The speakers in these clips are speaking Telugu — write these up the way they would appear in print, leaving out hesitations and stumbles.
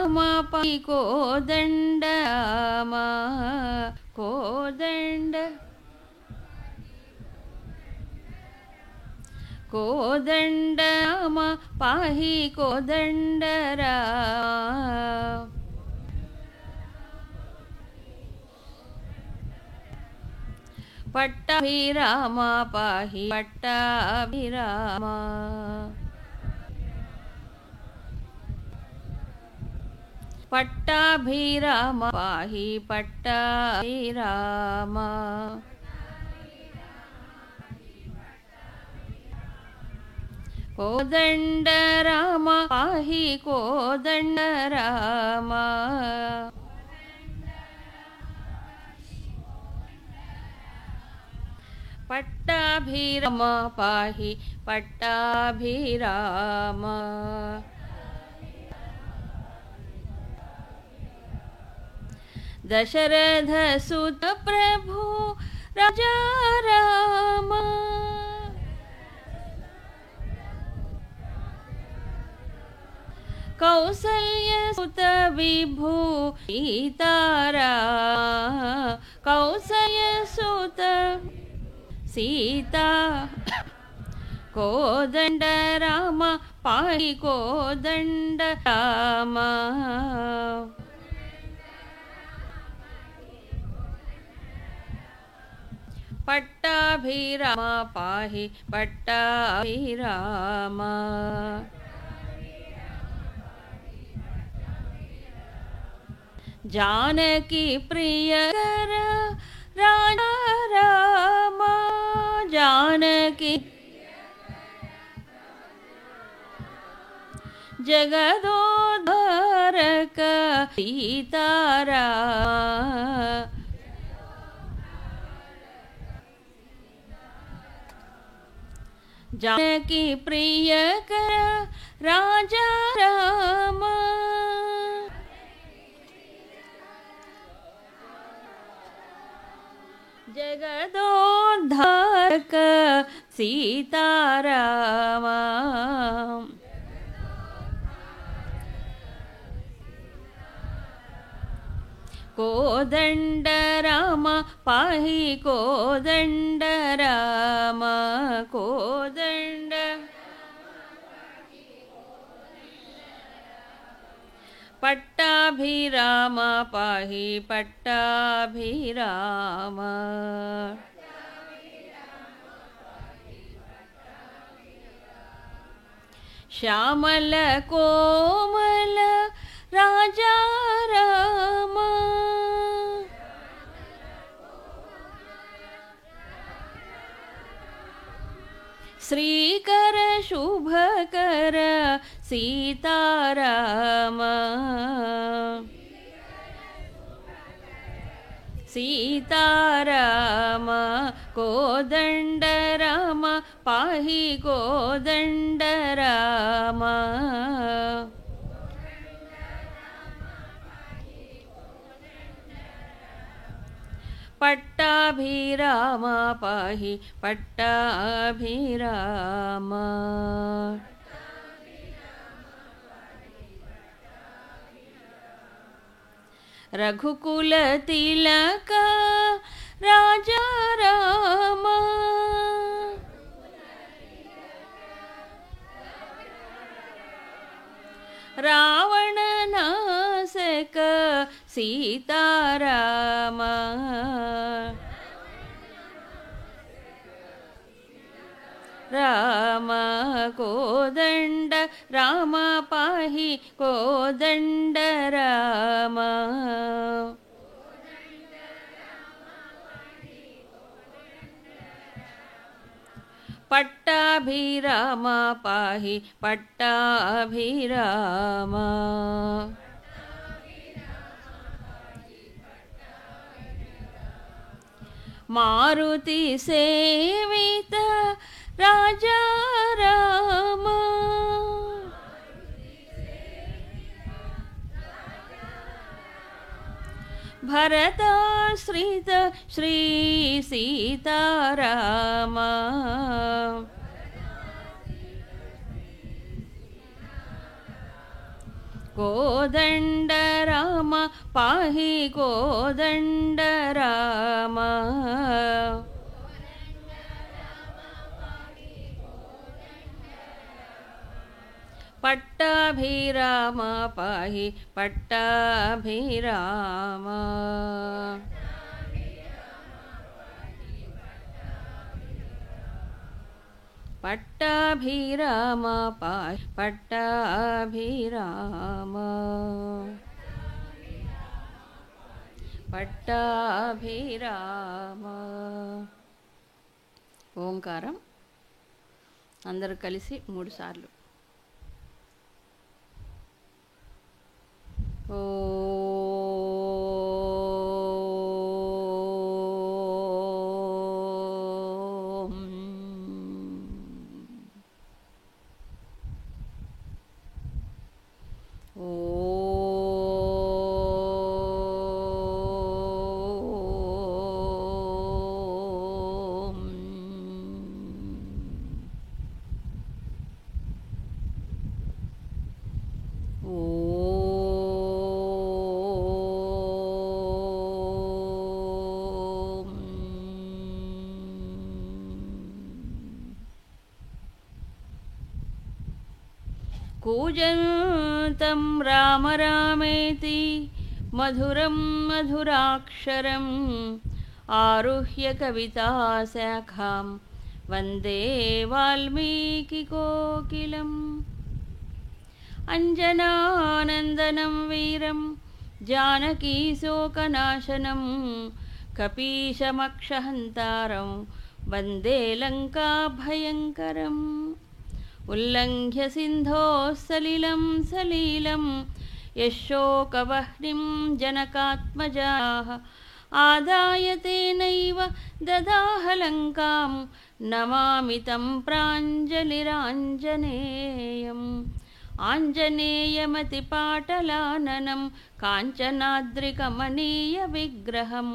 మా పై కోదండ రామ కోదండ కోదండ రామ పాహి కోదండ రామ పట్టాభిరామ పాహి పట్టాభిరామ పట్టాభిరామ పాహి పట్టాభిరామ కోదండ రామ పాహి కోదండ రామ పట్టాభిరామ పాహి పట్టాభిరామ దశరథ సుత ప్రభు రాజా రామ కౌసల్య సుత విభూ సీతారామ కౌసల్య సుత సీతా కోదండ రామ పాహి కోదండ రామ పట్టాభిరామ పాహి పట్టాభిరామ జానకి ప్రియకర రాజా రామ జానకి జగదోద్ధారక సీతారామ జానకి ప్రియకర రాజా రామ జగదోద్ధారక సీతారామ కోదండ రామ పాహి కోదండ రామ కోదండ పట్టాభిరామ పాహి పట్టాభిరామ శ్యామల కోమల రాజా రామ శ్రీకర శుభకర సీతారామ సీతారామ కోదండ రామ పాహి కోదండ రామ పట్టాభిరామ పాహి పట్టాభిరామ రఘుకుల తిలక రాజా రామ రావణ నాశక సీతారామ రామ కోదండ రామ పాహి కోదండ రామ పట్టాభిరామ పాహి పట్టాభిరామ మారుతి సేవిత రాజా రామ భరతాశ్రిత శ్రీ సీతారామ కోదండ రామ పాహి కోదండ రామ. పట్టాభిరామ పాహి పట్టాభిరామ. పట్టాభిరామ పాహి పట్టాభిరామ. పట్టాభిరామ. ఓంకారం అందరూ కలిసి 3 సార్లు. ఓం. ఓం. కూజంతం రామ రామేతి మధురం మధురాక్షరం ఆరుహ్య కవితాశాఖాం వందే వాల్మీకికోకిలం. అంజనానందనం వీరం జానకీశోకనాశనం కపీశమక్షహంతారం వందే లంకాభయంకరం. ఉల్లంఘ్య సింధోః సలిలం సలీలం యశోకవహ్నిం జనకాత్మజాః ఆదాయ తేనైవ దదాహ లంకాం నమామి తం ప్రాంజలిరాంజనేయం. ఆంజనేయమతిపాటలాననం కాంచనాద్రికమనీయ విగ్రహం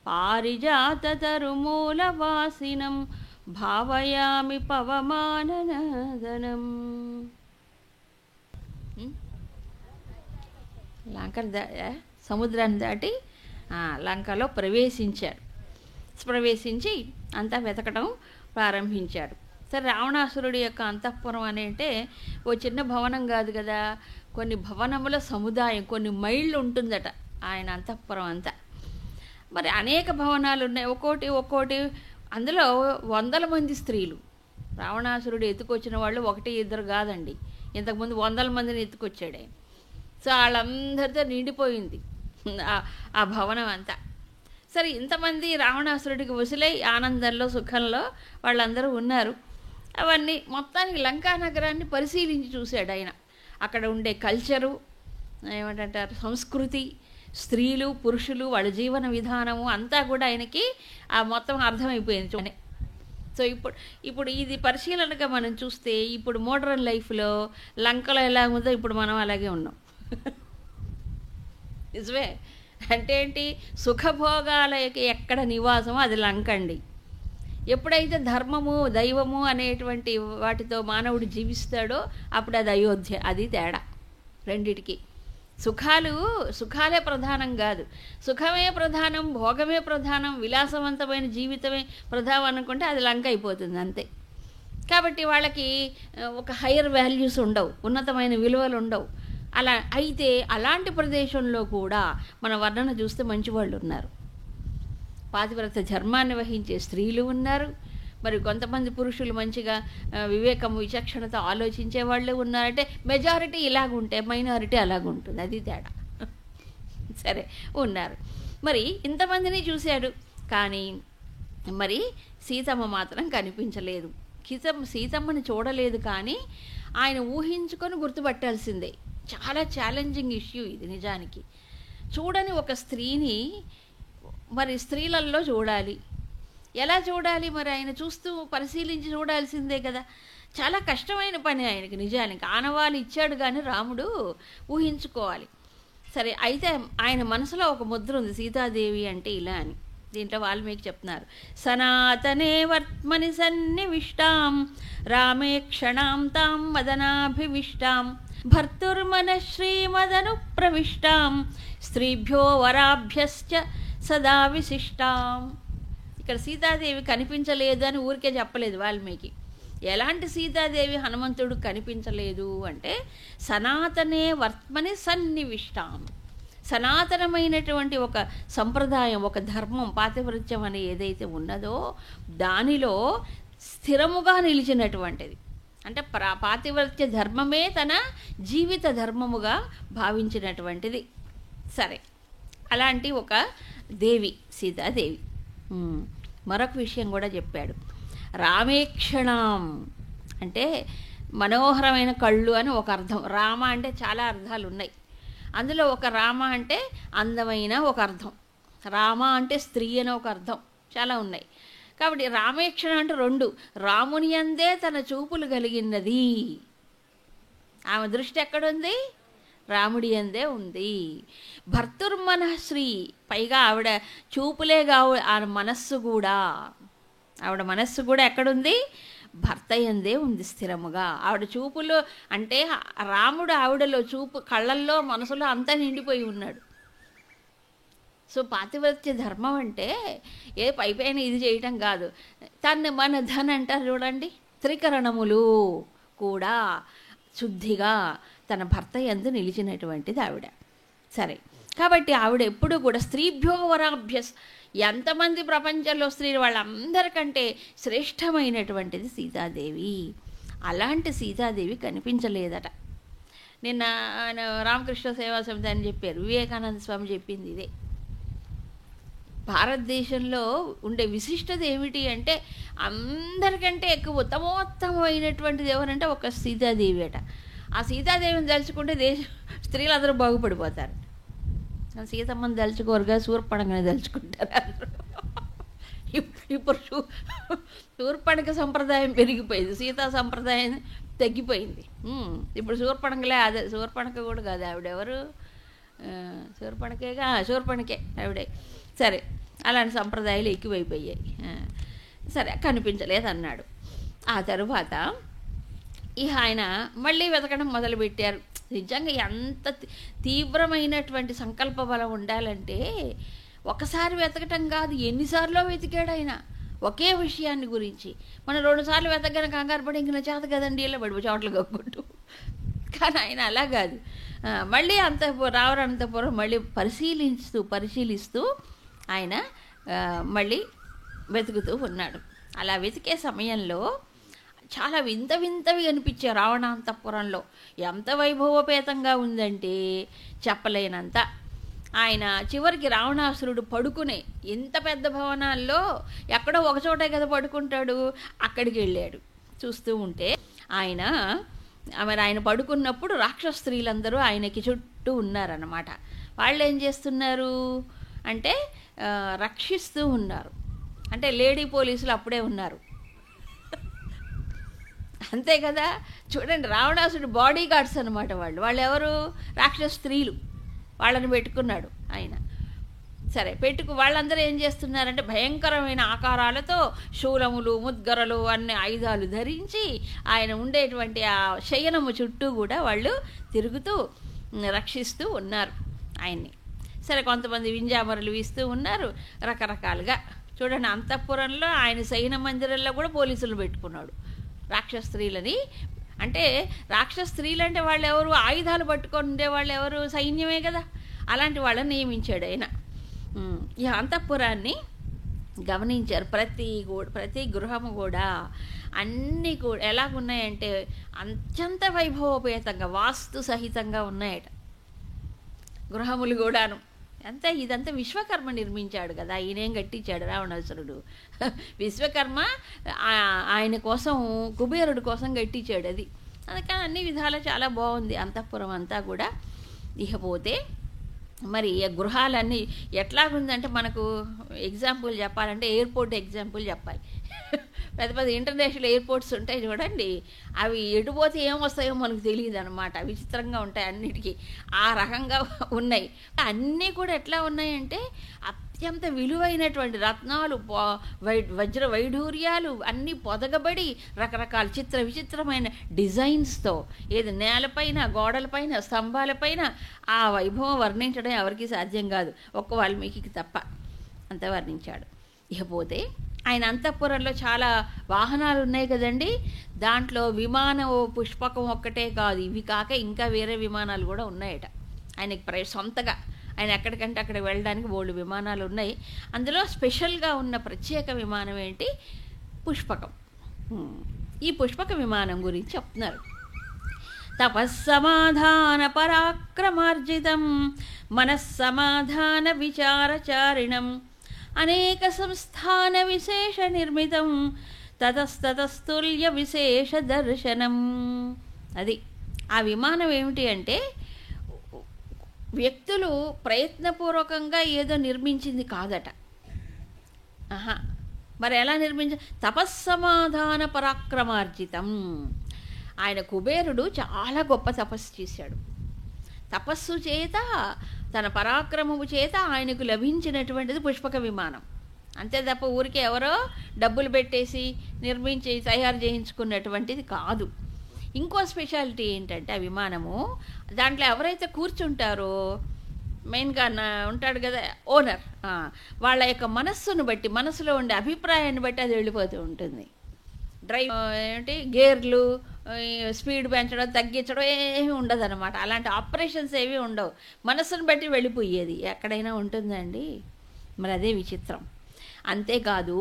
పారిజాతతరుమూలవాసినం భావయామి పవమాననదనం. సముద్రాన్ని దాటి లంకలో ప్రవేశించి అంతా వెతకడం ప్రారంభించాడు. సరే, రావణాసురుడి యొక్క అంతఃపురం అని అంటే ఓ చిన్న భవనం కాదు కదా, కొన్ని భవనముల సముదాయం, కొన్ని మైళ్ళు ఉంటుందట ఆయన అంతఃపురం అంతా. మరి అనేక భవనాలు ఉన్నాయి, ఒక్కోటి. అందులో 100ల మంది స్త్రీలు. రావణాసురుడు ఎత్తుకొచ్చిన వాళ్ళు 1-2 కాదండి, ఇంతకుముందు 100ల మందిని ఎత్తుకొచ్చాడే. సో వాళ్ళందరితో నిండిపోయింది ఆ భవనం అంతా. సరే, ఇంతమంది రావణాసురుడికి వసులై ఆనందంలో సుఖంలో వాళ్ళందరూ ఉన్నారు. అవన్నీ మొత్తానికి లంకా నగరాన్ని పరిశీలించి చూశాడు ఆయన. అక్కడ ఉండే కల్చరు, ఏమంటారు, సంస్కృతి, స్త్రీలు పురుషులు వాళ్ళ జీవన విధానము అంతా కూడా ఆయనకి ఆ మొత్తం అర్థమైపోయింది చూడండి. సో ఇప్పుడు ఇది పరిశీలనగా మనం చూస్తే ఇప్పుడు మోడర్న్ లైఫ్లో లంకలో ఎలా ఉందో ఇప్పుడు మనం అలాగే ఉన్నాం. నిజమే. అంటే ఏంటి, సుఖభోగాలకి ఎక్కడ నివాసమో అది లంక అండి. ఎప్పుడైతే ధర్మము దైవము అనేటువంటి వాటితో మానవుడు జీవిస్తాడో అప్పుడు అది అయోధ్య. అది తేడా రెండిటికి. సుఖాలే ప్రధానం కాదు, సుఖమే ప్రధానం, భోగమే ప్రధానం, విలాసవంతమైన జీవితమే ప్రధానం అనుకుంటే అది లంక అయిపోతుంది అంతే. కాబట్టి వాళ్ళకి ఒక హయ్యర్ వాల్యూస్ ఉండవు, ఉన్నతమైన విలువలు ఉండవు. అలా అయితే అలాంటి ప్రదేశంలో కూడా మన వర్ణన చూస్తే మంచివాళ్ళు ఉన్నారు, పాతివ్రత ధర్మాన్ని వహించే స్త్రీలు ఉన్నారు, మరి కొంతమంది పురుషులు మంచిగా వివేకం విచక్షణతో ఆలోచించే వాళ్ళే ఉన్నారంటే మెజారిటీ ఇలాగుంటే మైనారిటీ అలాగుంటుంది, అది తేడా. సరే, ఉన్నారు. మరి ఇంతమందిని చూశాడు, కానీ మరి సీతమ్మ మాత్రం కనిపించలేదు. సీతమ్మని చూడలేదు, కానీ ఆయన ఊహించుకొని గుర్తుపట్టాల్సిందే. చాలా ఛాలెంజింగ్ ఇష్యూ ఇది నిజానికి. చూడని ఒక స్త్రీని మరి స్త్రీలలో చూడాలి, ఎలా చూడాలి? మరి ఆయన చూస్తూ పరిశీలించి చూడాల్సిందే కదా. చాలా కష్టమైన పని ఆయనకి నిజానికి. ఆనవాళ్ళు ఇచ్చాడు కానీ రాముడు ఊహించుకోవాలి. సరే, అయితే ఆయన మనసులో ఒక ముద్ర ఉంది, సీతాదేవి అంటే ఇలా అని. దీంట్లో వాల్మీకి చెప్తున్నారు, సనాతనే వర్త్మని సన్నివిష్టాం రామే క్షణాం తాం మదనాభివిష్టాం భర్తుర్మన శ్రీమదను ప్రవిష్టాం స్త్రీభ్యో వరాభ్యశ్చ సదా విశిష్టాం. ఇక్కడ సీతాదేవి కనిపించలేదు అని ఊరికే చెప్పలేదు వాల్మీకి. ఎలాంటి సీతాదేవి హనుమంతుడు కనిపించలేదు అంటే సనాతనే వర్త్మని సన్నివిష్టాం, సనాతనమైనటువంటి ఒక సంప్రదాయం, ఒక ధర్మం, పాతివ్రత్యం అని ఏదైతే ఉన్నదో దానిలో స్థిరముగా నిలిచినటువంటిది. అంటే పాతివ్రత్య ధర్మమే తన జీవిత ధర్మముగా భావించినటువంటిది. సరే, అలాంటి ఒక దేవి సీతాదేవి. మరొక విషయం కూడా చెప్పాడు. రామేక్షణం అంటే మనోహరమైన కళ్ళు అని ఒక అర్థం. రామ అంటే చాలా అర్థాలు ఉన్నాయి. అందులో ఒక రామ అంటే అందమైన ఒక అర్థం, రామ అంటే స్త్రీ అని ఒక అర్థం, చాలా ఉన్నాయి. కాబట్టి రామేక్షణ అంటే రెండు, రాముని అందే తన చూపులు కలిగినది. ఆమె దృష్టి ఎక్కడుంది? రాముడి అందే ఉంది. భర్తుర్మనశ్రీ, పైగా ఆవిడ చూపులే కావు, ఆవిడ మనస్సు కూడా, ఆవిడ మనస్సు కూడా ఎక్కడుంది? భర్త యందే ఉంది స్థిరముగా. ఆవిడ చూపులో అంటే రాముడు ఆవిడలో చూపు, కళ్ళల్లో, మనసులో అంతా నిండిపోయి ఉన్నాడు. సో పాతివ్రత్య ధర్మం అంటే ఏ పైపైన ఇది చేయటం కాదు. తను మన ధన్ అంటారు చూడండి, త్రికరణములు కూడా శుద్ధిగా తన భర్త యందు నిలిచినటువంటిది ఆవిడ. సరే, కాబట్టి ఆవిడ ఎప్పుడు కూడా స్త్రీభ్యో వరాభ్యస్, ఎంతమంది ప్రపంచంలో స్త్రీలు వాళ్ళందరికంటే శ్రేష్టమైనటువంటిది సీతాదేవి. అలాంటి సీతాదేవి కనిపించలేదట. నిన్న రామకృష్ణ సేవా సమితి అని చెప్పారు, వివేకానంద స్వామి చెప్పింది ఇదే. భారతదేశంలో ఉండే విశిష్టత ఏమిటి అంటే అందరికంటే ఎక్కువ ఉత్తమోత్తమైనటువంటిది ఎవరంటే ఒక సీతాదేవి అట. ఆ సీతాదేవిని తలుచుకుంటే స్త్రీలందరూ బాగుపడిపోతారు. సీతమ్మని తలుచుకోరుగా శూర్పణకని తలుచుకుంటారు అందరూ. ఇప్పుడు శూర్పణక సంప్రదాయం పెరిగిపోయింది, సీతా సంప్రదాయం తగ్గిపోయింది. ఇప్పుడు శూర్పణకలే, అదే శూర్పణక కూడా కాదు, ఆవిడెవరు? శూర్పణకేగా, శూర్పణకే ఆవిడే. సరే, అలాంటి సంప్రదాయాలు ఎక్కువైపోయాయి. సరే, కనిపించలేదు అన్నాడు. ఆ తరువాత ఆయన మళ్ళీ వెతకడం మొదలుపెట్టారు. నిజంగా ఎంత తీవ్రమైనటువంటి సంకల్ప బలం ఉండాలంటే ఒకసారి వెతకటం కాదు, ఎన్నిసార్లు వెతికాడు ఆయన ఒకే విషయాన్ని గురించి. మనం 2 సార్లు వెతకగానే కంగారు పడి ఇంక చేత కదండి ఇలా పడిపో చోట్ల కక్కుంటూ. కానీ ఆయన అలా కాదు, మళ్ళీ రావరంతపురం మళ్ళీ పరిశీలిస్తూ ఆయన మళ్ళీ వెతుకుతూ ఉన్నాడు. అలా వెతికే సమయంలో చాలా వింతవి కనిపించాయి రావణాంతపురంలో. ఎంత వైభవపేతంగా ఉందంటే చెప్పలేనంత. ఆయన చివరికి రావణాసురుడు పడుకునే ఇంత పెద్ద భవనాల్లో ఎక్కడో ఒకచోటే కదా పడుకుంటాడు, అక్కడికి వెళ్ళాడు. చూస్తూ ఉంటే ఆయన పడుకున్నప్పుడు రాక్షస స్త్రీలందరూ ఆయనకి చుట్టూ ఉన్నారన్నమాట. వాళ్ళు ఏం చేస్తున్నారు అంటే రక్షిస్తూ ఉన్నారు. అంటే లేడీ పోలీసులు అప్పుడే ఉన్నారు, అంతే కదా. చూడండి, రావణాసుడు బాడీ గార్డ్స్ అనమాట వాళ్ళు ఎవరు? రాక్షస స్త్రీలు. వాళ్ళని పెట్టుకున్నాడు ఆయన. సరే, వాళ్ళందరూ ఏం చేస్తున్నారంటే భయంకరమైన ఆకారాలతో శూలములు, ముద్గరలు అన్ని ఆయుధాలు ధరించి ఆయన ఉండేటువంటి ఆ శయనము చుట్టూ కూడా వాళ్ళు తిరుగుతూ రక్షిస్తూ ఉన్నారు ఆయన్ని. సరే, కొంతమంది వింజామరులు వీస్తూ ఉన్నారు రకరకాలుగా. చూడండి, అంతఃపురంలో ఆయన శయన మందిరంలో కూడా పోలీసులు పెట్టుకున్నాడు రాక్షస స్త్రీలని. అంటే రాక్షస స్త్రీలు అంటే వాళ్ళు ఎవరు? ఆయుధాలు పట్టుకొని ఉండేవాళ్ళు ఎవరు? సైన్యమే కదా. అలాంటి వాళ్ళని నియమించాడు ఆయన. ఈ అంతఃపురాన్ని గమనించారు. ప్రతి గృహము కూడా అన్నీ కూడా ఎలాగున్నాయంటే అత్యంత వైభవోపేతంగా వాస్తు సహితంగా ఉన్నాయట గృహములు కూడాను. ఇదంతా విశ్వకర్మ నిర్మించాడు కదా, ఈయనేం కట్టించాడు రావణాసురుడు. విశ్వకర్మ ఆయన కోసం, కుబేరుడు కోసం కట్టించాడు అది. అందుకని అన్ని విధాలా చాలా బాగుంది అంతఃపురం అంతా కూడా. ఇకపోతే మరి గృహాలన్నీ ఎట్లాగుందంటే మనకు ఎగ్జాంపుల్ చెప్పాలంటే ఎయిర్పోర్ట్ ఎగ్జాంపుల్ చెప్పాలి. పెద్ద పెద్ద ఇంటర్నేషనల్ ఎయిర్పోర్ట్స్ ఉంటాయి చూడండి, అవి ఎటుపోతే ఏమొస్తాయో మనకు తెలియదు అనమాట, విచిత్రంగా ఉంటాయి అన్నిటికీ. ఆ రకంగా ఉన్నాయి. అన్నీ కూడా ఎట్లా ఉన్నాయంటే అత్యంత విలువైనటువంటి రత్నాలు, వజ్ర వైఢూర్యాలు అన్నీ పొదగబడి రకరకాల చిత్ర విచిత్రమైన డిజైన్స్తో, ఏది నేలపైన, గోడలపైన, స్తంభాలపైన ఆ వైభవం వర్ణించడం ఎవరికీ సాధ్యం కాదు, ఒక్క వాల్మీకి తప్ప. అంత వర్ణించాడు. ఇకపోతే ఆయన అంతఃపురంలో చాలా వాహనాలు ఉన్నాయి కదండి, దాంట్లో విమానం పుష్పకం ఒక్కటే కాదు, ఇవి కాక ఇంకా వేరే విమానాలు కూడా ఉన్నాయట ఆయనకి సొంతగా. ఆయన ఎక్కడికంటే అక్కడ వెళ్ళడానికి బోల్డు విమానాలు ఉన్నాయి. అందులో స్పెషల్గా ఉన్న ప్రత్యేక విమానం ఏంటి? పుష్పకం. ఈ పుష్పక విమానం గురించి చెప్తున్నారు. తపస్సమాధాన పరాక్రమార్జితం మనస్సమాధాన విచారచారిణం అనేక సంస్థాన విశేష నిర్మితం తతస్తతస్తుల్య విశేష దర్శనం. అది ఆ విమానం ఏమిటి అంటే, వ్యక్తులు ప్రయత్నపూర్వకంగా ఏదో నిర్మించింది కాదట. మరి ఎలా తపస్సమాధాన పరాక్రమార్జితం. ఆయన కుబేరుడు చాలా గొప్ప తపస్సు చేశాడు. తపస్సు చేత, తన పరాక్రమము చేత ఆయనకు లభించినటువంటిది పుష్పక విమానం. అంతే తప్ప ఊరికే ఎవరో డబ్బులు పెట్టేసి నిర్మించి తయారు చేయించుకున్నటువంటిది కాదు. ఇంకో స్పెషాలిటీ ఏంటంటే, ఆ విమానము దాంట్లో ఎవరైతే కూర్చుంటారో, మెయిన్గా ఉంటాడు కదా ఓనర్, వాళ్ళ యొక్క మనస్సును బట్టి, మనసులో ఉండే అభిప్రాయాన్ని బట్టి అది వెళ్ళిపోతూ ఉంటుంది. డ్రైవ్ గేర్లు, స్పీడ్ పెంచడం తగ్గించడం ఏమీ ఉండదు అనమాట. అలాంటి ఆపరేషన్స్ ఏవి ఉండవు, మనస్సును బట్టి వెళ్ళిపోయేది. ఎక్కడైనా ఉంటుందండి? మరి అదే విచిత్రం. అంతేకాదు,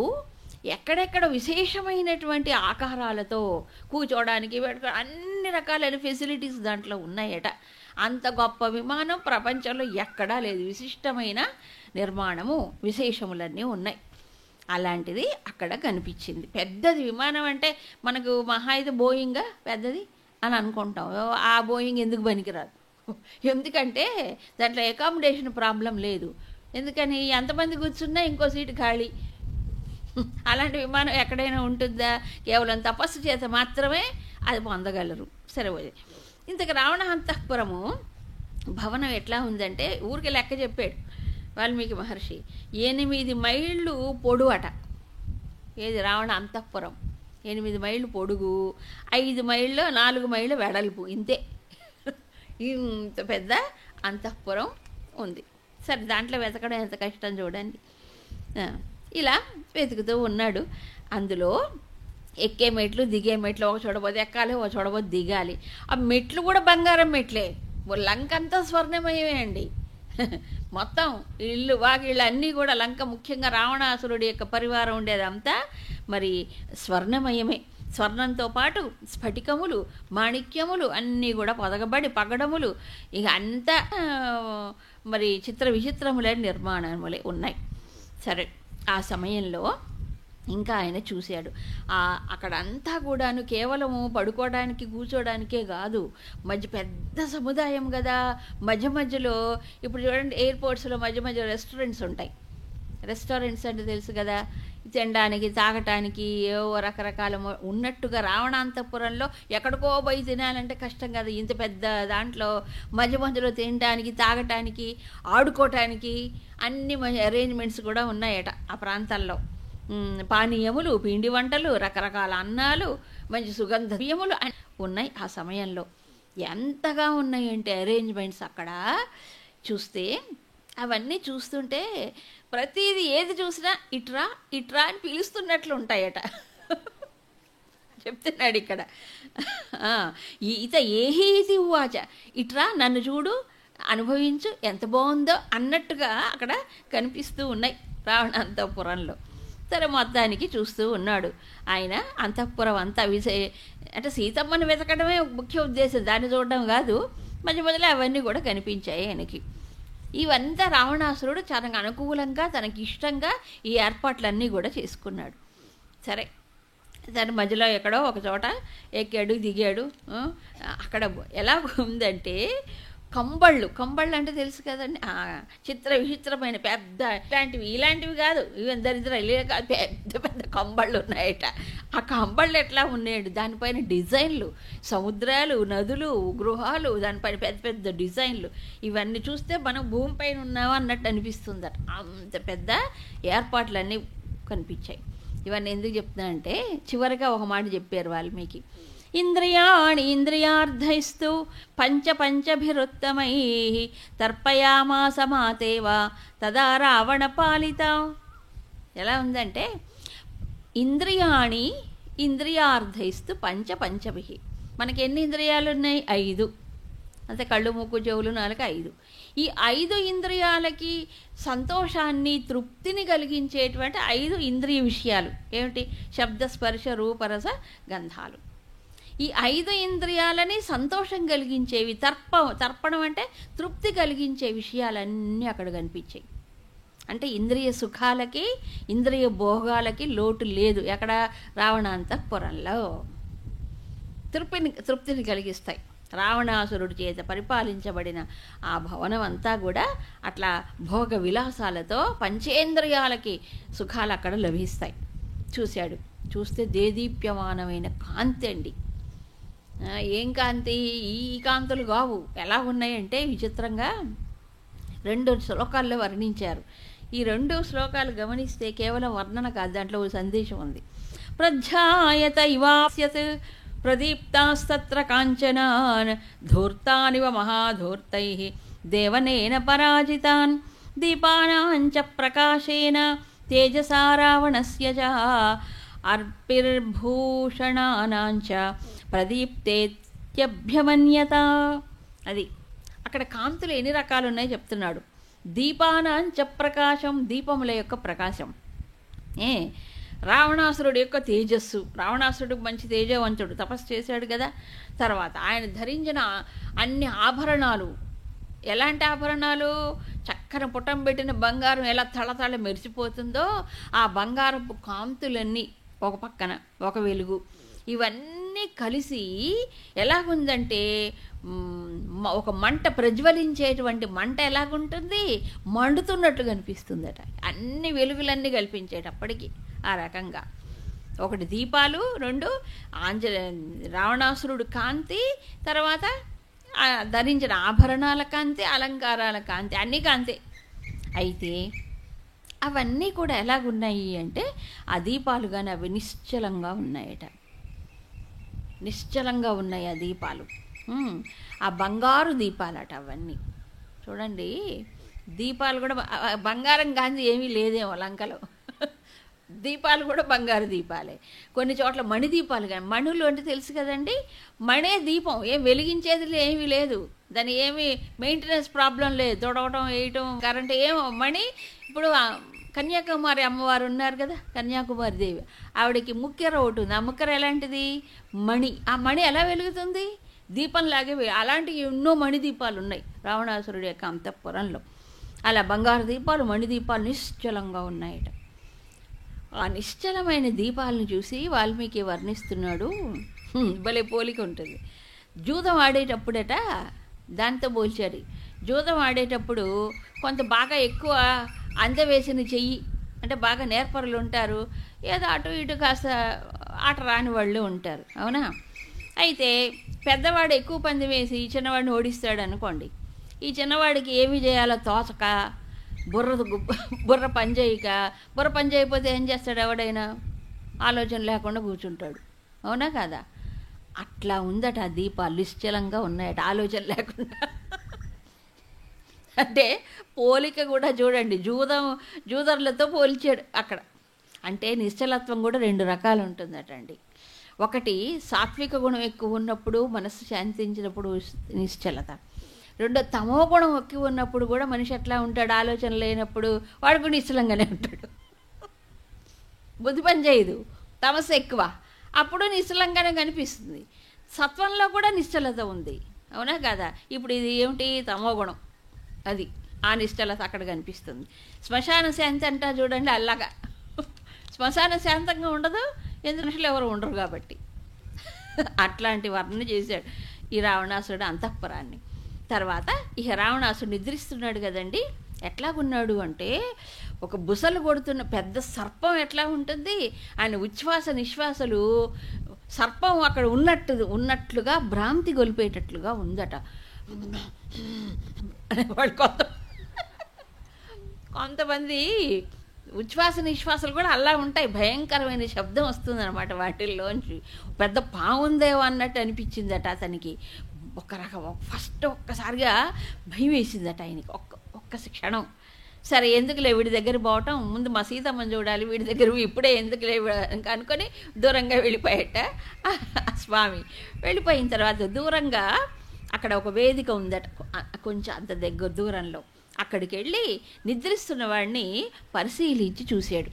ఎక్కడెక్కడ విశేషమైనటువంటి ఆకారాలతో కూర్చోవడానికి అన్ని రకాలైన ఫెసిలిటీస్ దాంట్లో ఉన్నాయట. అంత గొప్ప విమానం ప్రపంచంలో ఎక్కడా లేదు. విశిష్టమైన నిర్మాణము, విశేషములన్నీ ఉన్నాయి. అలాంటిది అక్కడ కనిపించింది. పెద్దది విమానం అంటే మనకు మహా అయితే బోయింగ్ పెద్దది అని అనుకుంటాం. ఆ బోయింగ్ ఎందుకు పనికిరాదు? ఎందుకంటే దాంట్లో అకామిడేషన్ ప్రాబ్లం లేదు. ఎందుకని ఎంతమంది కూర్చున్నా ఇంకో సీటు ఖాళీ. అలాంటి విమానం ఎక్కడైనా ఉంటుందా? కేవలం తపస్సు చేత మాత్రమే అది పొందగలరు. సరే, ఇంతకు రావణ అంతఃపురము భవనం ఎట్లా ఉందంటే, ఊరికి లెక్క చెప్పాడు వాల్మీకి మహర్షి. 8 మైళ్ళు పొడుగు అట. ఏది? రావణ అంతఃపురం 8 మైళ్ళు పొడుగు, 5 మైళ్ళు 4 మైళ్ళు వెడల్పు. ఇంతే, ఇంత పెద్ద అంతఃపురం ఉంది. సరే, దాంట్లో వెతకడం ఎంత కష్టం చూడండి. ఇలా వెతుకుతూ ఉన్నాడు. అందులో ఎక్కే మెట్లు, దిగే మెట్లు, ఒక చూడబోతే ఎక్కాలి, ఒక చూడబోతే దిగాలి. ఆ మెట్లు కూడా బంగారం మెట్లే. లంక అంతా స్వర్ణమయమే అండి. మొత్తం ఇల్లు వాకిళ్ళు అన్నీ కూడా, లంక ముఖ్యంగా రావణాసురుడి యొక్క పరివారం ఉండేదంతా మరి స్వర్ణమయమే. స్వర్ణంతో పాటు స్ఫటికములు, మాణిక్యములు అన్నీ కూడా పొదగబడి, పగడములు, ఇక అంతా మరి చిత్ర విచిత్రములైన నిర్మాణములే ఉన్నాయి. సరే, ఆ సమయంలో ఇంకా ఆయన చూశాడు, అక్కడంతా కూడాను కేవలము పడుకోవడానికి, కూర్చోడానికే కాదు, పెద్ద సముదాయం కదా. మధ్య మధ్యలో ఇప్పుడు చూడండి, ఎయిర్పోర్ట్స్లో మధ్య మధ్యలో రెస్టారెంట్స్ ఉంటాయి. రెస్టారెంట్స్ అంటే తెలుసు కదా, తినడానికి, తాగటానికి ఏవో రకరకాల ఉన్నట్టుగా రావణాంతపురంలో ఎక్కడికో పోయి తినాలంటే కష్టం కదా. ఇంత పెద్ద దాంట్లో మధ్య మధ్యలో తినడానికి, తాగటానికి, ఆడుకోవటానికి అన్ని అరేంజ్మెంట్స్ కూడా ఉన్నాయట ఆ ప్రాంతాల్లో. పానీయములు, పిండి వంటలు, రకరకాల అన్నాలు, మంచి సుగంధ బియ్యములు ఉన్నాయి ఆ సమయంలో. ఎంతగా ఉన్నాయంటే అరేంజ్మెంట్స్ అక్కడ చూస్తే, అవన్నీ చూస్తుంటే ప్రతిదీ ఏది చూసినా ఇట్రా ఇట్రా అని పిలుస్తున్నట్లు ఉంటాయట. చెప్తున్నాడు ఇక్కడ, ఈత ఏహీతి ఉవాచ, ఇట్రా నన్ను చూడు, అనుభవించు, ఎంత బాగుందో అన్నట్టుగా అక్కడ కనిపిస్తూ ఉన్నాయి రావణాంతపురంలో. సరే, మొత్తానికి చూస్తూ ఉన్నాడు ఆయన. అంతఃపురం అంతా అంటే సీతమ్మను వెతకడమే ముఖ్య ఉద్దేశం, దాన్ని చూడడం కాదు. మధ్య మధ్యలో అవన్నీ కూడా కనిపించాయి ఆయనకి. ఇవంతా రావణాసురుడు చాలా అనుకూలంగా, తనకి ఇష్టంగా ఈ ఏర్పాట్లన్నీ కూడా చేసుకున్నాడు. సరే, దాని మధ్యలో ఎక్కడో ఒక చోట ఎక్కాడు, దిగాడు. అక్కడ ఎలా ఉందంటే, కంబళ్ళు అంటే తెలుసు కదండి, చిత్ర విచిత్రమైన పెద్ద ఇలాంటివి కాదు, ఇవన్నీ దరిద్ర ఇలా కాదు, పెద్ద పెద్ద కంబళ్ళు ఉన్నాయట. ఆ కంబళ్ళు ఎట్లా ఉన్నాయండి, దానిపైన డిజైన్లు, సముద్రాలు, నదులు, గృహాలు, దానిపైన పెద్ద పెద్ద డిజైన్లు. ఇవన్నీ చూస్తే మనం భూమిపైన ఉన్నామా అన్నట్టు అనిపిస్తుందట. అంత పెద్ద ఏర్పాట్లన్నీ కనిపించాయి. ఇవన్నీ ఎందుకు చెప్తున్నా అంటే చివరిగా ఒక మాట చెప్పారు వాల్మీకి, ఇంద్రియాణి ఇంద్రియార్థైస్తు పంచభిరుత్తమై తర్పయామాస మాతేవ తదా రావణ పాలిత. ఎలా ఉందంటే ఇంద్రియాణి ఇంద్రియార్థైస్తు పంచభి. మనకి ఎన్ని ఇంద్రియాలు ఉన్నాయి? 5. అంతే, కళ్ళు, ముక్కు, చెవులు, నాలుక 5. ఈ 5 ఇంద్రియాలకి సంతోషాన్ని, తృప్తిని కలిగించేటువంటి 5 ఇంద్రియ విషయాలు ఏమిటి? శబ్ద, స్పర్శ, రూపరస, గంధాలు. ఈ 5 ఇంద్రియాలని సంతోషం కలిగించేవి, తర్పణం అంటే తృప్తి కలిగించే విషయాలన్నీ అక్కడ కనిపించాయి. అంటే ఇంద్రియ సుఖాలకి, ఇంద్రియ భోగాలకి లోటు లేదు. ఎక్కడ? రావణాంతఃపురంలో తృప్తిని కలిగిస్తాయి. రావణాసురుడి చేత పరిపాలించబడిన ఆ భవనం అంతా కూడా అట్లా భోగ విలాసాలతో పంచేంద్రియాలకి సుఖాలు అక్కడ లభిస్తాయి. చూశాడు. చూస్తే దేదీప్యమానమైన కాంతి అండి. ఏం కాంతి? ఈ కాంతులు కావు. ఎలా ఉన్నాయంటే విచిత్రంగా 2 శ్లోకాల్లో వర్ణించారు. ఈ 2 శ్లోకాలు గమనిస్తే కేవలం వర్ణన కాదు, దాంట్లో ఒక సందేశం ఉంది. ప్రధ్యాయత ఇవాస్యత్ ప్రదీప్తాస్తత్ర కాంచనాన్ ధూర్తానివ మహాధూర్తైః దేవనేన పరాజితాన్ దీపానాంచ ప్రకాశేన తేజసా రావణస్య చ అర్పిర్భూషణానాంచ ప్రదీప్తేత్యభ్యమన్యత. అది అక్కడ కాంతులు ఎన్ని రకాలు ఉన్నాయో చెప్తున్నాడు. దీపానాంచ ప్రకాశం, దీపముల యొక్క ప్రకాశం. రావణాసురుడు యొక్క తేజస్సు. రావణాసురుడు మంచి తేజవంతుడు, తపస్సు చేశాడు కదా. తర్వాత ఆయన ధరించిన అన్ని ఆభరణాలు ఎలాంటి ఆభరణాలు? చక్కన పుటం పెట్టిన బంగారం ఎలా తళతళ మెరిసిపోతుందో ఆ బంగారపు కాంతులన్నీ ఒక పక్కన, ఒక వెలుగు, ఇవన్నీ కలిసి ఎలాగుందంటే ఒక మంట, ప్రజ్వలించేటువంటి మంట ఎలాగుంటుంది? మండుతున్నట్లు కనిపిస్తుందట. అన్ని వెలుగులన్నీ కల్పించేటప్పటికి ఆ రకంగా. ఒకటి దీపాలు, 2 రావణాసురుడు కాంతి, తర్వాత ధరించిన ఆభరణాల కాంతి, అలంకారాల కాంతి, అన్నీ కాంతే. అయితే అవన్నీ కూడా ఎలాగున్నాయి అంటే ఆ దీపాలు కానీ అవి నిశ్చలంగా ఉన్నాయట. నిశ్చలంగా ఉన్నాయి ఆ దీపాలు. ఆ బంగారు దీపాలట అవన్నీ. చూడండి, దీపాలు కూడా బంగారం కాంతి ఏమీ లేదేమో లంకలో. దీపాలు కూడా బంగారు దీపాలే. కొన్ని చోట్ల మణి దీపాలు, కానీ మణులు అంటే తెలుసు కదండి, మణే దీపం. ఏం వెలిగించేది ఏమీ లేదు, దాని ఏమి మెయింటెనెన్స్ ప్రాబ్లం లేదు, తొడవటం, వేయటం, కరెంట్ ఏమో. మణి ఇప్పుడు కన్యాకుమారి అమ్మవారు ఉన్నారు కదా, కన్యాకుమారి దేవి, ఆవిడకి ముక్కెర ఒకటి ఉంది. ఆ ముక్కెర ఎలాంటిది? మణి. ఆ మణి ఎలా వెలుగుతుంది? దీపంలాగే. అలాంటి ఎన్నో మణి దీపాలు ఉన్నాయి రావణాసురుడి యొక్క అంతఃపురంలో. అలా బంగారు దీపాలు, మణి దీపాలు నిశ్చలంగా ఉన్నాయట. ఆ నిశ్చలమైన దీపాలను చూసి వాల్మీకి వర్ణిస్తున్నాడు. భలే పోలిక ఉంటుంది. జూదం ఆడేటప్పుడట దాంతో పోల్చాడు. జూదం ఆడేటప్పుడు కొంత బాగా ఎక్కువ అందవేసిన చెయ్యి, అంటే బాగా నేర్పరులు ఉంటారు, ఏదో అటు ఇటు కాస్త ఆట రాని వాళ్ళు ఉంటారు, అవునా? అయితే పెద్దవాడు ఎక్కువ పందెం వేసి చిన్నవాడిని ఓడిస్తాడు అనుకోండి. ఈ చిన్నవాడికి ఏమి చేయాలో తోచక, బుర్ర పనిచేయకపోతే ఏం చేస్తాడు? ఎవడైనా ఆలోచన లేకుండా కూర్చుంటాడు, అవునా కదా? అట్లా ఉందట ఆ దీపాలు, నిశ్చలంగా ఉన్నాయట, ఆలోచన లేకుండా. అంటే పోలిక కూడా చూడండి, జూదర్లతో పోల్చాడు అక్కడ. అంటే నిశ్చలత్వం కూడా 2 రకాలు ఉంటుందట అండి. ఒకటి సాత్విక గుణం ఎక్కువ ఉన్నప్పుడు, మనస్సు శాంతించినప్పుడు నిశ్చలత. 2 తమో గుణం ఎక్కువ ఉన్నప్పుడు కూడా మనిషి ఎట్లా ఉంటాడు? ఆలోచన లేనప్పుడు వాడు కూడా నిశ్చలంగానే ఉంటాడు, బుద్ధి పని చేయదు, తమస్సు ఎక్కువ, అప్పుడు నిశ్చలంగానే కనిపిస్తుంది. సత్వంలో కూడా నిశ్చలత ఉంది, అవునా కదా? ఇప్పుడు ఇది ఏమిటి? తమో గుణం. అది ఆ నిశ్చలత అక్కడ కనిపిస్తుంది. శ్మశాన శాంతి అంటా చూడండి, అలాగా. శ్మశాన శాంతంగా ఉండదు, ఎందుకు? మనుషులు ఎవరు ఉండరు కాబట్టి. అట్లాంటి వర్ణన చేశాడు ఈ రావణాసురుడు అంతఃపురాన్ని. తర్వాత ఇక రావణాసుడు నిద్రిస్తున్నాడు కదండి. ఎట్లాగున్నాడు అంటే ఒక బుసలు కొడుతున్న పెద్ద సర్పం ఎట్లా ఉంటుంది, ఆయన ఉచ్ఛ్వాస నిశ్వాసలు సర్పం అక్కడ ఉన్నట్లుగా భ్రాంతి గొలిపేటట్లుగా ఉందట. అనేవాడు కొంతమంది ఉచ్ఛ్వాస నిశ్వాసాలు కూడా అలా ఉంటాయి, భయంకరమైన శబ్దం వస్తుందన్నమాట వాటిల్లోంచి. పెద్ద పావుందేమో అన్నట్టు అనిపించిందట అతనికి. ఒక రకం ఒక్కసారిగా భయం వేసిందట ఆయనకి ఒక్క క్షణం. సరే ఎందుకులే వీడి దగ్గర పోవటం, ముందు మా సీతమ్మని చూడాలి, వీడి దగ్గర ఇప్పుడే ఎందుకులే అనుకొని దూరంగా వెళ్ళిపోయాట స్వామి. వెళ్ళిపోయిన తర్వాత దూరంగా అక్కడ ఒక వేదిక ఉందట, కొంచెం అంత దగ్గర దూరంలో. అక్కడికి వెళ్ళి నిద్రిస్తున్న వాడిని పరిశీలించి చూశాడు.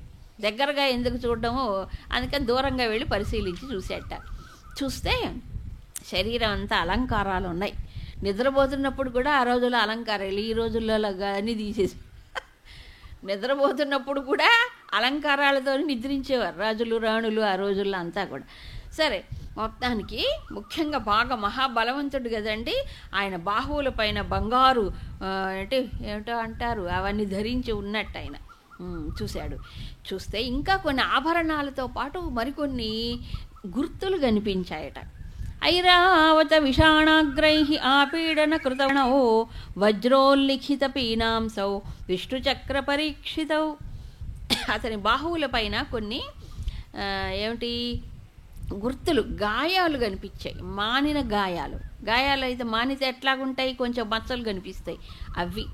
దగ్గరగా ఎందుకు చూడడమో అందుకని దూరంగా వెళ్ళి పరిశీలించి చూశాట. చూస్తే శరీరం అంతా అలంకారాలు ఉన్నాయి. నిద్రపోతున్నప్పుడు కూడా ఆ రోజుల్లో అలంకారాలు, ఈ రోజుల్లో అన్నీ తీసేసి నిద్రపోతున్నప్పుడు కూడా అలంకారాలతో నిద్రించేవారు రాజులు రాణులు ఆ రోజుల్లో అంతా కూడా. సరే మొత్తానికి ముఖ్యంగా బాగా మహాబలవంతుడు కదండి. ఆయన బాహువుల పైన బంగారు ఏమిటో అంటారు అవన్నీ ధరించి ఉన్నట్టు ఆయన చూశాడు. చూస్తే ఇంకా కొన్ని ఆభరణాలతో పాటు మరికొన్ని గుర్తులు కనిపించాయట. ఐరావత విషాణాగ్రై ఆపీడన కృతణో వజ్రోల్లిఖిత పీనాంసౌ విష్ణుచక్ర పరీక్షితౌ. అతని బాహువుల పైన కొన్ని ఏమిటి గుర్తులు, గాయాలు కనిపించాయి, మానిన గాయాలు. గాయాలు అయితే మానితే ఎట్లాగుంటాయి, కొంచెం మచ్చలు కనిపిస్తాయి. అవి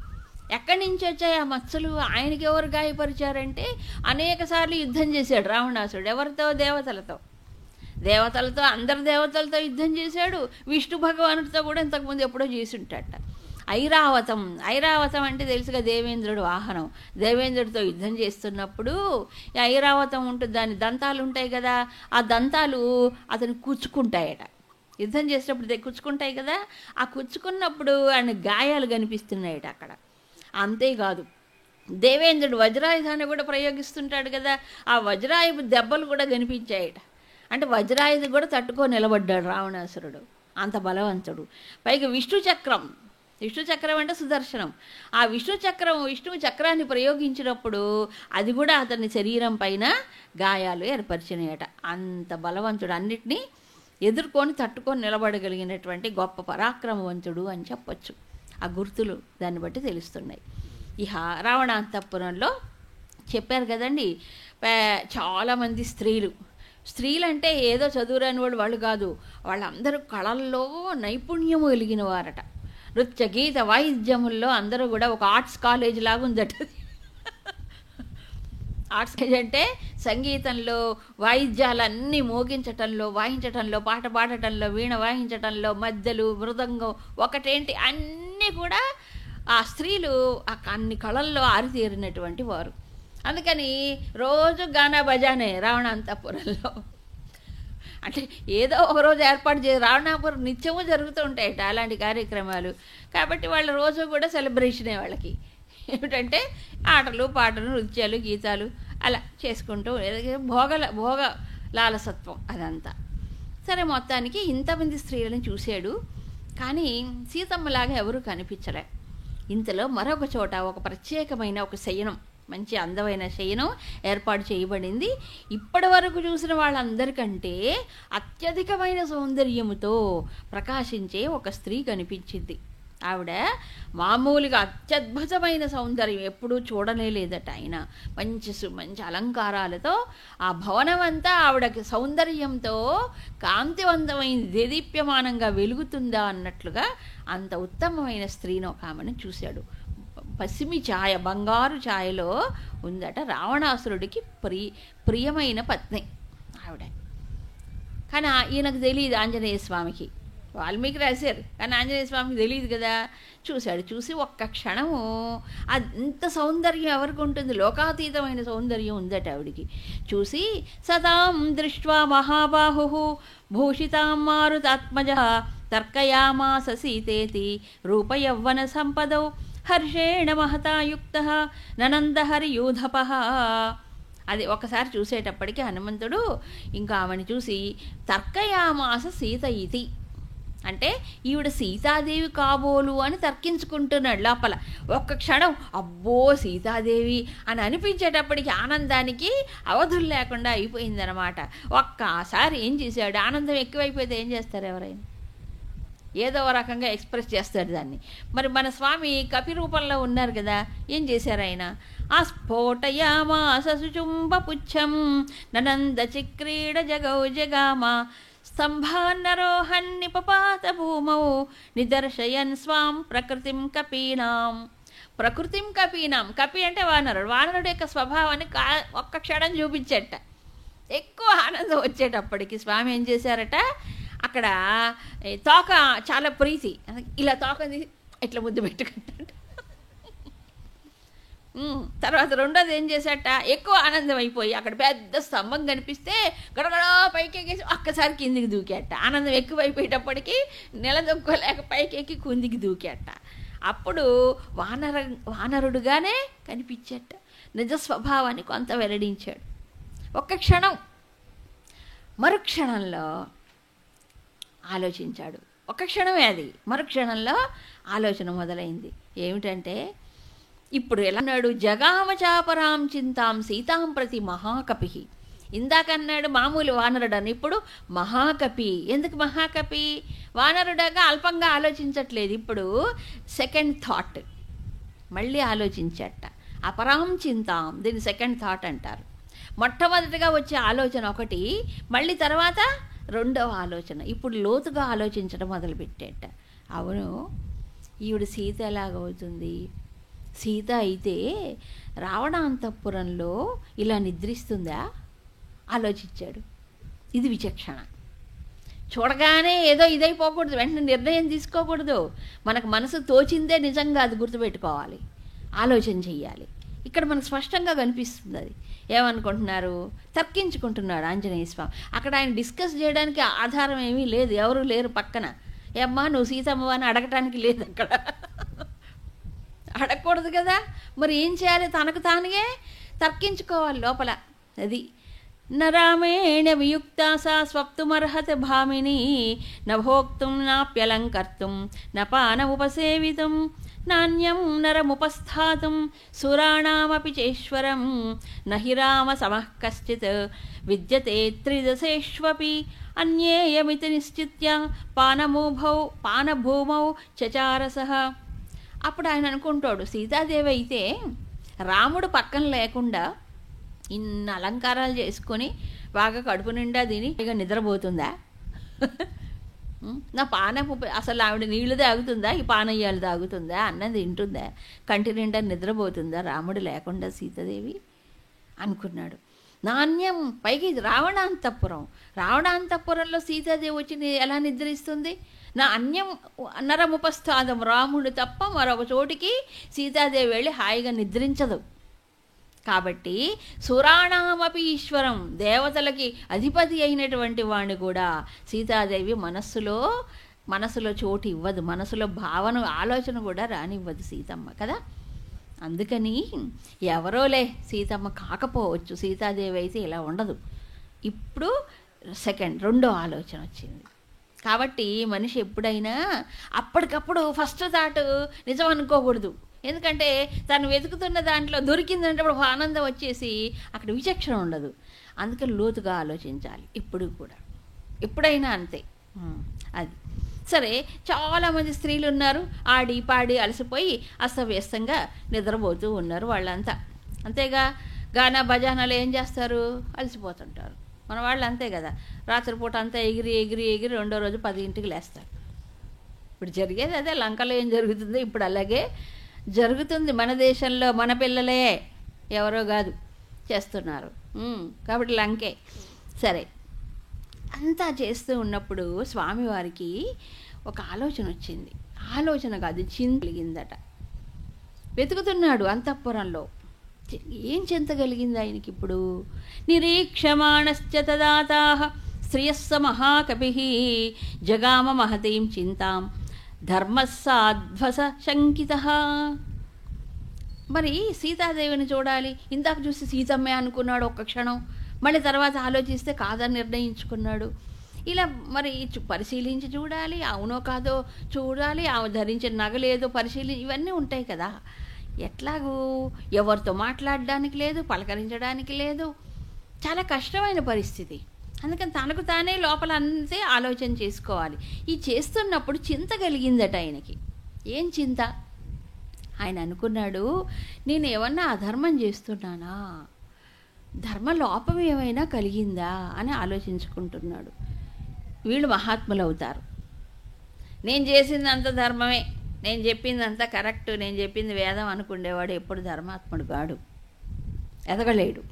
ఎక్కడి నుంచి వచ్చాయి ఆ మచ్చలు? ఆయనకి ఎవరు గాయపరిచారంటే అనేక సార్లు యుద్ధం చేశాడు రావణాసుడు. ఎవరితో? దేవతలతో అందరి దేవతలతో యుద్ధం చేశాడు. విష్ణు భగవానుడితో కూడా ఇంతకుముందు ఎప్పుడో చేసి ఉంటాడట. ఐరావతం అంటే తెలుసుగా, దేవేంద్రుడు వాహనం. దేవేంద్రుడితో యుద్ధం చేస్తున్నప్పుడు ఈ ఐరావతం ఉంటుంది, దాని దంతాలు ఉంటాయి కదా, ఆ దంతాలు అతను కుచ్చుకుంటాయట. యుద్ధం చేసేటప్పుడు కుచ్చుకుంటాయి కదా, ఆ కుచ్చుకున్నప్పుడు ఆయన గాయాలు కనిపిస్తున్నాయట అక్కడ. అంతేకాదు దేవేంద్రుడు వజ్రాయుధాన్ని కూడా ప్రయోగిస్తుంటాడు కదా, ఆ వజ్రాయుధ దెబ్బలు కూడా కనిపించాయట. అంటే వజ్రాయుధం కూడా తట్టుకొని నిలబడ్డాడు రావణాసురుడు, అంత బలవంతుడు. పైగా విష్ణు చక్రం అంటే సుదర్శనం. ఆ విష్ణు చక్రాన్ని ప్రయోగించినప్పుడు అది కూడా అతని శరీరం పైన గాయాలు ఏర్పరిచినాయట. అంత బలవంతుడు, అన్నిటినీ ఎదుర్కొని తట్టుకొని నిలబడగలిగినటువంటి గొప్ప పరాక్రమవంతుడు అని చెప్పచ్చు. ఆ గుర్తులు దాన్ని బట్టి తెలుస్తున్నాయి. ఇహ రావణాంతఃపురంలో చెప్పారు కదండి, చాలామంది స్త్రీలంటే ఏదో చదువురాని వాళ్ళు కాదు, వాళ్ళందరూ కళల్లో నైపుణ్యము కలిగిన వారట. నృత్య గీత వాయిద్యముల్లో అందరూ కూడా ఒక ఆర్ట్స్ కాలేజ్ లాగా ఉందట. ఆర్ట్స్ కాలేజ్ అంటే సంగీతంలో వాయిద్యాలన్నీ వాయించటంలో పాట పాడటంలో వీణ వాయించటంలో మద్దెలు మృదంగం ఒకటేంటి అన్నీ కూడా ఆ స్త్రీలు అన్ని కళల్లో ఆరితేరినటువంటి వారు. అందుకని రోజు గానా బజానే రావణాంతఃపురంలో. అంటే ఏదో ఒకరోజు ఏర్పాటు చేసి రావణాపురం నిత్యము జరుగుతూ ఉంటాయట అలాంటి కార్యక్రమాలు. కాబట్టి వాళ్ళ రోజు కూడా సెలబ్రేషనే వాళ్ళకి. ఏమిటంటే ఆటలు పాటలు నృత్యాలు గీతాలు అలా చేసుకుంటూ భోగ లాలసత్వం అదంతా. సరే మొత్తానికి ఇంతమంది స్త్రీలను చూశాడు, కానీ సీతమ్మలాగా ఎవరూ కనిపించలే. ఇంతలో మరొక చోట ఒక ప్రత్యేకమైన ఒక శయనం, మంచి అందమైన శయనం ఏర్పాటు చేయబడింది. ఇప్పటి వరకు చూసిన వాళ్ళందరికంటే అత్యధికమైన సౌందర్యముతో ప్రకాశించే ఒక స్త్రీ కనిపించింది. ఆవిడ మామూలుగా అత్యద్భుతమైన సౌందర్యం ఎప్పుడూ చూడలేదట ఆయన. మంచి అలంకారాలతో ఆ భవనం అంతా ఆవిడకి సౌందర్యంతో కాంతివంతమైన దేదీప్యమానంగా వెలుగుతుందా అన్నట్లుగా అంత ఉత్తమమైన స్త్రీని ఒక ఆమెను చూశాడు. పసిమి ఛాయ, బంగారు ఛాయలో ఉందట. రావణాసురుడికి ప్రియమైన పత్ని ఆవిడ. కానీ ఈయనకు తెలియదు, ఆంజనేయ స్వామికి. వాల్మీకి రాశారు కానీ ఆంజనేయ స్వామికి తెలియదు కదా. చూసి ఒక్క క్షణము అంత సౌందర్యం ఎవరికి ఉంటుంది, లోకాతీతమైన సౌందర్యం ఉందట ఆవిడికి. చూసి సతాం దృష్ట్వా మహాబాహు భూషితాం మారుతాత్మజ తర్కయామాస సీతేతి రూపయౌవన సంపదౌ హర్షేణ మహతాయుక్త ననందహరియూధప. అది ఒకసారి చూసేటప్పటికి హనుమంతుడు ఇంకా ఆమెను చూసి తర్కయామాస సీత ఇతి, అంటే ఈవిడ సీతాదేవి కాబోలు అని తర్కించుకుంటున్నాడు లోపల. ఒక్క క్షణం అబ్బో సీతాదేవి అని అనిపించేటప్పటికి ఆనందానికి అవధులు లేకుండా అయిపోయిందనమాట. ఒక్కసారి ఏం చేశాడు, ఆనందం ఎక్కువైపోతే ఏం చేస్తారు ఎవరైనా, ఏదో రకంగా ఎక్స్ప్రెస్ చేస్తాడు దాన్ని. మరి మన స్వామి కపి రూపంలో ఉన్నారు కదా, ఏం చేశారు ఆయన, ఆ స్ఫోటయామాస సుచుంబపుచ్చం ననంద చిక్రీడ జగౌ జగామా స్తంభాన్నరోహన్నిపపాత భూమౌ నిదర్శయన్ స్వాం ప్రకృతిం కపీనాం. ప్రకృతిం కపీనాం, కపి అంటే వానరుడు, వానరుడు యొక్క స్వభావాన్ని ఒక్క క్షణం చూపించట. ఎక్కువ ఆనందం వచ్చేటప్పటికి స్వామి ఏం చేశారట, అక్కడ తోక చాలా ప్రీతి, ఇలా తోకని ఇట్లా ముద్దు పెట్టుకుంటాడు. తర్వాత రెండోది ఏం చేశాట, ఎక్కువ ఆనందం అయిపోయి అక్కడ పెద్ద స్తంభం కనిపిస్తే గడగడా పైకి ఎక్కేసి ఒక్కసారి కిందికి దూకేట. ఆనందం ఎక్కువైపోయేటప్పటికి నిలదొక్కోలేక పైకి ఎక్కి కిందికి దూకేట. అప్పుడు వానరుడుగానే కనిపించేట, నిజ స్వభావాన్ని కొంత వెల్లడించాడు. ఒక్క క్షణం, మరుక్షణంలో ఆలోచించాడు. ఒక క్షణమే అది, మరుక్షణంలో ఆలోచన మొదలైంది. ఏమిటంటే ఇప్పుడు ఎలా అన్నాడు, జగామ చాపరాం చింతాం సీతాం ప్రతి మహాకపి. ఇందాక అన్నాడు మామూలు వానరుడని, ఇప్పుడు మహాకపి. ఎందుకు మహాకపి, వానరుడగా అల్పంగా ఆలోచించట్లేదు, ఇప్పుడు సెకండ్ థాట్ మళ్ళీ ఆలోచించట. అపరాం చింతాం, దీన్ని సెకండ్ థాట్ అంటారు. మొట్టమొదటిగా వచ్చే ఆలోచన ఒకటి, మళ్ళీ తర్వాత రెండవ ఆలోచన, ఇప్పుడు లోతుగా ఆలోచించడం మొదలుపెట్టేట. అవును, ఈవిడ సీత ఎలాగవుతుంది, సీత అయితే రావణాంతఃపురంలో ఇలా నిద్రిస్తుందా ఆలోచించాడు. ఇది విచక్షణ. చూడగానే ఏదో ఇదైపోకూడదు, వెంటనే నిర్ణయం తీసుకోకూడదు. మనకు మనసు తోచిందే నిజంగా అది గుర్తుపెట్టుకోవాలి, ఆలోచన చెయ్యాలి. ఇక్కడ మనకు స్పష్టంగా కనిపిస్తుంది అది. ఏమనుకుంటున్నారు, తర్కించుకుంటున్నాడు ఆంజనేయ స్వామి. అక్కడ ఆయన డిస్కస్ చేయడానికి ఆధారం ఏమీ లేదు, ఎవరు లేరు పక్కన. ఏమ్మా నువ్వు సీతమ్మ అని అడగటానికి లేదు, అక్కడ అడగకూడదు కదా. మరి ఏం చేయాలి, తనకు తానుగే తర్కించుకోవాలి లోపల. అది నరామేణ వియుక్త సా స్వప్తుమర్హత భామిని నభోక్తుం నాప్యలంకర్తుం నపానముపసేవితుం నాణ్యం నరముపస్థాతుం సురాణామపి చేశ్వరం నహి రామ సమః కశ్చిత్ విద్యతే త్రిదశేష్వపి అన్యేయమితి నిశ్చిత్య పానభూమౌ చచారసః. అప్పుడు ఆయన అనుకుంటాడు, సీతాదేవి అయితే రాముడు పక్కన లేకుండా ఇన్ని అలంకారాలు చేసుకొని బాగా కడుపు నిండా తిని ఇక నిద్రపోతుందా, నా పానపు అసలు ఆవిడ నీళ్లు తాగుతుందా, ఈ పానయ్యాలు తాగుతుందా, అన్నం తింటుందా, కంటి నిండా నిద్రపోతుందా రాముడు లేకుండా సీతాదేవి అనుకున్నాడు. నాణ్యం, పైకి రావణాంతఃపురంలో సీతాదేవి వచ్చి ఎలా నిద్రిస్తుంది, నా అన్యం నరముపస్థాదం, రాముడు తప్ప మరొక చోటికి సీతాదేవి వెళ్ళి హాయిగా నిద్రించదు. కాబట్టి సురాణామపి ఈశ్వరం, దేవతలకి అధిపతి అయినటువంటి వాణ్ణి కూడా సీతాదేవి మనసులో చోటు ఇవ్వదు, మనసులో భావన ఆలోచన కూడా రానివ్వదు సీతమ్మ కదా. అందుకని ఎవరోలే సీతమ్మ కాకపోవచ్చు, సీతాదేవి అయితే ఇలా ఉండదు. ఇప్పుడు రెండో ఆలోచన వచ్చింది. కాబట్టి మనిషి ఎప్పుడైనా అప్పటికప్పుడు ఫస్ట్ థాట్ నిజం అనుకోకూడదు. ఎందుకంటే తను వెతుకుతున్న దాంట్లో దొరికిందంటే అప్పుడు ఆనందం వచ్చేసి అక్కడ విచక్షణ ఉండదు. అందుకని లోతుగా ఆలోచించాలి ఎప్పుడైనా అంతే. అది సరే, చాలామంది స్త్రీలు ఉన్నారు, ఆడి పాడి అలసిపోయి అస్తవ్యస్తంగా నిద్రపోతూ ఉన్నారు వాళ్ళంతా. అంతేగా, గానా బజానాలు ఏం చేస్తారు, అలసిపోతుంటారు. మన వాళ్ళు అంతే కదా, రాత్రిపూట అంతా ఎగిరి ఎగిరి ఎగిరి రెండో రోజు 10ంటికి లేస్తారు. ఇప్పుడు జరిగేది అదే, లంకలో ఏం జరుగుతుందో ఇప్పుడు అలాగే జరుగుతుంది మన దేశంలో. మన పిల్లలే, ఎవరో కాదు చేస్తున్నారు. కాబట్టి లంకే. సరే, అంతా చేస్తూ ఉన్నప్పుడు స్వామివారికి ఒక ఆలోచన వచ్చింది. ఆలోచన కాదు, చింత కలిగిందట. వెతుకుతున్నాడు అంతఃపురంలో, ఏం చింత కలిగింది ఆయనకి ఇప్పుడు. నిరీక్షమాణశ్చ తదాతాః శ్రియస్స మహాకపిః జగామ మహతీం చింతాం ధర్మస్సాధ్వస శంకితః. మరి సీతాదేవిని చూడాలి, ఇందాక చూసి సీతమ్మే అనుకున్నాడు ఒక్క క్షణం, మళ్ళీ తర్వాత ఆలోచిస్తే కాదని నిర్ణయించుకున్నాడు. ఇలా మరి పరిశీలించి చూడాలి, అవునో కాదో చూడాలి, ఆమె ధరించిన నగలేదో ఇవన్నీ ఉంటాయి కదా. ఎట్లాగూ ఎవరితో మాట్లాడడానికి లేదు, పలకరించడానికి లేదు, చాలా కష్టమైన పరిస్థితి. అందుకని తనకు తానే లోపల అంతే ఆలోచన చేసుకోవాలి. ఈ చేస్తున్నప్పుడు చింత కలిగిందట ఆయనకి. ఏం చింత? ఆయన అనుకున్నాడు, నేను ఏమన్నా అధర్మం చేస్తున్నానా, ధర్మ లోపం ఏమైనా కలిగిందా అని ఆలోచించుకుంటున్నాడు. వీళ్ళు మహాత్ములు అవుతారు. నేను చేసిందంత ధర్మమే, నేను చెప్పిందంతా కరెక్ట్, నేను చెప్పింది వేదం అనుకునేవాడు ఎప్పుడు ధర్మాత్ముడు కాడు, ఎదగలేడు.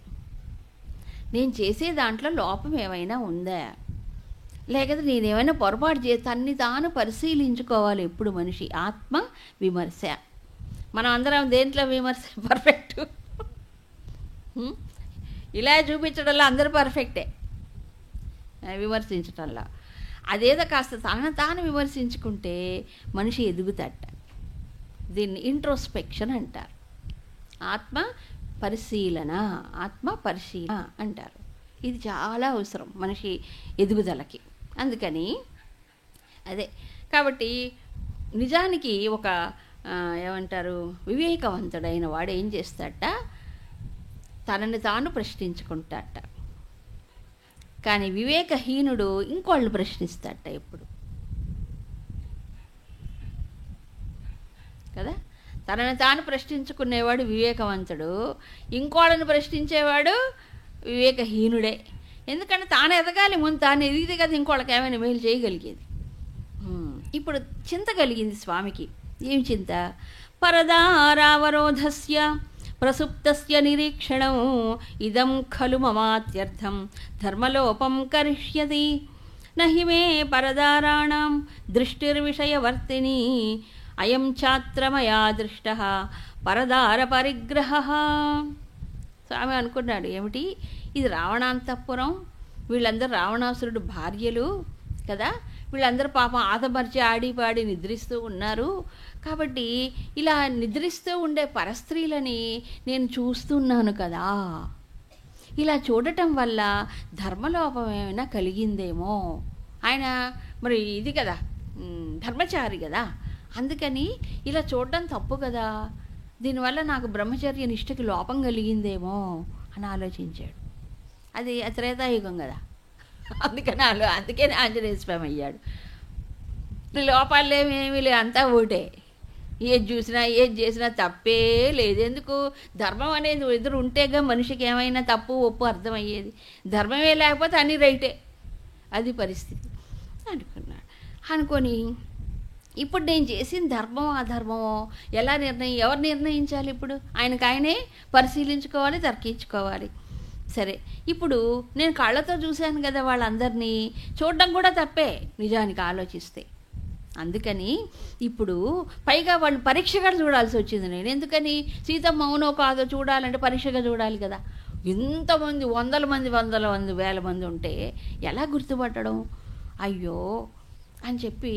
నేను చేసే దాంట్లో లోపం ఏమైనా ఉందా, లేకపోతే నేనేమైనా పొరపాటు తన్ని తాను పరిశీలించుకోవాలి ఎప్పుడు మనిషి. ఆత్మ విమర్శ. మనం అందరం దేంట్లో విమర్శ పర్ఫెక్ట్, ఇలా చూపించడంలో అందరూ పర్ఫెక్టే, విమర్శించడంలో అదేదో కాస్త తనను తాను విమర్శించుకుంటే మనిషి ఎదుగుతాట. దీన్ని ఇంట్రోస్పెక్షన్ అంటారు. ఆత్మ పరిశీలన అంటారు. ఇది చాలా అవసరం మనిషి ఎదుగుదలకి. అందుకని అదే కాబట్టి నిజానికి ఒక ఏమంటారు, వివేకవంతుడైన వాడు ఏం చేస్తాడట, తనని తాను ప్రశ్నించుకుంటాడట. కానీ వివేకహీనుడు ఇంకోళ్ళు ప్రశ్నిస్తాడట ఎప్పుడు కదా. తనని తాను ప్రశ్నించుకునేవాడు వివేకవంతుడు, ఇంకోళ్ళని ప్రశ్నించేవాడు వివేకహీనుడే. ఎందుకంటే తాను ఎదగాలి, ముందు తాను ఎదిగితే కదా ఇంకోళ్ళకి ఏమైనా మేలు చేయగలిగేది. ఇప్పుడు చింత కలిగింది స్వామికి. ఏం చింత? పరదారావరోధస్య ప్రసుప్తస్య నిరీక్షణం ఇదం ఖలు మమాత్యర్థం ధర్మలోపం కరిష్యతి నహి మే పరదారాణం దృష్టిర్విషయవర్తిని అయం ఛాత్రమయా దృష్ట పరదార పరిగ్రహ. స్వామి అనుకున్నాడు, ఏమిటి ఇది రావణాంతఃపురం, వీళ్ళందరూ రావణాసురుడు భార్యలు కదా, వీళ్ళందరూ పాపం ఆతమర్చి ఆడిపాడి నిద్రిస్తూ ఉన్నారు. కాబట్టి ఇలా నిద్రిస్తూ ఉండే పరస్త్రీలని నేను చూస్తున్నాను కదా, ఇలా చూడటం వల్ల ధర్మలోపం ఏమైనా కలిగిందేమో. ఆయన మరి ఇది కదా, ధర్మచారి కదా, అందుకని ఇలా చూడడం తప్పు కదా, దీనివల్ల నాకు బ్రహ్మచర్య నిష్ఠకి లోపం కలిగిందేమో అని ఆలోచించాడు. అది త్రేతాయుగం కదా, అందుకని ఆంజనేయ స్వామి అయ్యాడు. లోపాలు ఏమీ లే, అంతా ఒకటే, ఏది చూసినా ఏది చేసినా తప్పే లేదు. ఎందుకు? ధర్మం అనేది ఎదురు ఉంటేగా మనిషికి ఏమైనా తప్పు ఒప్పు అర్థమయ్యేది. ధర్మమే లేకపోతే అన్నీ రైటే, అది పరిస్థితి అనుకున్నాడు. అనుకొని ఇప్పుడు నేను చేసిన ధర్మమో అధర్మమో ఎవరు నిర్ణయించాలి? ఇప్పుడు ఆయననే పరిశీలించుకోవాలి, తర్కించుకోవాలి. సరే, ఇప్పుడు నేను కళ్ళతో చూశాను కదా వాళ్ళందరినీ, చూడడం కూడా తప్పే నిజానికి ఆలోచిస్తే. అందుకని ఇప్పుడు పైగా వాళ్ళు పరీక్షగా చూడాల్సి వచ్చింది నేను. ఎందుకని? సీతమ్మ అవునో కాదో చూడాలంటే పరీక్షగా చూడాలి కదా. ఇంతమంది వందల మంది వేల మంది ఉంటే ఎలా గుర్తుపట్టడం? అయ్యో అని చెప్పి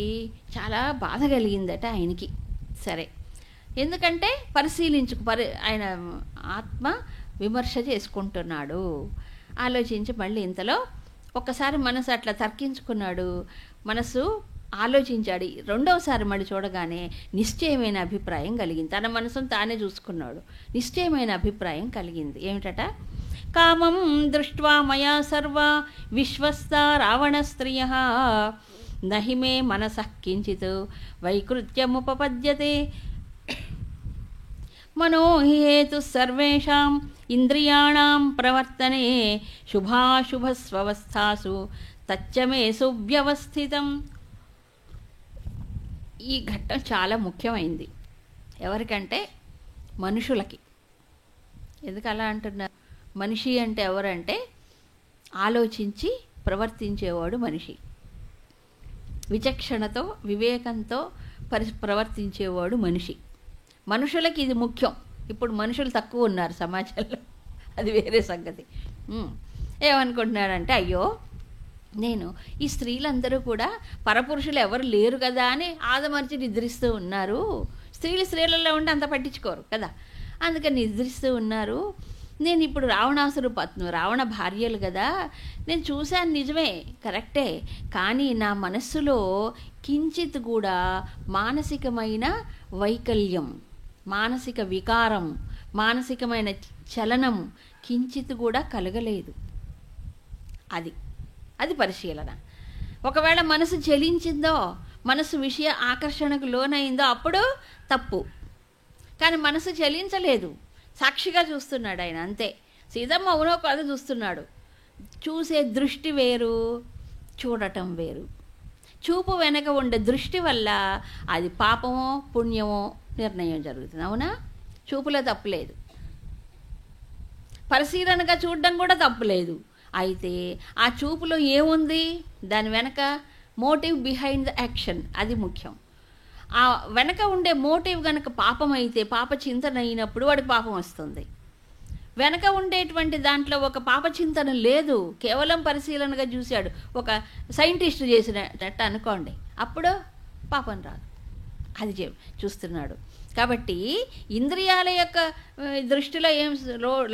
చాలా బాధ కలిగిందట ఆయనకి. సరే, ఎందుకంటే ఆయన ఆత్మ విమర్శ చేసుకుంటున్నాడు. ఆలోచించి మళ్ళీ ఇంతలో ఒక్కసారి మనసు అట్లా తర్కించుకున్నాడు. మనసు ఆలోచించాడు. రెండవసారి మళ్ళీ చూడగానే నిశ్చయమైన అభిప్రాయం కలిగింది. తన మనసును తానే చూసుకున్నాడు. నిశ్చయమైన అభిప్రాయం కలిగింది. ఏమిటట? కామం దృష్ట్వా మయా సర్వ విశ్వస్త రావణ స్త్రియ నహి మే మనసః కించిత్ వైకృత్యముపపద్యతే మనో హి హేతు సర్వేషాం ఇంద్రియాణాం ప్రవర్తనే శుభాశుభస్వస్థాసు తచ్చమే సువ్యవస్థితం. ఈ ఘట్టం చాలా ముఖ్యమైంది. ఎవరికంటే మనుషులకి. ఎందుకు అలా అంటున్నారు? మనిషి అంటే ఎవరంటే ఆలోచించి ప్రవర్తించేవాడు మనిషి. విచక్షణతో వివేకంతో ప్రవర్తించేవాడు మనిషి. మనుషులకి ఇది ముఖ్యం. ఇప్పుడు మనుషులు తక్కువ ఉన్నారు సమాజంలో, అది వేరే సంగతి. ఏమనుకుంటున్నాడంటే, అయ్యో నేను ఈ స్త్రీలందరూ కూడా పరపురుషులు ఎవరు లేరు కదా అని ఆదమర్చి నిద్రిస్తూ ఉన్నారు. స్త్రీలలో ఉండి అంత పట్టించుకోరు కదా, అందుకని నిద్రిస్తూ ఉన్నారు. నేను ఇప్పుడు రావణ భార్యలు కదా, నేను చూశాను, నిజమే, కరెక్టే. కానీ నా మనస్సులో కించిత్ కూడా మానసికమైన వైకల్యం, మానసిక వికారం, మానసికమైన చలనం కించిత్ కూడా కలగలేదు. అది పరిశీలన. ఒకవేళ మనసు చలించిందో, మనసు విషయ ఆకర్షణకు లోనైందో అప్పుడు తప్పు. కానీ మనసు చలించలేదు, సాక్షిగా చూస్తున్నాడు ఆయన, అంతే. సీతమ్మ అవునో కాదు చూస్తున్నాడు. చూసే దృష్టి వేరు, చూడటం వేరు. చూపు వెనక ఉండే దృష్టి వల్ల అది పాపమో పుణ్యమో నిర్ణయం జరుగుతుంది. అవునా? చూపులో తప్పులేదు, పరిశీలనగా చూడడం కూడా తప్పులేదు. అయితే ఆ చూపులో ఏముంది, దాని వెనక మోటివ్ బిహైండ్ ద యాక్షన్, అది ముఖ్యం. ఆ వెనక ఉండే మోటివ్ కనుక పాపం అయితే, పాప చింతన అయినప్పుడు వాడికి పాపం వస్తుంది. వెనక ఉండేటువంటి దాంట్లో ఒక పాప చింతన లేదు, కేవలం పరిశీలనగా చూశాడు, ఒక సైంటిస్ట్ చేసినట్టు అనుకోండి, అప్పుడు పాపం రాదు. అది చూస్తున్నాడు. కాబట్టి ఇంద్రియాల యొక్క దృష్టిలో ఏం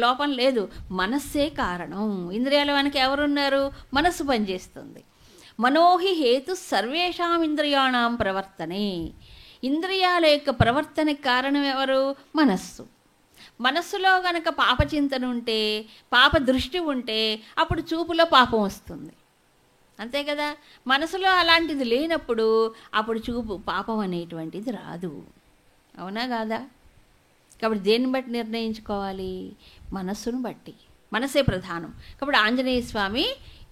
లోపం లేదు, మనస్సే కారణం. ఇంద్రియాల వెనక ఎవరున్నారు? మనస్సు పనిచేస్తుంది. మనోహి హేతు సర్వేషాం ఇంద్రియాణం ప్రవర్తనే. ఇంద్రియాల యొక్క ప్రవర్తనకి కారణం ఎవరు? మనస్సు. మనస్సులో గనక పాపచింతన ఉంటే, పాప దృష్టి ఉంటే, అప్పుడు చూపులో పాపం వస్తుంది. అంతే కదా? మనసులో అలాంటిది లేనప్పుడు అప్పుడు చూపు పాపం అనేటువంటిది రాదు. అవునా కాదా? కాబట్టి దేన్ని బట్టి నిర్ణయించుకోవాలి? మనస్సును బట్టి. మనసే ప్రధానం. కాబట్టి ఆంజనేయ స్వామి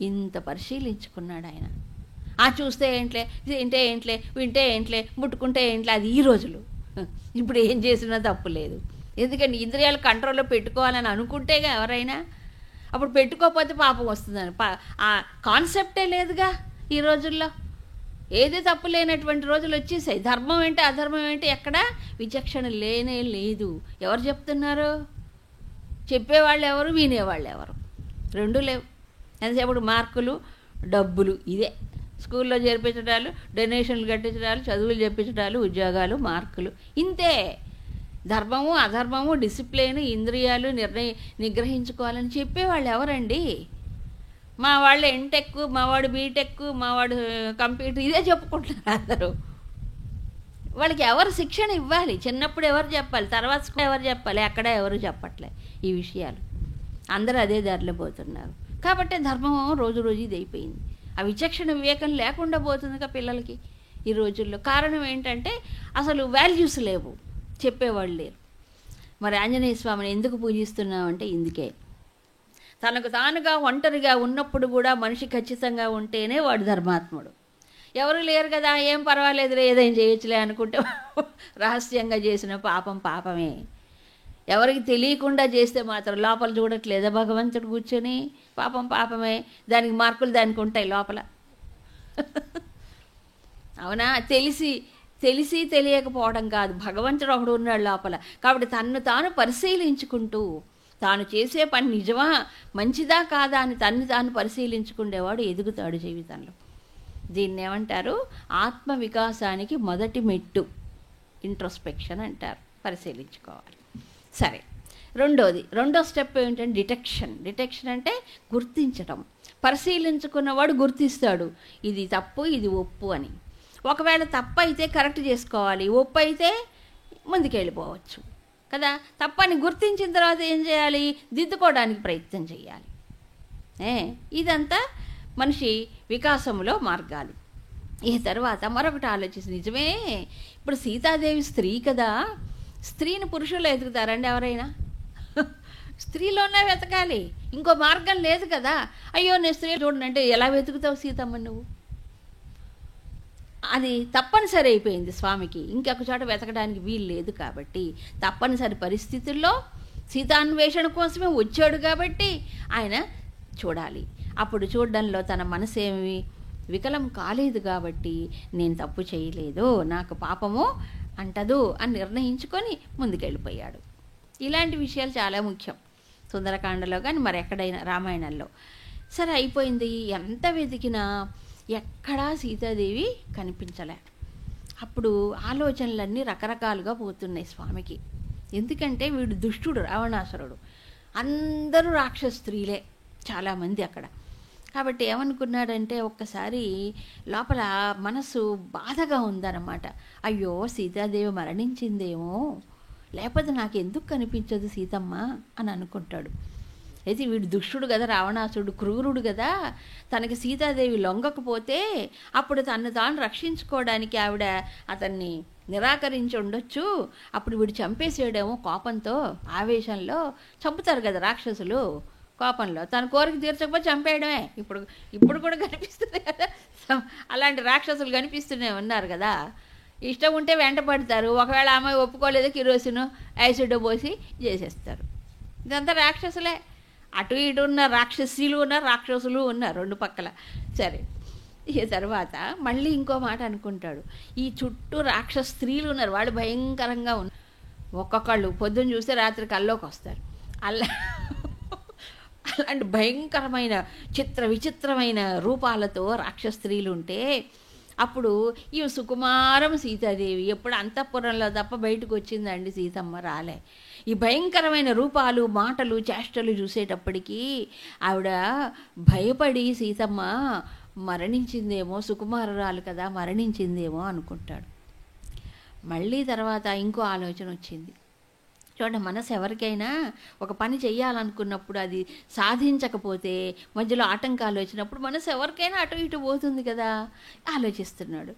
ఇంత పరిశీలించుకున్నాడు ఆయన. చూస్తే ఏంట్లే, తింటే ఏంట్లే, వింటే ఏంట్లే, ముట్టుకుంటే ఏంట్లే, అది ఈ రోజులు. ఇప్పుడు ఏం చేసినా తప్పు లేదు. ఎందుకంటే ఇంద్రియాలు కంట్రోల్లో పెట్టుకోవాలని అనుకుంటేగా ఎవరైనా. అప్పుడు పెట్టుకోకపోతే పాపం వస్తుందని ఆ కాన్సెప్టే లేదుగా ఈ రోజుల్లో. ఏది తప్పు లేనటువంటి రోజులు వచ్చేసాయి. ధర్మం ఏంటి అధర్మం ఏంటి ఎక్కడ విచక్షణ లేనే లేదు. ఎవరు చెప్తున్నారు? చెప్పేవాళ్ళు ఎవరు, వినేవాళ్ళు ఎవరు? రెండూ లేవు. ఎంతసేపు మార్కులు, డబ్బులు, ఇదే. స్కూల్లో చేర్పించడాలు, డొనేషన్లు కట్టించడాలు, చదువులు చెప్పించడాలు, ఉద్యోగాలు, మార్కులు, ఇంతే. ధర్మము అధర్మము, డిసిప్లిన్, ఇంద్రియాలు నిగ్రహించుకోవాలని చెప్పేవాళ్ళు ఎవరండి? మా వాళ్ళు ఎంటెక్, మావాడు బీటెక్, మావాడు కంప్యూటర్, ఇదే చెప్పుకుంటున్నారు అందరూ. వాళ్ళకి ఎవరు శిక్షణ ఇవ్వాలి? చిన్నప్పుడు ఎవరు చెప్పాలి? తర్వాత ఎవరు చెప్పాలి? అక్కడ ఎవరు చెప్పట్లే ఈ విషయాలు. అందరూ అదే దారిలో పోతున్నారు. కాబట్టి ధర్మం రోజు రోజు ఇది అయిపోయింది. ఆ విచక్షణ వివేకం లేకుండా పోతుందిగా పిల్లలకి ఈ రోజుల్లో. కారణం ఏంటంటే అసలు వాల్యూస్ లేవు, చెప్పేవాళ్ళు లేరు. మరి ఆంజనేయ స్వామిని ఎందుకు పూజిస్తున్నామంటే ఇందుకే. తనకు తానుగా ఒంటరిగా ఉన్నప్పుడు కూడా మనిషి ఖచ్చితంగా ఉంటేనే వాడు ధర్మాత్ముడు. ఎవరు లేరు కదా, ఏం పర్వాలేదులే, ఏదైనా చేయొచ్చులే అనుకుంటే రహస్యంగా చేసిన పాపం పాపమే. ఎవరికి తెలియకుండా చేస్తే మాత్రం లోపల చూడట్లేదా భగవంతుడు కూర్చొని? పాపం పాపమే. దానికి మార్కులు దానికి ఉంటాయి లోపల. అవునా? తెలిసి తెలియకపోవడం కాదు, భగవంతుడు ఒకడు ఉన్నాడు లోపల. కాబట్టి తన్ను తాను పరిశీలించుకుంటూ, తాను చేసే పని నిజమా మంచిదా కాదా అని తన్ను తాను పరిశీలించుకునేవాడు ఎదుగుతాడు జీవితంలో. దీన్ని ఏమంటారు? ఆత్మ వికాసానికి మొదటి మెట్టు ఇంట్రోస్పెక్షన్ అంటారు, పరిశీలించుకోవాలి. సరే, రెండో స్టెప్ ఏంటంటే డిటెక్షన్ అంటే గుర్తించడం. పరిశీలించుకున్నవాడు గుర్తిస్తాడు ఇది తప్పు ఇది ఒప్పు అని. ఒకవేళ తప్పు అయితే కరెక్ట్ చేసుకోవాలి, ఒప్పు అయితే ముందుకెళ్ళిపోవచ్చు కదా. తప్పని గుర్తించిన తర్వాత ఏం చేయాలి? దిద్దుకోవడానికి ప్రయత్నం చేయాలి. ఇదంతా మనిషి వికాసంలో మార్గాలు. ఈ తర్వాత మరొకటి ఆలోచిస్తే, నిజమే, ఇప్పుడు సీతాదేవి స్త్రీ కదా, స్త్రీని పురుషుల్లో వెతుకుతారండి ఎవరైనా? స్త్రీలోనే వెతకాలి, ఇంకో మార్గం లేదు కదా. అయ్యో నేను స్త్రీ చూడండి అంటే ఎలా వెతుకుతావు సీతమ్మ నువ్వు? అది తప్పనిసరి అయిపోయింది స్వామికి, ఇంకొక చోట వెతకడానికి వీలు లేదు. కాబట్టి తప్పనిసరి పరిస్థితుల్లో సీతాన్వేషణ కోసమే వచ్చాడు కాబట్టి ఆయన చూడాలి. అప్పుడు చూడడంలో తన మనసేమి వికలం కాలేదు కాబట్టి నేను తప్పు చేయలేదు, నాకు పాపము అంటదు అని నిర్ణయించుకొని ముందుకెళ్ళిపోయాడు. ఇలాంటి విషయాలు చాలా ముఖ్యం సుందరకాండలో కానీ మరి ఎక్కడైనా రామాయణంలో. సరే అయిపోయింది, ఎంత వెతికినా ఎక్కడా సీతాదేవి కనిపించలే. అప్పుడు ఆలోచనలన్నీ రకరకాలుగా పోతున్నాయి స్వామికి. ఎందుకంటే వీడు దుష్టుడు, రావణాసురుడు. అందరూ రాక్షస స్త్రీలే చాలామంది అక్కడ. కాబట్టి ఏమనుకున్నాడంటే ఒక్కసారి లోపల మనసు బాధగా ఉందన్నమాట. అయ్యో సీతాదేవి మరణించిందేమో, లేకపోతే నాకు ఎందుకు కనిపించదు సీతమ్మ అని అనుకుంటాడు. అయితే వీడు దుష్టుడు కదా, రావణాసుడు క్రూరుడు కదా, తనకి సీతాదేవి లొంగకపోతే అప్పుడు తను తాను రక్షించుకోవడానికి ఆవిడ అతన్ని నిరాకరించి ఉండొచ్చు, అప్పుడు వీడు చంపేసేయడేమో కోపంతో, ఆవేశంలో చంపుతారు కదా రాక్షసులు కోపంలో, తన కోరిక తీర్చకపోతే చంపేయడమే. ఇప్పుడు కూడా కనిపిస్తుంది కదా, అలాంటి రాక్షసులు కనిపిస్తూనే ఉన్నారు కదా. ఇష్టం ఉంటే వెంట పడతారు, ఒకవేళ అమ్మాయి ఒప్పుకోలేదో కిరోసిను యాసిడ్ పోసి చేసేస్తారు. ఇదంతా రాక్షసులే. అటు ఇటు ఉన్న రాక్షసీలు ఉన్నారు, రాక్షసులు ఉన్నారు రెండు పక్కల. సరే, ఈ తర్వాత మళ్ళీ ఇంకో మాట అనుకుంటాడు. ఈ చుట్టూ రాక్షస స్త్రీలు ఉన్నారు, వాళ్ళు భయంకరంగా ఉన్నారు. ఒక్కొక్కళ్ళు పొద్దున్న చూస్తే రాత్రి కల్లోకి వస్తారు. అలాంటి భయంకరమైన విచిత్రమైన రూపాలతో రాక్షస స్త్రీలు ఉంటే అప్పుడు ఈ సుకుమారం సీతాదేవి ఎప్పుడు అంతఃపురంలో తప్ప బయటకు వచ్చిందండి సీతమ్మ, రాలే. ఈ భయంకరమైన రూపాలు, మాటలు, చేష్టలు చూసేటప్పటికీ ఆవిడ భయపడి సీతమ్మ మరణించిందేమో, సుకుమారురాలు కదా మరణించిందేమో అనుకుంటాడు. మళ్ళీ తర్వాత ఇంకో ఆలోచన వచ్చింది. చూడండి, మనసు ఎవరికైనా ఒక పని చెయ్యాలనుకున్నప్పుడు అది సాధించకపోతే మధ్యలో ఆటంకాలు వచ్చినప్పుడు మనసు ఎవరికైనా అటు ఇటు పోతుంది కదా. ఆలోచిస్తున్నాడు,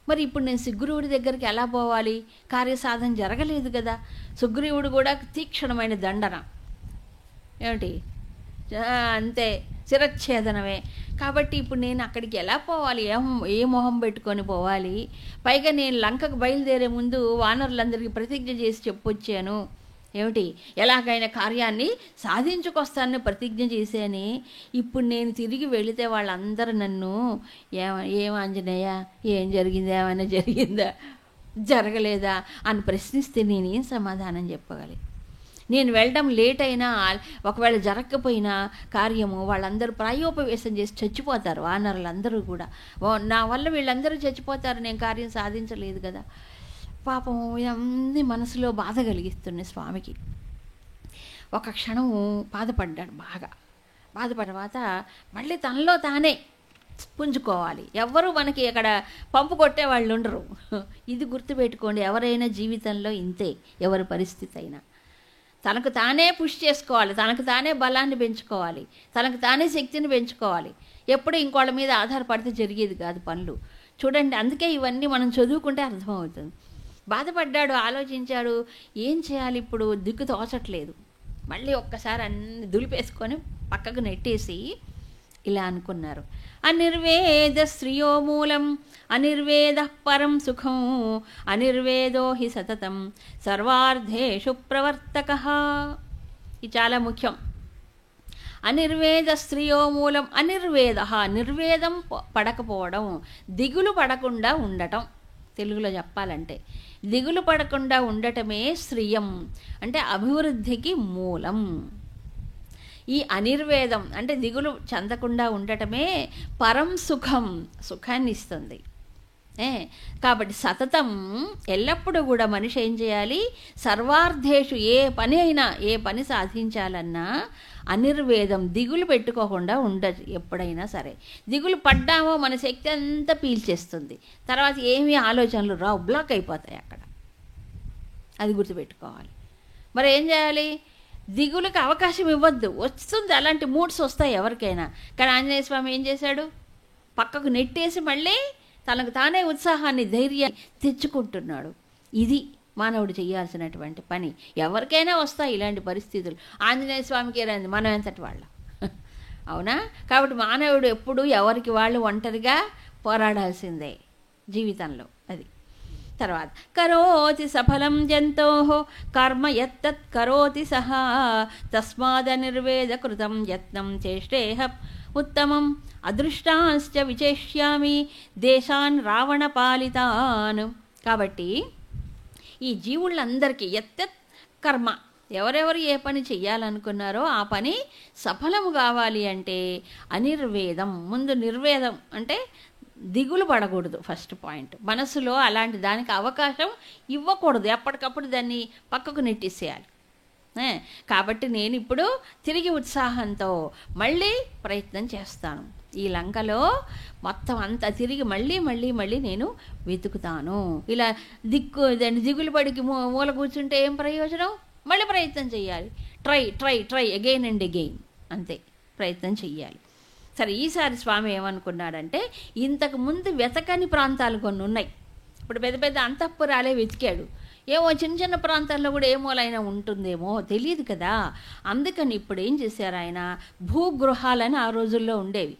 మరి ఇప్పుడు నేను సుగ్రీవుడి దగ్గరికి ఎలా పోవాలి? కార్యసాధన జరగలేదు కదా. సుగ్రీవుడు కూడా తీక్షణమైన దండన, ఏమిటి అంతే, శిరచ్ఛేదనమే. కాబట్టి ఇప్పుడు నేను అక్కడికి ఎలా పోవాలి? ఏ మొహం పెట్టుకొని పోవాలి? పైగా నేను లంకకు బయలుదేరే ముందు వానరులందరికీ ప్రతిజ్ఞ చేసి చెప్పొచ్చాను, ఏమిటి ఎలాగైనా కార్యాన్ని సాధించుకొస్తానని ప్రతిజ్ఞ చేశాని. ఇప్పుడు నేను తిరిగి వెళితే వాళ్ళందరూ నన్ను ఏం ఆంజనేయ, ఏం జరిగిందా, ఏమైనా జరిగిందా, జరగలేదా అని ప్రశ్నిస్తే నేనేం సమాధానం చెప్పగలి? నేను వెళ్ళడం లేట్ అయినా, ఒకవేళ జరగకపోయినా కార్యము వాళ్ళందరూ ప్రాయోపవేశం చేసి చచ్చిపోతారు, వానరులందరూ కూడా. నా వల్ల వీళ్ళందరూ చచ్చిపోతారు, నేను కార్యం సాధించలేదు కదా. పాపం ఇవన్నీ మనసులో బాధ కలిగిస్తున్నాయి స్వామికి. ఒక క్షణము బాధపడ్డాడు, బాగా బాధపడిన తర్వాత మళ్ళీ తనలో తానే పుంజుకోవాలి. ఎవ్వరూ మనకి ఇక్కడ పంపు కొట్టే వాళ్ళు ఉండరు. ఇది గుర్తుపెట్టుకోండి, ఎవరైనా జీవితంలో ఇంతే, ఎవరి పరిస్థితి అయినా తనకు తానే పుష్ చేసుకోవాలి, తనకు తానే బలాన్ని పెంచుకోవాలి, తనకు తానే శక్తిని పెంచుకోవాలి. ఎప్పుడు ఇంకోళ్ళ మీద ఆధారపడితే జరిగేది కాదు పనులు. చూడండి, అందుకే ఇవన్నీ మనం చదువుకుంటే అర్థమవుతుంది. బాధపడ్డాడు, ఆలోచించాడు, ఏం చేయాలి ఇప్పుడు, దిక్కు తోచట్లేదు. మళ్ళీ ఒక్కసారి అన్ని దులిపేసుకొని పక్కకు నెట్టేసి ఇలా అనుకున్నారు. అనిర్వేద శ్రియో మూలం అనిర్వేద పరం సుఖం అనిర్వేదో హి సతతం సర్వార్థేషు ప్రవర్తకః. ఇది చాలా ముఖ్యం. అనిర్వేద స్త్రియో మూలం అనిర్వేద, నిర్వేదం పడకపోవడం, దిగులు పడకుండా ఉండటం. తెలుగులో చెప్పాలంటే దిగులు పడకుండా ఉండటమే శ్రియం, అంటే అభివృద్ధికి మూలం. ఈ అనిర్వేదం అంటే దిగులు చెందకుండా ఉండటమే పరం సుఖం, సుఖాన్ని ఇస్తుంది. కాబట్టి సతతం ఎల్లప్పుడూ కూడా మనిషి ఏం చేయాలి? సర్వార్థేషు, ఏ పని అయినా, ఏ పని సాధించాలన్నా అనిర్వేదం, దిగులు పెట్టుకోకుండా ఉండదు. ఎప్పుడైనా సరే దిగులు పడ్డామో మన శక్తి అంతా పీల్చేస్తుంది, తర్వాత ఏమీ ఆలోచనలు రావు, బ్లాక్ అయిపోతాయి అక్కడ. అది గుర్తుపెట్టుకోవాలి. మరి ఏం చేయాలి? దిగులకు అవకాశం ఇవ్వద్దు. వస్తుంది, అలాంటి మూడ్స్ వస్తాయి ఎవరికైనా. కానీ ఆంజనేయ స్వామి ఏం చేశాడు? పక్కకు నెట్టేసి మళ్ళీ తనకు తానే ఉత్సాహాన్ని, ధైర్యాన్ని తెచ్చుకుంటున్నాడు. ఇది మానవుడు చేయాల్సినటువంటి పని. ఎవరికైనా వస్తాయి ఇలాంటి పరిస్థితులు. ఆంజనేయ స్వామికి రంది, మనం ఎంతటి వాళ్ళ, అవునా? కాబట్టి మానవుడు ఎప్పుడు ఎవరికి వాళ్ళు ఒంటరిగా పోరాడాల్సిందే జీవితంలో. అది తర్వాత కరోతి సఫలం జంతో కర్మ యత్తత్ కరోతి సహా తస్మాదనిర్వేద కృతం యత్నం చేష్టేహ ఉత్తమం అదృష్టాంశ్చ విచేష్యామి దేశాన్ రావణ పాలితాన్. కాబట్టి ఈ జీవులందరికీ యత్తత్ కర్మ, ఎవరెవరు ఏ పని చెయ్యాలనుకున్నారో ఆ పని సఫలము కావాలి అంటే అనిర్వేదం. ముందు నిర్వేదం అంటే దిగులు పడకూడదు. ఫస్ట్ పాయింట్, మనసులో అలాంటి దానికి అవకాశం ఇవ్వకూడదు. ఎప్పటికప్పుడు దాన్ని పక్కకు నెట్టేసేయాలి. కాబట్టి నేను ఇప్పుడు తిరిగి ఉత్సాహంతో మళ్ళీ ప్రయత్నం చేస్తాను. ఈ లంకలో మొత్తం అంతా తిరిగి మళ్ళీ మళ్ళీ మళ్ళీ నేను వెతుకుతాను. ఇలా దిగులు పడికి మూల కూర్చుంటే ఏం ప్రయోజనం? మళ్ళీ ప్రయత్నం చేయాలి. Try try try again and again, అంతే, ప్రయత్నం చెయ్యాలి. సరే, ఈసారి స్వామి ఏమనుకున్నాడంటే, ఇంతకు ముందు వెతకని ప్రాంతాలు కొన్ని ఉన్నాయి. ఇప్పుడు పెద్ద పెద్ద అంతఃపురాలే వెతికాడు. ఏమో చిన్న చిన్న ప్రాంతాల్లో కూడా ఏ మూలైనా ఉంటుందేమో తెలియదు కదా. అందుకని ఇప్పుడు ఏం చేశారు ఆయన, భూగృహాలని ఆ రోజుల్లో ఉండేవి,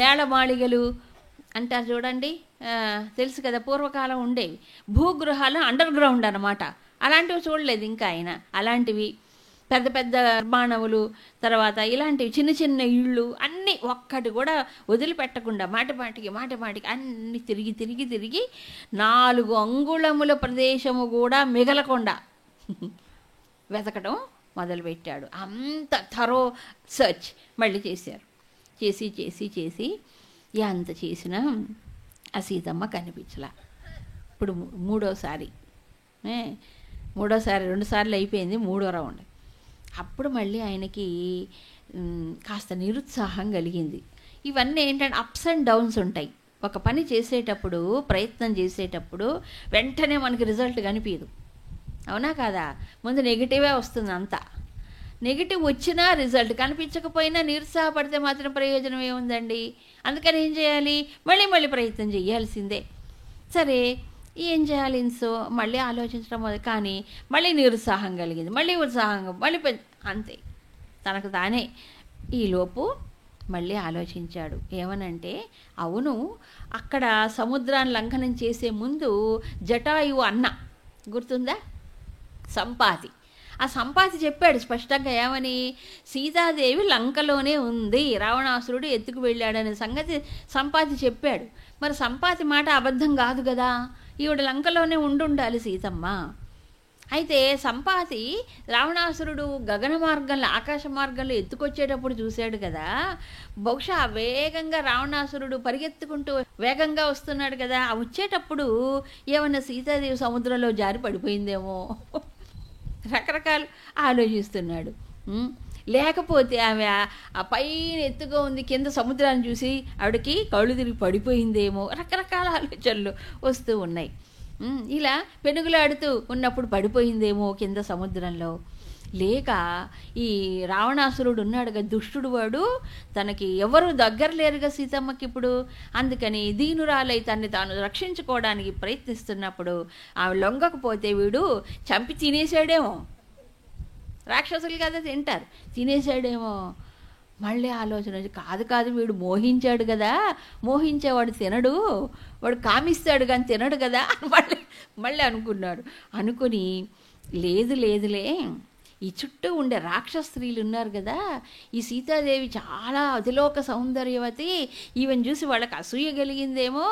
నేలమాళిగలు అంటారు చూడండి, తెలుసు కదా, పూర్వకాలం ఉండేవి భూగృహాలు, అండర్ గ్రౌండ్ అన్నమాట. అలాంటివి చూడలేదు ఇంకా ఆయన. అలాంటివి పెద్ద పెద్ద నిర్మాణములు, తర్వాత ఇలాంటివి చిన్న చిన్న ఇళ్ళు అన్నీ ఒక్కటి కూడా వదిలిపెట్టకుండా మాటిమాటికి అన్నీ తిరిగి తిరిగి తిరిగి 4 అంగుళముల ప్రదేశము కూడా మిగలకుండా వెతకడం మొదలుపెట్టాడు. అంత థరో సర్చ్ మళ్ళీ చేశారు. చేసి చేసి చేసి ఎంత చేసినా ఆ సీతమ్మ కనిపించలా. ఇప్పుడు మూడోసారి 2 సార్లు అయిపోయింది, 3వ రౌండ్. అప్పుడు మళ్ళీ ఆయనకి కాస్త నిరుత్సాహం కలిగింది. ఇవన్నీ ఏంటంటే అప్స్ అండ్ డౌన్స్ ఉంటాయి. ఒక పని చేసేటప్పుడు, ప్రయత్నం చేసేటప్పుడు వెంటనే మనకి రిజల్ట్ కనిపించదు, అవునా కాదా? ముందు నెగిటివే వస్తుంది అంతా. నెగిటివ్ వచ్చినా రిజల్ట్ కనిపించకపోయినా నిరుత్సాహపడితే మాత్రం ప్రయోజనం ఏముందండి? అందుకని ఏం చేయాలి? మళ్ళీ మళ్ళీ ప్రయత్నం చేయాల్సిందే. సరే, ఏం చేయాలి? మళ్ళీ ఆలోచించడం కానీ మళ్ళీ నిరుత్సాహం కలిగింది, మళ్ళీ ఉత్సాహంగా మళ్ళీ అంతే తనకు తానే. ఈలోపు మళ్ళీ ఆలోచించాడు. ఏమనంటే, అవును, అక్కడ సముద్రాన్ని లంఘనం చేసే ముందు జటాయువు అన్న గుర్తుందా, సంపాతి. ఆ సంపాతి చెప్పాడు స్పష్టంగా, ఏమని? సీతాదేవి లంకలోనే ఉంది, రావణాసురుడు ఎత్తుకు వెళ్ళాడనే సంగతి సంపాతి చెప్పాడు. మరి సంపాతి మాట అబద్ధం కాదు కదా, ఈవిడ లంకలోనే ఉండాలి సీతమ్మ. అయితే సంపాతి రావణాసురుడు గగన మార్గంలో, ఆకాశ మార్గంలో ఎత్తుకొచ్చేటప్పుడు చూశాడు కదా, బహుశా వేగంగా రావణాసురుడు పరిగెత్తుకుంటూ వేగంగా వస్తున్నాడు కదా, ఆ వచ్చేటప్పుడు ఏమన్నా సీతాదేవి సముద్రంలో జారి పడిపోయిందేమో రకరకాలు ఆలోచిస్తున్నాడు. లేకపోతే ఆమె ఆ పైన ఎత్తుగా ఉంది, కింద సముద్రాన్ని చూసి ఆవిడకి కళ్ళు తిరిగి పడిపోయిందేమో, రకరకాల ఆలోచనలు వస్తూ ఉన్నాయి. ఇలా పెనుగులాడుతూ ఉన్నప్పుడు పడిపోయిందేమో కింద సముద్రంలో. లేక ఈ రావణాసురుడు ఉన్నాడుగా, దుష్టుడు వాడు, తనకి ఎవరు దగ్గర లేరుగా సీతమ్మకి ఇప్పుడు. అందుకని దీనురాలై తన్ని తాను రక్షించుకోవడానికి ప్రయత్నిస్తున్నప్పుడు ఆమె లొంగకపోతే వీడు చంపి తినేసాడేమో. రాక్షసులు కదా తింటారు, తినేసాడేమో. మళ్ళీ ఆలోచన, కాదు వీడు మోహించాడు కదా, మోహించేవాడు తినడు, వాడు కామిస్తాడు కానీ తినడు కదా అని మళ్ళీ అనుకున్నాడు. అనుకుని లేదులే, ఈ చుట్టూ ఉండే రాక్షస స్త్రీలు ఉన్నారు కదా, ఈ సీతాదేవి చాలా అతిలోక సౌందర్యవతి, ఈవెన్ చూసి వాళ్ళకి అసూయ కలిగిందేమో,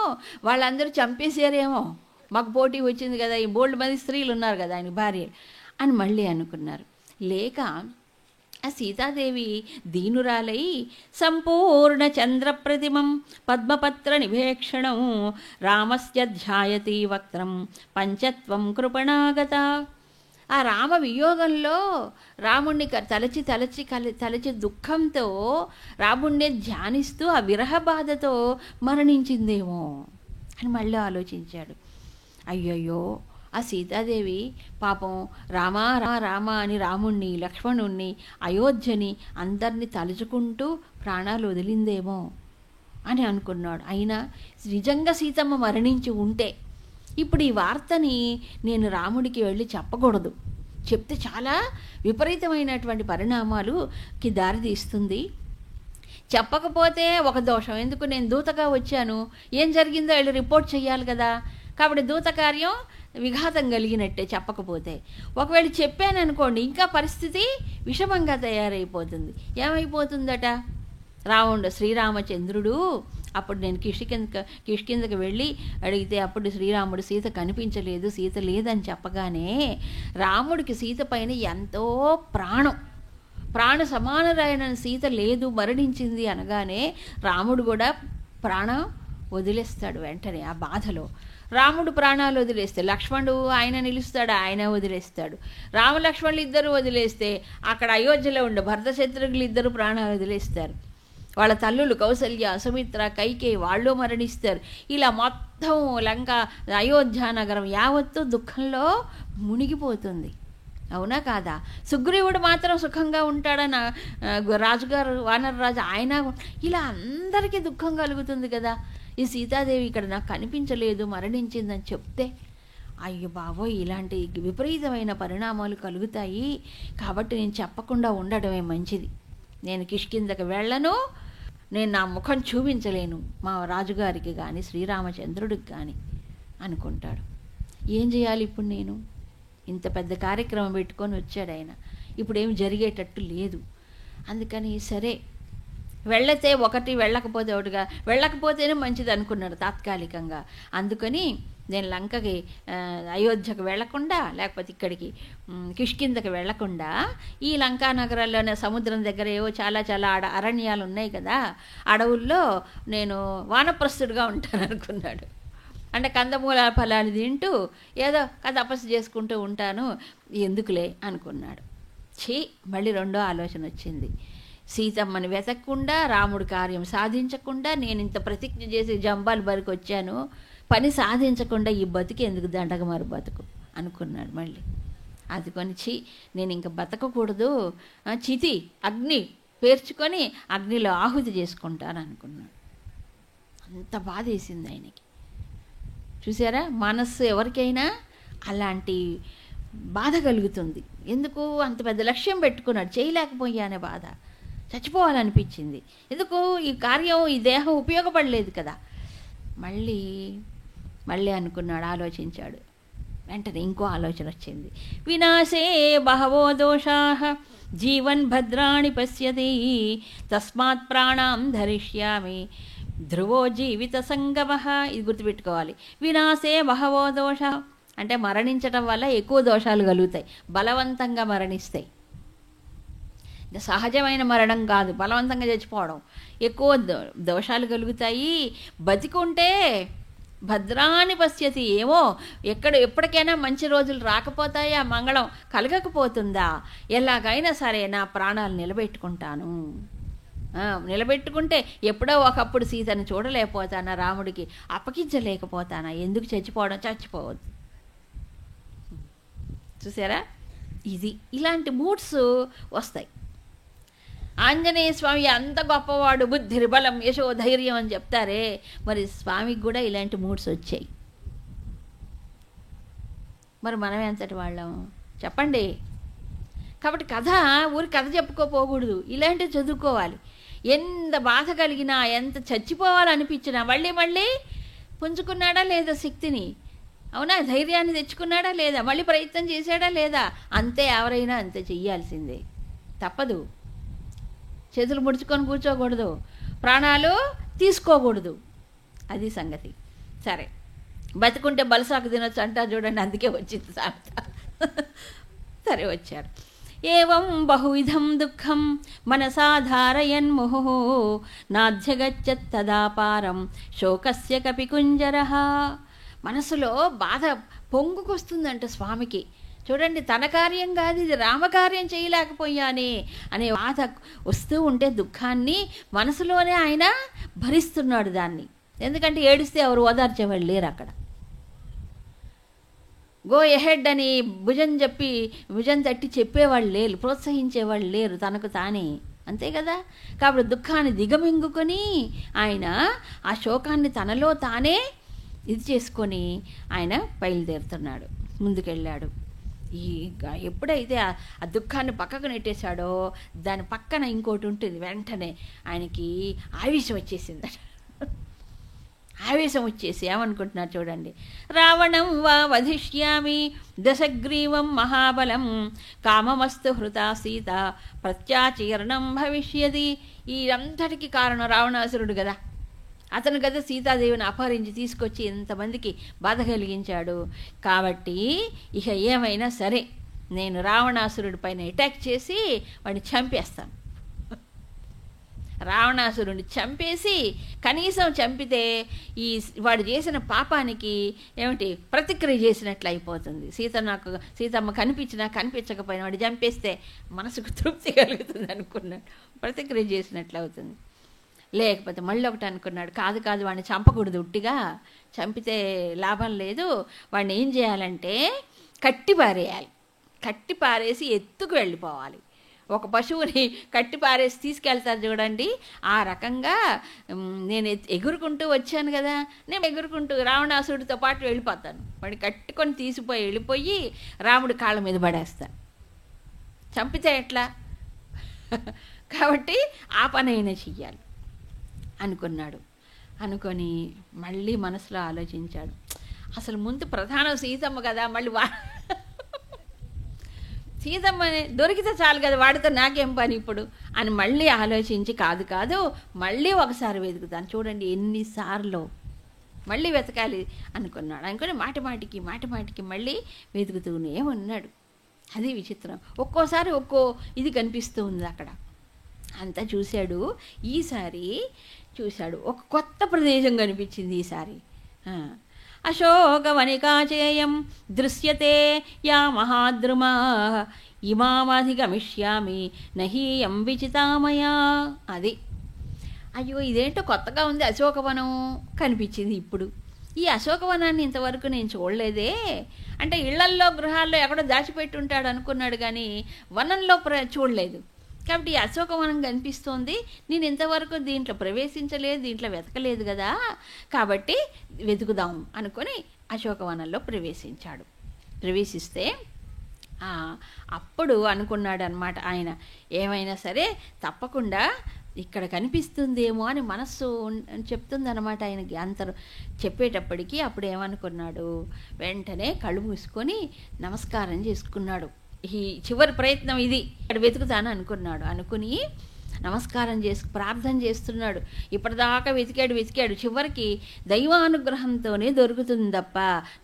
వాళ్ళందరూ చంపేశారేమో, మాకు పోటీ వచ్చింది కదా, ఈ బోల్డ్ మంది స్త్రీలు ఉన్నారు కదా ఆయన భార్య అని మళ్ళీ అనుకున్నారు. లేక ఆ సీతాదేవి దీనురాలై సంపూర్ణ చంద్రప్రతిమం పద్మపత్ర నివేక్షణం రామస్య ధ్యాయతి వక్త్రం పంచత్వం కృపణాగత. ఆ రామ వియోగంలో రాముణ్ణి తలచి దుఃఖంతో రాముణ్ణి ధ్యానిస్తూ ఆ విరహ బాధతో మరణించిందేమో అని మళ్ళీ ఆలోచించాడు. అయ్యయ్యో, ఆ సీతాదేవి పాపం రామా రామ అని రాముణ్ణి, లక్ష్మణుణ్ణి, అయోధ్యని అందరినీ తలుచుకుంటూ ప్రాణాలు వదిలిందేమో అని అనుకున్నాడు. అయినా నిజంగా సీతమ్మ మరణించి ఉంటే ఇప్పుడు ఈ వార్తని నేను రాముడికి వెళ్ళి చెప్పకూడదు, చెప్తే చాలా విపరీతమైనటువంటి పరిణామాలుకి దారితీస్తుంది. చెప్పకపోతే ఒక దోషం, ఎందుకు నేను దూతగా వచ్చాను, ఏం జరిగిందో వెళ్ళి రిపోర్ట్ చేయాలి కదా, కాబట్టి దూత కార్యం విఘాతం కలిగినట్టే చెప్పకపోతే. ఒకవేళ చెప్పాను అనుకోండి, ఇంకా పరిస్థితి విషమంగా తయారైపోతుంది. ఏమైపోతుందట, శ్రీరామచంద్రుడు అప్పుడు నేను కిష్కిందకి వెళ్ళి అడిగితే అప్పుడు శ్రీరాముడు సీత కనిపించలేదు, సీత లేదని చెప్పగానే రాముడికి సీత పైన ఎంతో ప్రాణ సమానరాయన సీత లేదు, మరణించింది అనగానే రాముడు కూడా ప్రాణం వదిలేస్తాడు వెంటనే ఆ బాధలో. రాముడు ప్రాణాలు వదిలేస్తే లక్ష్మణుడు ఆయన నిలుస్తాడు, ఆయన వదిలేస్తాడు. రామలక్ష్మణులు ఇద్దరు వదిలేస్తే అక్కడ అయోధ్యలో ఉండే భరత శత్రుఘ్నులు ఇద్దరు ప్రాణాలు వదిలేస్తారు. వాళ్ళ తల్లులు కౌసల్య, సుమిత్ర, కైకేయి వాళ్ళు మరణిస్తారు. ఇలా మొత్తం లంక, అయోధ్య నగరం యావత్తు దుఃఖంలో మునిగిపోతుంది. అవునా కాదా? సుగ్రీవుడు మాత్రం సుఖంగా ఉంటాడని రాజుగారు, వానరరాజు ఆయన, ఇలా అందరికీ దుఃఖం కలుగుతుంది కదా. ఈ సీతాదేవి ఇక్కడ నాకు కనిపించలేదు, మరణించిందని చెప్తే అయ్యో బాబోయ్ ఇలాంటి విపరీతమైన పరిణామాలు కలుగుతాయి, కాబట్టి నేను చెప్పకుండా ఉండడమే మంచిది. నేను కిష్కిందకి వెళ్ళను, నేను నా ముఖం చూపించలేను మా రాజుగారికి కానీ శ్రీరామచంద్రుడికి కానీ అనుకుంటాడు. ఏం చేయాలి ఇప్పుడు నేను? ఇంత పెద్ద కార్యక్రమం పెట్టుకొని వచ్చాడు ఆయన, ఇప్పుడు ఏమి జరిగేటట్టు లేదు. అందుకని సరే వెళ్ళతే ఒకటి, వెళ్ళకపోతే ఒకటిగా, వెళ్ళకపోతేనే మంచిది అనుకున్నాడు తాత్కాలికంగా. అందుకని నేను లంకకి, అయోధ్యకు వెళ్లకుండా, లేకపోతే ఇక్కడికి కిష్కిందకి వెళ్లకుండా ఈ లంకా నగరాల్లోనే సముద్రం దగ్గర ఏవో చాలా చాలా అరణ్యాలు ఉన్నాయి కదా, అడవుల్లో నేను వానప్రస్థుడిగా ఉంటాను అనుకున్నాడు. అంటే కందమూల ఫలాలు తింటూ ఏదో తపస్సు చేసుకుంటూ ఉంటాను, ఎందుకులే అనుకున్నాడు. మళ్ళీ రెండో ఆలోచన వచ్చింది. సీతమ్మని వెతకకుండా, రాముడి కార్యం సాధించకుండా, నేను ఇంత ప్రతిజ్ఞ చేసి జంబాలు బరికి వచ్చాను, పని సాధించకుండా ఈ బతికి ఎందుకు దండగమారు బతుకు అనుకున్నాడు. మళ్ళీ అది కొనిచి నేను ఇంక బతకకూడదు, చితి అగ్ని పేర్చుకొని అగ్నిలో ఆహుతి చేసుకుంటాను అనుకున్నాడు. అంత బాధ వేసింది ఆయనకి. చూసారా, మనస్సు ఎవరికైనా అలాంటి బాధ కలుగుతుంది. ఎందుకు? అంత పెద్ద లక్ష్యం పెట్టుకున్నాడు, చేయలేకపోయానే బాధ, చచ్చిపోవాలనిపించింది. ఎందుకు? ఈ కార్యం, ఈ దేహం ఉపయోగపడలేదు కదా. మళ్ళీ అనుకున్నాడు, ఆలోచించాడు. వెంటనే ఇంకో ఆలోచన వచ్చింది. వినాశే బహవో దోషాః జీవన్ భద్రాణి పశ్యతి తస్మాత్ ప్రాణాం ధరిష్యామి ధ్రువో జీవిత సంగమః. ఇది గుర్తుపెట్టుకోవాలి. వినాశే బహవో దోష అంటే మరణించటం వల్ల ఎక్కువ దోషాలు కలుగుతాయి, బలవంతంగా మరణిస్తాయి. సహజమైన మరణం కాదు, బలవంతంగా చచ్చిపోవడం, ఎక్కువ దోషాలు కలుగుతాయి. బతికుంటే భద్రాన్ని పశ్యతి, ఏమో ఎప్పటికైనా మంచి రోజులు రాకపోతాయా, మంగళం కలగకపోతుందా, ఎలాగైనా సరే నా ప్రాణాలు నిలబెట్టుకుంటాను. నిలబెట్టుకుంటే ఎప్పుడో ఒకప్పుడు సీతను చూడలేకపోతానా, రాముడికి అప్పగించలేకపోతానా, ఎందుకు చచ్చిపోవడం? చచ్చిపోవద్దు. చూసారా, ఇలాంటి మూడ్స్ వస్తాయి. ఆంజనేయ స్వామి అంత గొప్పవాడు, బుద్ధిర్బలం యశో ధైర్యం అని చెప్తారే, మరి స్వామికి కూడా ఇలాంటి మూడ్స్ వచ్చాయి. మరి మనం ఎంతటి వాళ్ళం చెప్పండి. కాబట్టి ఊరి కథ చెప్పుకోపోకూడదు, ఇలాంటివి చదువుకోవాలి. ఎంత బాధ కలిగినా, ఎంత చచ్చిపోవాలనిపించినా మళ్ళీ పుంజుకున్నాడా లేదా శక్తిని? అవునా? ధైర్యాన్ని తెచ్చుకున్నాడా లేదా? మళ్ళీ ప్రయత్నం చేశాడా లేదా? అంతే, ఎవరైనా అంతే చెయ్యాల్సిందే, తప్పదు. చేతులు ముడుచుకొని కూర్చోకూడదు, ప్రాణాలు తీసుకోకూడదు, అది సంగతి. సరే, బతుకుంటే బలసాకు తినొచ్చు అంటారు చూడండి, అందుకే వచ్చింది సామెత. సరే వచ్చారు. ఏవం బహువిధం దుఃఖం మనసాధారయన్ ముహు నాధ్యగచ్చత్తదాపారం శోకస్య కపికుంజరః. మనసులో బాధ పొంగుకొస్తుందంట స్వామికి. చూడండి, తన కార్యం కాదు ఇది, రామకార్యం చేయలేకపోయానే అనే బాధ వస్తూ ఉంటే దుఃఖాన్ని మనసులోనే ఆయన భరిస్తున్నాడు దాన్ని. ఎందుకంటే ఏడిస్తే ఎవరు ఓదార్చేవాళ్ళు లేరు అక్కడ. గో ఎహెడ్ అని భుజం తట్టి చెప్పేవాళ్ళు లేరు, ప్రోత్సహించేవాళ్ళు లేరు, తనకు తానే, అంతే కదా. కాబట్టి దుఃఖాన్ని దిగమింగుకొని ఆయన ఆ శోకాన్ని తనలో తానే ఇది చేసుకొని ఆయన బయలుదేరుతున్నాడు, ముందుకెళ్ళాడు. ఎప్పుడైతే ఆ దుఃఖాన్ని పక్కకు నెట్టేశాడో దాని పక్కన ఇంకోటి ఉంటుంది, వెంటనే ఆయనకి ఆవేశం వచ్చేసిందట. ఆవేశం వచ్చేసి ఏమనుకుంటున్నారు చూడండి. రావణం వా వధిష్యామి దశగ్రీవం మహాబలం కామమస్తు హృతా సీత ప్రత్యాచీర్ణం భవిష్యది. ఈ అంతటికి కారణం రావణాసురుడు కదా. అతను కదా సీతాదేవిని అపహరించి తీసుకొచ్చి ఎంతమందికి బాధ కలిగించాడు. కాబట్టి ఇక ఏమైనా సరే నేను రావణాసురుడి పైన అటాక్ చేసి వాడిని చంపేస్తాను. రావణాసురుడిని చంపేసి, కనీసం చంపితే ఈ వాడు చేసిన పాపానికి ఏమిటి ప్రతిక్రియ చేసినట్లు అయిపోతుంది. సీతమ్మ కనిపించినా కనిపించకపోయినా వాడు చంపేస్తే మనసుకు తృప్తి కలుగుతుంది అనుకున్నాడు, ప్రతిక్రియ చేసినట్లు అవుతుంది. లేకపోతే మళ్ళీ ఒకటి అనుకున్నాడు, కాదు వాడిని చంపకూడదు, ఉట్టిగా చంపితే లాభం లేదు, వాడిని ఏం చేయాలంటే కట్టి పారేయాలి, కట్టి పారేసి ఎత్తుకు వెళ్ళిపోవాలి. ఒక పశువుని కట్టి పారేసి తీసుకెళ్తారు చూడండి, ఆ రకంగా నేను ఎగురుకుంటూ వచ్చాను కదా, నేను ఎగురుకుంటూ రావణాసుడితో పాటు వెళ్ళిపోతాను, వాడిని కట్టుకొని వెళ్ళిపోయి రాముడి కాళ్ళ మీద పడేస్తాను, చంపితే ఎట్లా కాబట్టి ఆ పనైనా చెయ్యాలి అనుకున్నాడు. అనుకొని మళ్ళీ మనసులో ఆలోచించాడు, అసలు ముందు ప్రధానం సీతమ్మ కదా, మళ్ళీ సీతమ్మని దొరికితే చాలు కదా, వాడితో నాకేం పని ఇప్పుడు అని మళ్ళీ ఆలోచించి కాదు మళ్ళీ ఒకసారి వెతుకుతాను, చూడండి ఎన్నిసార్లు మళ్ళీ వెతకాలి అనుకున్నాడు. అనుకుని మాటి మాటికి మళ్ళీ వెతుకుతూనే ఉన్నాడు. అది విచిత్రం, ఒక్కోసారి ఒక్కో ఇది కనిపిస్తూ ఉంది అక్కడ. అంతా చూశాడు. ఈసారి చూశాడు, ఒక కొత్త ప్రదేశం కనిపించింది ఈసారి. అశోకవనికాచేయం దృశ్యతే యా మహాద్రుమా ఇమామధిగమిష్యామి నహీయం విచితామయా. అది అయ్యో ఇదేంటో కొత్తగా ఉంది, అశోకవనం కనిపించింది ఇప్పుడు. ఈ అశోకవనాన్ని ఇంతవరకు నేను చూడలేదే, అంటే ఇళ్లల్లో గృహాల్లో ఎక్కడో దాచిపెట్టి ఉంటాడు అనుకున్నాడు కానీ వనంలో చూడలేదు. కాబట్టి ఈ అశోకవనం కనిపిస్తోంది, నేను ఇంతవరకు దీంట్లో ప్రవేశించలేదు, దీంట్లో వెతకలేదు కదా, కాబట్టి వెతుకుదాం అనుకొని అశోకవనంలో ప్రవేశించాడు. ప్రవేశిస్తే అప్పుడు అనుకున్నాడు అన్నమాట ఆయన, ఏమైనా సరే తప్పకుండా ఇక్కడ కనిపిస్తుందేమో అని మనస్సు చెప్తుందన్నమాట ఆయనకి. అంతరు చెప్పేటప్పటికీ అప్పుడు ఏమనుకున్నాడు, వెంటనే కళ్ళు మూసుకొని నమస్కారం చేసుకున్నాడు. ఈ చివరి ప్రయత్నం ఇది, ఇక్కడ వెతుకుతాను అనుకున్నాడు. అనుకుని నమస్కారం ప్రార్థన చేస్తున్నాడు. ఇప్పటిదాకా వెతికాడు, చివరికి దైవానుగ్రహంతోనే దొరుకుతుంది తప్ప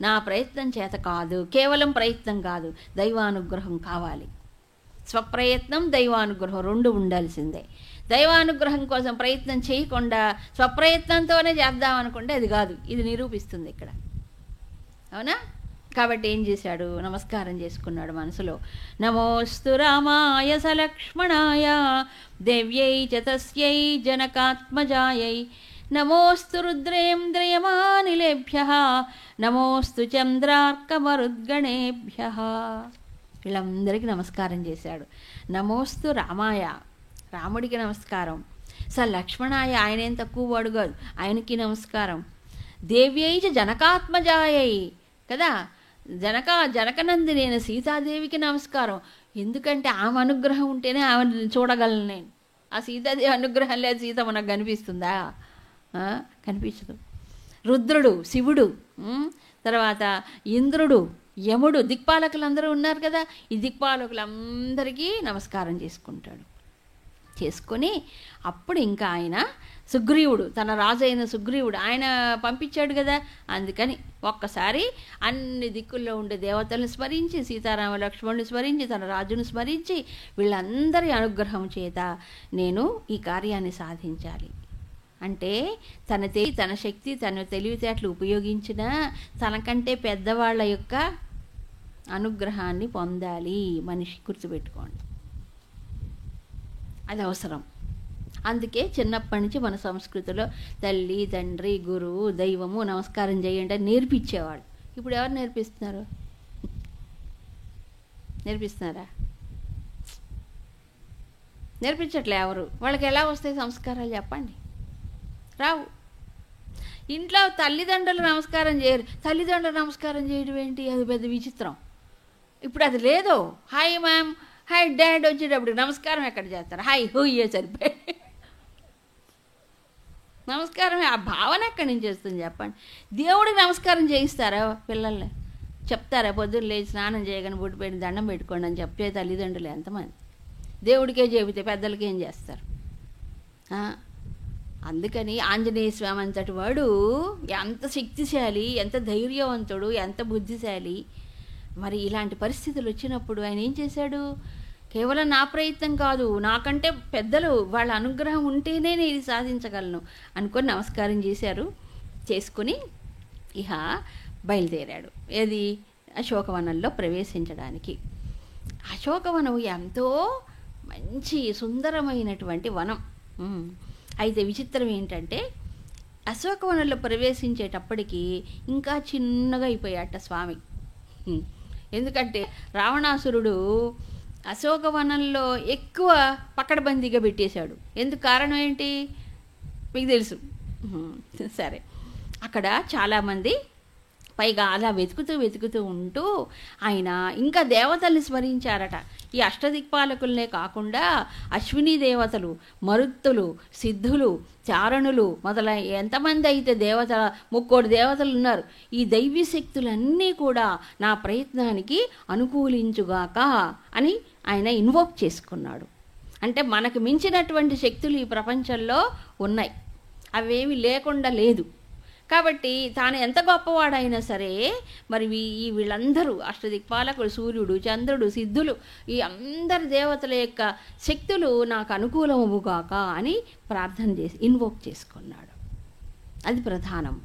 నా ప్రయత్నం చేత కాదు, కేవలం ప్రయత్నం కాదు, దైవానుగ్రహం కావాలి. స్వప్రయత్నం దైవానుగ్రహం రెండు ఉండాల్సిందే. దైవానుగ్రహం కోసం ప్రయత్నం చేయకుండా స్వప్రయత్నంతోనే చేద్దాం అనుకుంటే అది కాదు, ఇది నిరూపిస్తుంది ఇక్కడ, అవునా? కాబట్టి ఏం చేశాడు, నమస్కారం చేసుకున్నాడు మనసులో. నమోస్తు రామాయ సలక్ష్మణాయ దేవ్యై చ తస్యై జనకాత్మజాయై నమోస్తు రుద్రేంద్రియమానిలేభ్యః నమోస్తు చంద్రార్కమరుద్గణేభ్యః. వీళ్ళందరికీ నమస్కారం చేశాడు. నమోస్తు రామాయ, రాముడికి నమస్కారం. లక్ష్మణాయ, ఆయనేం తక్కువ వాడు కాదు, ఆయనకి నమస్కారం. దేవ్యై చ జనకాత్మజాయై కదా, జనకనందినైన సీతాదేవికి నమస్కారం. ఎందుకంటే ఆమె అనుగ్రహం ఉంటేనే ఆమెను చూడగలను నేను. ఆ సీతాదేవి అనుగ్రహం లేదు సీత మనకు కనిపిస్తుందా? కనిపించదు. రుద్రుడు, శివుడు, తర్వాత ఇంద్రుడు, యముడు, దిక్పాలకులందరూ ఉన్నారు కదా, ఈ దిక్పాలకులందరికీ నమస్కారం చేసుకొని అప్పుడు ఇంకా ఆయన సుగ్రీవుడు, తన రాజు అయిన సుగ్రీవుడు ఆయన పంపించాడు కదా, అందుకని ఒక్కసారి అన్ని దిక్కుల్లో ఉండే దేవతలను స్మరించి, సీతారామ లక్ష్మణుని స్మరించి, తన రాజును స్మరించి, వీళ్ళందరి అనుగ్రహం చేత నేను ఈ కార్యాన్ని సాధించాలి అంటే తన శక్తి, తన తెలివితేటలు ఉపయోగించిన తనకంటే పెద్దవాళ్ళ యొక్క అనుగ్రహాన్ని పొందాలి మనిషి, గుర్తుపెట్టుకోండి, అది అవసరం. అందుకే చిన్నప్పటి నుంచి మన సంస్కృతిలో తల్లి, తండ్రి, గురువు, దైవము నమస్కారం చేయండి అని నేర్పించేవాళ్ళు. ఇప్పుడు ఎవరు నేర్పిస్తున్నారా? నేర్పించట్లే ఎవరు. వాళ్ళకి ఎలా వస్తాయి సంస్కారాలు చెప్పండి? రావు. ఇంట్లో తల్లిదండ్రులు నమస్కారం చేయరు. తల్లిదండ్రులు నమస్కారం చేయడం ఏంటి, అది పెద్ద విచిత్రం. ఇప్పుడు అది లేదు. హాయ్ మ్యామ్, హాయ్ డాడ్ వచ్చేటప్పుడు నమస్కారం ఎక్కడ చేస్తారు? హాయ్ హూయే సరిపోయి నమస్కారం. ఆ భావన ఎక్కడి నుంచి వస్తుంది చెప్పండి? దేవుడికి నమస్కారం చేయిస్తారా పిల్లల్ని? చెప్తారా పొద్దున్న లేచి స్నానం చేయగానే బొట్టు పెట్టి దండం పెట్టుకోండి అని చెప్పే తల్లిదండ్రులు ఎంతమంది? దేవుడికే చెబితే పెద్దలకి ఏం చేస్తారు? అందుకని ఆంజనేయ స్వామి అంతటి వాడు ఎంత శక్తిశాలి, ఎంత ధైర్యవంతుడు, ఎంత బుద్ధిశాలి. మరి ఇలాంటి పరిస్థితులు వచ్చినప్పుడు ఆయన ఏం చేశాడు? కేవలం నా ప్రయత్నం కాదు, నాకంటే పెద్దలు వాళ్ళ అనుగ్రహం ఉంటేనే నేను ఇది సాధించగలను అనుకొని నమస్కారం చేశారు. చేసుకుని ఇహ బయలుదేరాడు. ఏది అశోకవనంలో ప్రవేశించడానికి. అశోకవనం ఎంతో మంచి సుందరమైనటువంటి వనం. అయితే విచిత్రం ఏంటంటే అశోకవనంలో ప్రవేశించేటప్పటికి ఇంకా చిన్నగా అయిపోయాట స్వామి. ఎందుకంటే రావణాసురుడు అశోకవనంలో ఎక్కువ పకడ్బందీగా పెట్టేశాడు. ఎందుకు కారణం ఏంటి మీకు తెలుసు. సరే, అక్కడ చాలామంది, పైగా అలా వెతుకుతూ ఉంటూ ఆయన ఇంకా దేవతల్ని స్మరించారట. ఈ అష్టదిక్పాలకులనే కాకుండా అశ్విని దేవతలు, మరుత్తులు, సిద్ధులు, చారణులు మొదలై ఎంతమంది అయితే దేవతల 3 దేవతలు ఉన్నారు. ఈ దైవీ శక్తులన్నీ కూడా నా ప్రయత్నానికి అనుకూలించుగాక అని ఆయన ఇన్వోక్ చేసుకున్నాడు. అంటే మనకు మించినటువంటి శక్తులు ఈ ప్రపంచంలో ఉన్నాయి, అవేమి లేకుండా లేదు. కాబట్టి తాను ఎంత గొప్పవాడైనా సరే మరి వీళ్ళందరూ అష్టదిక్పాలకులు, సూర్యుడు, చంద్రుడు, సిద్ధులు, ఈ అందరి దేవతల యొక్క శక్తులు నాకు అనుకూలముగాక అని ప్రార్థన చేసి ఇన్వోక్ చేసుకున్నాడు. అది ప్రధానం.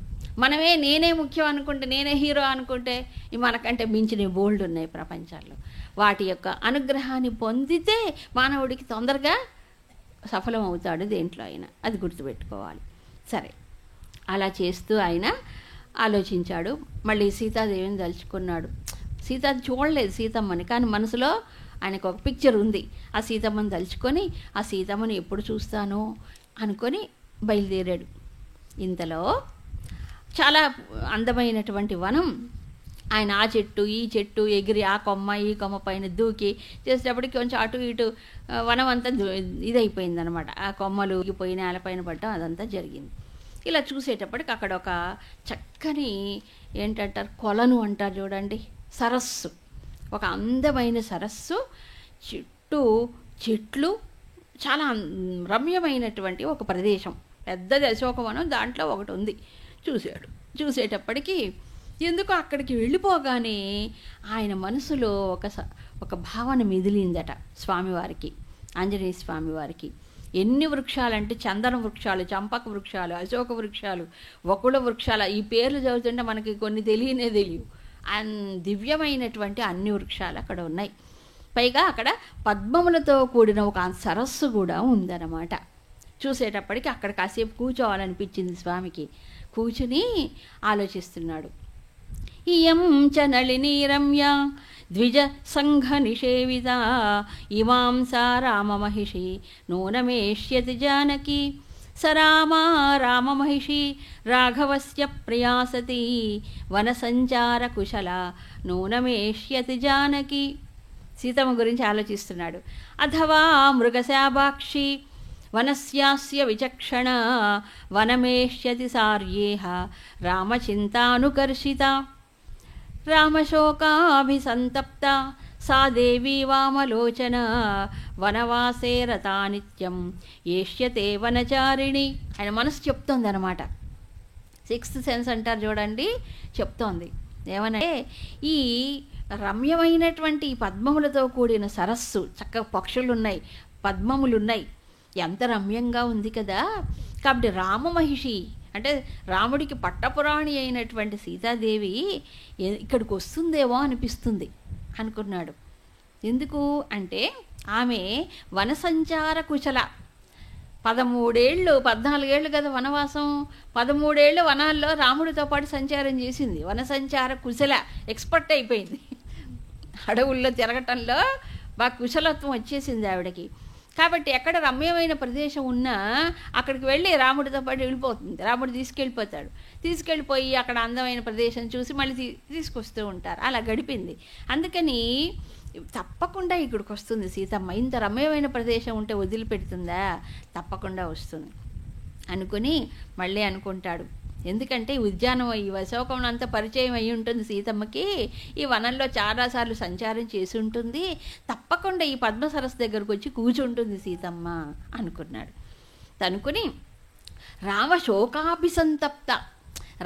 మనమే నేనే ముఖ్యం అనుకుంటే, నేనే హీరో అనుకుంటే మనకంటే మించిన బోల్డ్ ఉన్నాయి ప్రపంచాల్లో. వాటి యొక్క అనుగ్రహాన్ని పొందితే మానవుడికి తొందరగా సఫలం అవుతాడు దేంట్లో అయినా. అది గుర్తుపెట్టుకోవాలి. సరే, అలా చేస్తూ ఆయన ఆలోచించాడు. మళ్ళీ సీతాదేవిని తలుచుకున్నాడు. సీత చూడలేదు సీతమ్మని, కానీ మనసులో ఆయనకు ఒక పిక్చర్ ఉంది. ఆ సీతమ్మని తలుచుకొని ఆ సీతమ్మని ఎప్పుడు చూస్తానో అనుకొని బయలుదేరాడు. ఇంతలో చాలా అందమైనటువంటి వనం. ఆయన ఆ చెట్టు ఈ చెట్టు ఎగిరి ఆ కొమ్మ ఈ కొమ్మ పైన దూకి చేసేటప్పటికి కొంచెం అటు ఇటు వనం అంతా ఇదైపోయిందనమాట. ఆ కొమ్మలు ఊగిపోయి నేలపైన పడటం అదంతా జరిగింది. ఇలా చూసేటప్పటికి అక్కడ ఒక చక్కని ఏంటంటారు, కొలను అంటారు చూడండి, సరస్సు, ఒక అందమైన సరస్సు, చుట్టూ చెట్లు, చాలా రమ్యమైనటువంటి ఒక ప్రదేశం. పెద్దది అశోకవనం, దాంట్లో ఒకటి ఉంది. చూసేటప్పటికి ఎందుకో అక్కడికి వెళ్ళిపోగానే ఆయన మనసులో ఒక భావన మిదిలిందట స్వామివారికి, ఆంజనేయ స్వామివారికి. ఎన్ని వృక్షాలంటే చందన వృక్షాలు, చంపక వృక్షాలు, అశోక వృక్షాలు, వకుళ వృక్షాలు, ఈ పేర్లు చదువుతుంటే మనకి కొన్ని తెలియవు. దివ్యమైనటువంటి అన్ని వృక్షాలు అక్కడ ఉన్నాయి. పైగా అక్కడ పద్మములతో కూడిన ఒక సరస్సు కూడా ఉందన్నమాట. చూసేటప్పటికి అక్కడ కాసేపు కూర్చోవాలనిపించింది స్వామికి. కూర్చుని ఆలోచిస్తున్నాడు. ఇయం చ నళినీ రమ్య ద్విజ సంఘ నిషేవిత ఇమాం సా రామమహిషి నూనమేష్యతి జానకి స రామా రామమహిషి రాఘవస్య ప్రయాసతి వనసంచార కుశల నూనమేష్యతి జానకి. సీతమ్మ గురించి ఆలోచిస్తున్నాడు. అథవా మృగశాభాక్షి వనస్యాస్య విచక్షణ వనమేష్యతి సార్యేహ రామచింతానుకర్షిత రామశోకాభిసంతప్త సా దేవీ వామలోచన వనవాసే రతా నిత్యం ఏష్యతే వనచారిణి. ఆయన మనసు చెప్తోంది అనమాట. 6th సెన్స్ అంటారు చూడండి, చెప్తోంది. ఏమనంటే ఈ రమ్యమైనటువంటి ఈ పద్మములతో కూడిన సరస్సు, చక్కగా పక్షులున్నాయి, పద్మములున్నాయి, ఎంత రమ్యంగా ఉంది కదా. కాబట్టి రామమహిషి అంటే రాముడికి పట్టపురాణి అయినటువంటి సీతాదేవి ఇక్కడికి వస్తుందేమో అనిపిస్తుంది అనుకున్నాడు. ఎందుకు అంటే ఆమె వనసంచార కుశల. 14 ఏళ్ళు కదా వనవాసం, 13 ఏళ్ళు వనాల్లో రాముడితో పాటు సంచారం చేసింది. వనసంచార కుశల, ఎక్స్పర్ట్ అయిపోయింది. అడవుల్లో తిరగటంలో బాగా కుశలత్వం వచ్చేసింది ఆవిడకి. కాబట్టి ఎక్కడ రమ్యమైన ప్రదేశం ఉన్నా అక్కడికి వెళ్ళి రాముడితో పాటు వెళ్ళిపోతుంది. రాముడు తీసుకెళ్ళిపోయి అక్కడ అందమైన ప్రదేశం చూసి మళ్ళీ తీసుకొస్తూ ఉంటారు. అలా గడిపింది. అందుకని తప్పకుండా ఇక్కడికి వస్తుంది సీతమ్మ. ఇంత రమ్యమైన ప్రదేశం ఉంటే వదిలిపెడుతుందా? తప్పకుండా వస్తుంది అనుకుని మళ్ళీ అనుకుంటాడు. ఎందుకంటే ఉద్యానం ఈ అశోకం అంతా పరిచయం అయి ఉంటుంది సీతమ్మకి. ఈ వనంలో చాలాసార్లు సంచారం చేసి ఉంటుంది. తప్పకుండా ఈ పద్మ సరస్సు దగ్గరకు వచ్చి కూర్చుంటుంది సీతమ్మ అనుకున్నాడు. అనుకుని రామశోకాభిసంతప్త,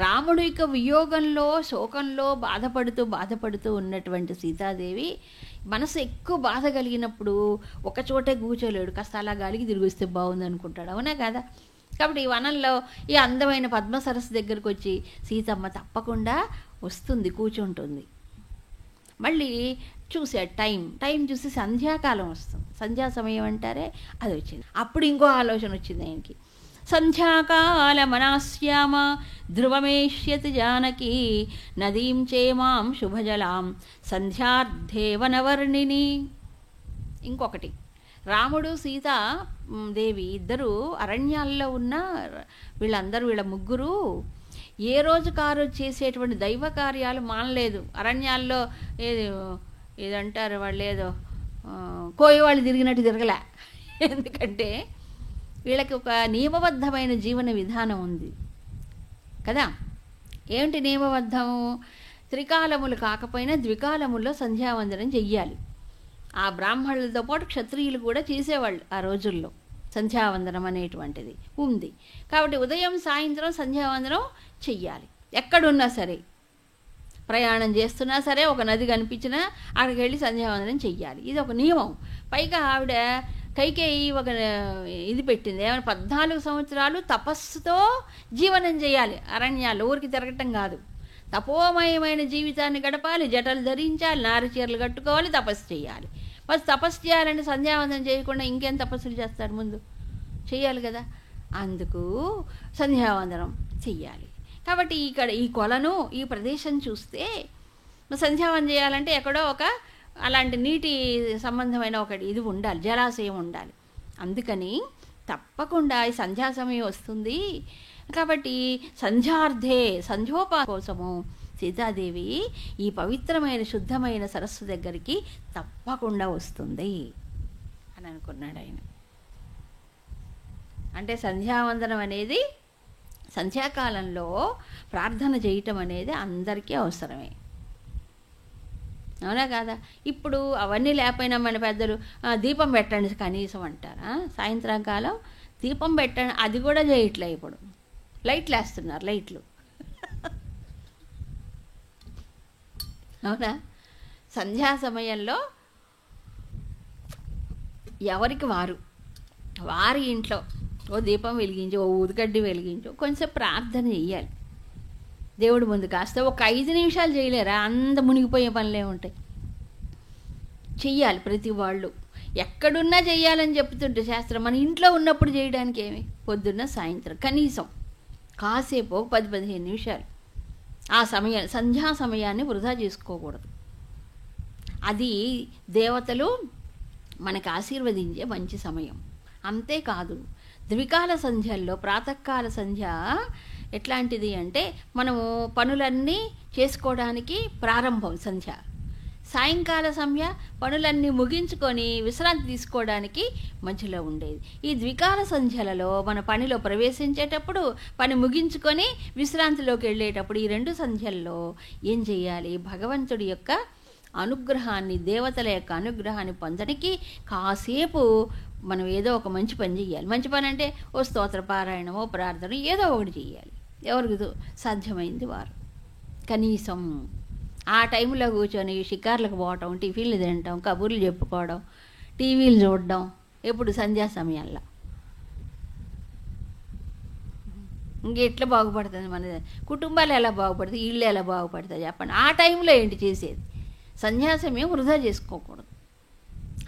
రాముడి యొక్క వియోగంలో శోకంలో బాధపడుతూ ఉన్నటువంటి సీతాదేవి మనసు ఎక్కువ బాధ కలిగినప్పుడు ఒకచోటే కూర్చోలేడు, కాస్త అలా గాలికి తిరిగి వస్తే బాగుంది అనుకుంటాడు, అవునా కదా. కాబట్టి ఈ వనంలో ఈ అందమైన పద్మ సరస్సు దగ్గరకు వచ్చి సీతమ్మ తప్పకుండా వస్తుంది, కూర్చుంటుంది. మళ్ళీ చూసే టైం చూసి సంధ్యాకాలం వస్తుంది, సంధ్యా సమయం అంటారే అది వచ్చింది. అప్పుడు ఇంకో ఆలోచన వచ్చింది ఆయనకి. సంధ్యాకాలమనాశ్యామ ధ్రువమేష్యతి జానకి నదీం చేమాం శుభజలాం సంధ్యార్థే వనవర్ణిని. ఇంకొకటి, రాముడు సీత దేవి ఇద్దరు అరణ్యాల్లో ఉన్న వీళ్ళ ముగ్గురు ఏ రోజు కారు చేసేటువంటి దైవ కార్యాలు మానలేదు. అరణ్యాల్లో ఏదంటారు వాళ్ళు, ఏదో కోయవాళ్ళు తిరిగినట్టు తిరగలే. ఎందుకంటే వీళ్ళకి ఒక నియమబద్ధమైన జీవన విధానం ఉంది కదా. ఏమిటి నియమబద్ధము? త్రికాలములు కాకపోయినా ద్వికాలముల్లో సంధ్యావందనం చెయ్యాలి. ఆ బ్రాహ్మణులతో పాటు క్షత్రియులు కూడా చేసేవాళ్ళు ఆ రోజుల్లో. సంధ్యావందనం అనేటువంటిది ఉంది కాబట్టి ఉదయం సాయంత్రం సంధ్యావందనం చెయ్యాలి. ఎక్కడున్నా సరే, ప్రయాణం చేస్తున్నా సరే, ఒక నది కనిపించినా అక్కడికి వెళ్ళి సంధ్యావందనం చెయ్యాలి. ఇది ఒక నియమం. పైగా ఆవిడ కైకేయి ఒక ఇది పెట్టింది, ఏమైనా 14 సంవత్సరాలు తపస్సుతో జీవనం చేయాలి అరణ్యాలు, ఊరికి తిరగటం కాదు. తపోమయమైన జీవితాన్ని గడపాలి, జటలు ధరించాలి, నారి చీరలు కట్టుకోవాలి, తపస్సు చేయాలి. ఫస్ట్ తపస్సు చేయాలంటే సంధ్యావందనం చేయకుండా ఇంకేం తపస్సులు చేస్తారు? ముందు చేయాలి కదా. అందుకు సంధ్యావందనం చెయ్యాలి. కాబట్టి ఇక్కడ ఈ కొలను, ఈ ప్రదేశం చూస్తే సంధ్యావందనం చేయాలంటే ఎక్కడో ఒక అలాంటి నీటి సంబంధమైన ఒకటి ఇది ఉండాలి, జలాశయం ఉండాలి. అందుకని తప్పకుండా ఈ సంధ్యా సమయం వస్తుంది కాబట్టి సంధ్యోపా కోసము సీతాదేవి ఈ పవిత్రమైన శుద్ధమైన సరస్సు దగ్గరికి తప్పకుండా వస్తుంది అని అనుకున్నాడు ఆయన. అంటే సంధ్యావందనం అనేది, సంధ్యాకాలంలో ప్రార్థన చేయటం అనేది అందరికీ అవసరమే, అవునా కాదా. ఇప్పుడు అవన్నీ లేకపోయినా మన పెద్దలు దీపం పెట్టండి కనీసం అంటారా, సాయంత్రం కాలం దీపం పెట్టండి, అది కూడా చేయట్లే. ఇప్పుడు లైట్లు వేస్తున్నారు, లైట్లు, అవునా. సంధ్యా సమయంలో ఎవరికి వారి ఇంట్లో ఓ దీపం వెలిగించి, ఓ ఊదుగడ్డి వెలిగించి కొంచెం ప్రార్థన చెయ్యాలి దేవుడి ముందు. కాస్త ఒక 5 నిమిషాలు చేయలేరా? అంత మునిగిపోయే పనులే ఉంటాయి. చెయ్యాలి ప్రతి వాళ్ళు, ఎక్కడున్నా చెయ్యాలని చెప్తుంటే శాస్త్రం. మన ఇంట్లో ఉన్నప్పుడు చేయడానికి ఏమి, పొద్దున్న సాయంత్రం కనీసం కాసేపు 10-15 నిమిషాలు ఆ సంధ్యా సమయాన్ని వృధా చేసుకోకూడదు. అది దేవతలు మనకు ఆశీర్వదించే మంచి సమయం. అంతేకాదు ద్వికాల సంధ్యల్లో ప్రాతకాల సంధ్య ఎట్లాంటిది అంటే, మనము పనులన్నీ చేసుకోవడానికి ప్రారంభం సంధ్య. సాయంకాల సమయ పనులన్నీ ముగించుకొని విశ్రాంతి తీసుకోవడానికి మధ్యలో ఉండేది. ఈ ద్వికాల సంధ్యలలో మన పనిలో ప్రవేశించేటప్పుడు, పని ముగించుకొని విశ్రాంతిలోకి వెళ్ళేటప్పుడు ఈ 2 సంధ్యల్లో ఏం చేయాలి? భగవంతుడి యొక్క అనుగ్రహాన్ని, దేవతల యొక్క అనుగ్రహాన్ని పొందడానికి కాసేపు మనం ఏదో ఒక మంచి పని చేయాలి. మంచి పని అంటే ఓ స్తోత్ర పారాయణమో ప్రార్థన ఏదో ఒకటి చేయాలి, ఎవరికి సాధ్యమైంది వారు. కనీసం ఆ టైంలో కూర్చొని షికార్లకు పోవటం, టిఫిన్లు తినటం, కబుర్లు చెప్పుకోవడం, టీవీలు చూడడం, ఎప్పుడు సంధ్యా సమయాల్లో ఇంకెట్లా బాగుపడుతుంది మన కుటుంబాలు, ఎలా బాగుపడుతుంది, ఇళ్ళు ఎలా బాగుపడుతుంది చెప్పండి. ఆ టైంలో ఏంటి చేసేది? సంధ్యా సమయం వృధా చేసుకోకూడదు.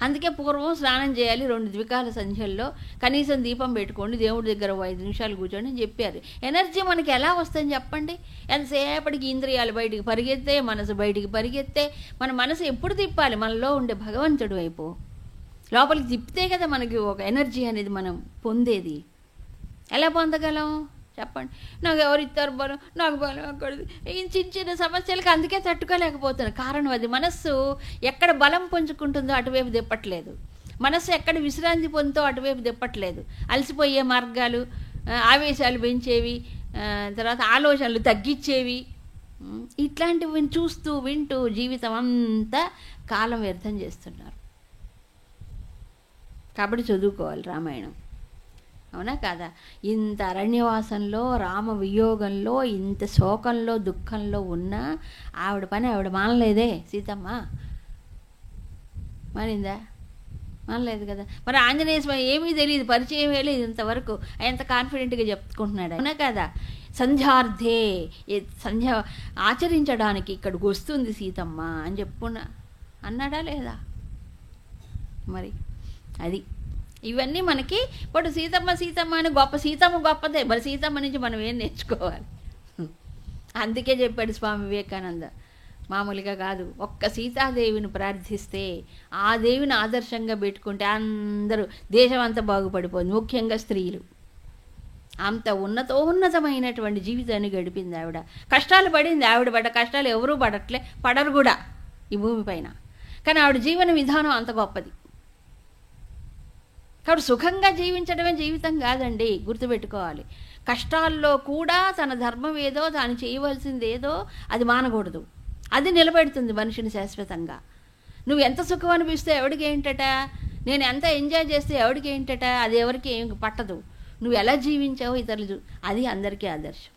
అందుకే పూర్వం స్నానం చేయాలి, 2 ద్వికాల సంధ్యల్లో కనీసం దీపం పెట్టుకోండి, దేవుడి దగ్గర 5 నిమిషాలు కూర్చోండి అని చెప్పారు. ఎనర్జీ మనకి ఎలా వస్తుందని చెప్పండి? ఎంతసేపటికి ఇంద్రియాలు బయటికి పరిగెత్తే, మనసు బయటికి పరిగెత్తే, మన మనసు ఎప్పుడు తిప్పాలి? మనలో ఉండే భగవంతుడి వైపు లోపలికి తిప్పితే కదా మనకి ఒక ఎనర్జీ అనేది మనం పొందేది. ఎలా పొందగలం చెప్పండి? నాకు ఎవరు ఇస్తారు బలం, నాకు బలం అక్కడది, ఈ చిన్న సమస్యలకు అందుకే తట్టుకోలేకపోతున్నాను. కారణం అది, మనస్సు ఎక్కడ బలం పుంజుకుంటుందో అటువైపు తిప్పట్లేదు, మనస్సు ఎక్కడ విశ్రాంతి పొందుతో అటువైపు తిప్పట్లేదు. అలసిపోయే మార్గాలు, ఆవేశాలు పెంచేవి, తర్వాత ఆలోచనలు తగ్గించేవి, ఇట్లాంటివి చూస్తూ వింటూ జీవితం అంతా కాలం వ్యర్థం చేస్తున్నారు. కాబట్టి చదువుకోవాలి రామాయణం. అవునా కాదా? ఇంత అరణ్యవాసంలో, రామ వియోగంలో, ఇంత శోకంలో, దుఃఖంలో ఉన్న ఆవిడ పని ఆవిడ మానలేదే సీతమ్మ. మానిందా? మానలేదు కదా. మరి ఆంజనేయ స్వామి ఏమీ తెలియదు, పరిచయం లేదు ఇంతవరకు, ఎంత కాన్ఫిడెంట్గా చెప్పుకుంటున్నాడు. అవునా కదా? సంధ్యార్థే, సంధ్య ఆచరించడానికి ఇక్కడికి వస్తుంది సీతమ్మ అని చెప్పుకున్నా అన్నాడా లేదా? మరి అది ఇవన్నీ మనకి ఇప్పుడు సీతమ్మ సీతమ్మ అని గొప్ప, సీతమ్మ గొప్పదే, మరి సీతమ్మ నుంచి మనం ఏం నేర్చుకోవాలి? అందుకే చెప్పాడు స్వామి వివేకానంద, మామూలుగా కాదు. ఒక్క సీతాదేవిని ప్రార్థిస్తే, ఆ దేవిని ఆదర్శంగా పెట్టుకుంటే అందరూ, దేశం అంతా బాగుపడిపోతుంది, ముఖ్యంగా స్త్రీలు. అంత ఉన్నతమైనటువంటి జీవితాన్ని గడిపింది ఆవిడ. కష్టాలు పడింది ఆవిడ, పడ్డ కష్టాలు ఎవరూ పడట్లే, పడరు కూడా ఈ భూమిపైన. కానీ ఆవిడ జీవన విధానం అంత గొప్పది. కాబట్టి సుఖంగా జీవించడమే జీవితం కాదండి, గుర్తుపెట్టుకోవాలి. కష్టాల్లో కూడా తన ధర్మం ఏదో, తాను చేయవలసింది ఏదో అది మానకూడదు. అది నిలబెడుతుంది మనిషిని శాశ్వతంగా. నువ్వు ఎంత సుఖం అనిపిస్తే ఎవడికి ఏంటట, నేను ఎంత ఎంజాయ్ చేస్తే ఎవడికి ఏంటట, అది ఎవరికి ఏం పట్టదు. నువ్వు ఎలా జీవించావో ఇతరులు అది అందరికీ ఆదర్శం.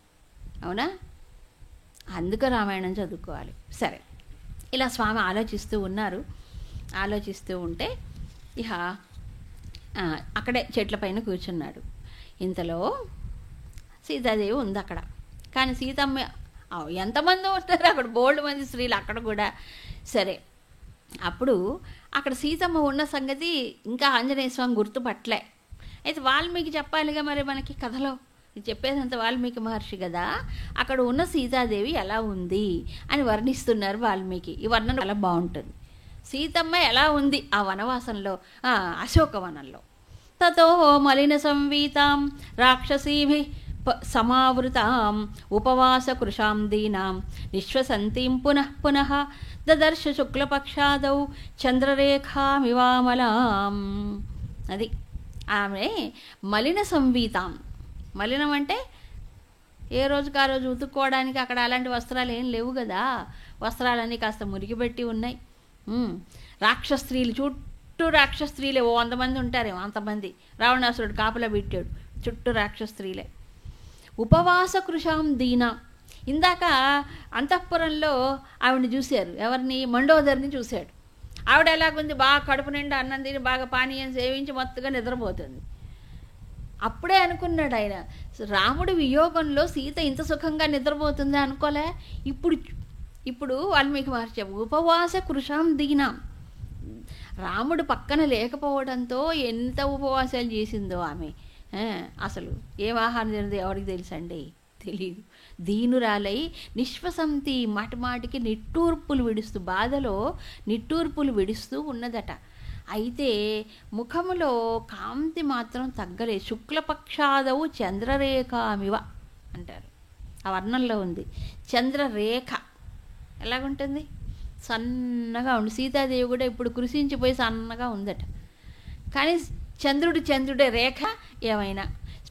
అవునా? అందుకు రామాయణం చదువుకోవాలి. సరే, ఇలా స్వామి ఆలోచిస్తూ ఉన్నారు. ఆలోచిస్తూ ఉంటే ఇహ అక్కడే చెట్ల పైన కూర్చున్నాడు. ఇంతలో సీతాదేవి ఉంది అక్కడ. కానీ సీతమ్మ ఎంతమంది ఉంటారు అక్కడ, బోల్డ్ మంది స్త్రీలు అక్కడ కూడా. సరే, అప్పుడు అక్కడ సీతమ్మ ఉన్న సంగతి ఇంకా ఆంజనేయ స్వామి గుర్తుపట్టలే. అయితే వాల్మీకి చెప్పాలిగా మరి మనకి కథలో, చెప్పేదంత వాల్మీకి మహర్షి కదా. అక్కడ ఉన్న సీతాదేవి ఎలా ఉంది అని వర్ణిస్తున్నారు వాల్మీకి. ఈ వర్ణన చాలా బాగుంటుంది. సీతమ్మ ఎలా ఉంది ఆ వనవాసంలో, అశోకవనంలో. తతో మలిన సంవీతాం రాక్షసీభి సమావృతాం ఉపవాసకృశాం దీనాం నిశ్వసంతీం పునః పునః దదర్శ శుక్లపక్షాదౌ చంద్రరేఖామివామలాం. అది ఆమె మలిన సంవీతాం. మలినం అంటే ఏ రోజుకి ఆ రోజు ఉతుక్కోవడానికి అక్కడ అలాంటి వస్త్రాలు ఏం లేవు కదా. వస్త్రాలన్నీ కాస్త మురిగిపెట్టి ఉన్నాయి. రాక్షస్త్రీలు, చుట్టూ రాక్షస్త్రీలే, 100 మంది ఉంటారేమో, అంతమంది. రావణాసురుడు కాపలా పెట్టాడు, చుట్టూ రాక్షస్త్రీలే. ఉపవాస కృషాం దీనా. ఇందాక అంతఃపురంలో ఆవిడని చూశారు. ఎవరిని? మండోదరిని చూశాడు. ఆవిడ ఎలాగుంది? బాగా కడుపు నిండా అన్నం తిని, బాగా పానీయం సేవించి మొత్తగా నిద్రపోతుంది. అప్పుడే అనుకున్నాడు ఆయన, రాముడి వియోగంలో సీత ఇంత సుఖంగా నిద్రపోతుందా అనుకోలే. ఇప్పుడు వాల్మీకి మహర్షి ఉపవాస కృషాం దీనాం. రాముడు పక్కన లేకపోవడంతో ఎంత ఉపవాసాలు చేసిందో ఆమె. అసలు ఏం ఆహారం తినదో ఎవరికి తెలుసండి? తెలీదు. దీనురాలై నిశ్వసంతి, మాటిమాటికి నిట్టూర్పులు విడుస్తూ, బాధలో నిట్టూర్పులు విడుస్తూ ఉన్నదట. అయితే ముఖములో కాంతి మాత్రం తగ్గలేదు. శుక్లపక్షాదవు చంద్రరేఖామివ అంటారు, ఆ వర్ణంలో ఉంది. చంద్రరేఖ ఎలాగుంటుంది? సన్నగా ఉంది. సీతాదేవి కూడా ఇప్పుడు కృషించిపోయి సన్నగా ఉందట. కానీ చంద్రుడే, రేఖ ఏమైనా.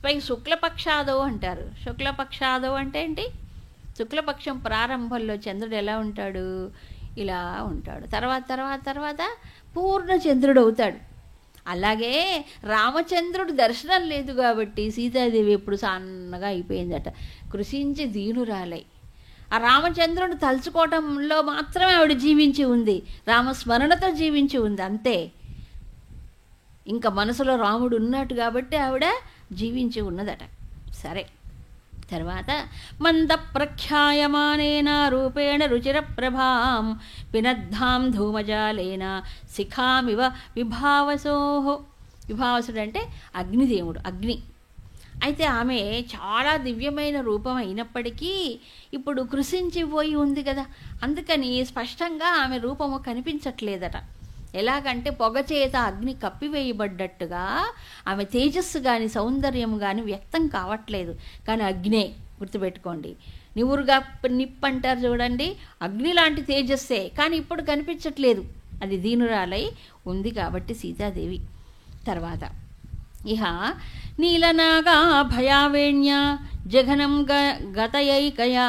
పైకి శుక్లపక్షాదవు అంటారు. శుక్లపక్షాదవు అంటే ఏంటి? శుక్లపక్షం ప్రారంభంలో చంద్రుడు ఎలా ఉంటాడు? ఇలా ఉంటాడు. తర్వాత పూర్ణ చంద్రుడు అవుతాడు. అలాగే రామచంద్రుడు దర్శనం లేదు కాబట్టి సీతాదేవి ఎప్పుడు సన్నగా అయిపోయిందట, కృషించి దీనురాలై. ఆ రామచంద్రుడు తలుచుకోవటంలో మాత్రమే ఆవిడ జీవించి ఉంది, రామస్మరణతో జీవించి ఉంది, అంతే. ఇంకా మనసులో రాముడు ఉన్నట్టు కాబట్టి ఆవిడ జీవించి ఉన్నదట. సరే, తర్వాత మంద ప్రఖ్యాయమానేన రూపేణ రుచిర ప్రభాం పినద్ధాం ధూమజాలేన శిఖామివ విభావసోహో. విభావసుడు అంటే అగ్నిదేవుడు, అగ్ని. అయితే ఆమె చాలా దివ్యమైన రూపం అయినప్పటికీ ఇప్పుడు కృషించిపోయి ఉంది కదా, అందుకని స్పష్టంగా ఆమె రూపము కనిపించట్లేదట. ఎలాగంటే పొగ చేత అగ్ని కప్పివేయబడ్డట్టుగా ఆమె తేజస్సు కానీ సౌందర్యం కానీ వ్యక్తం కావట్లేదు. కానీ అగ్నే, గుర్తుపెట్టుకోండి. నివురుగా నిప్పు అంటారు చూడండి, అగ్ని లాంటి తేజస్సే, కానీ ఇప్పుడు కనిపించట్లేదు. అది దీనురాలై ఉంది కాబట్టి సీతాదేవి. తర్వాత ఇహ నీలనాగా భయావేణ్య జఘనం గతయైకయా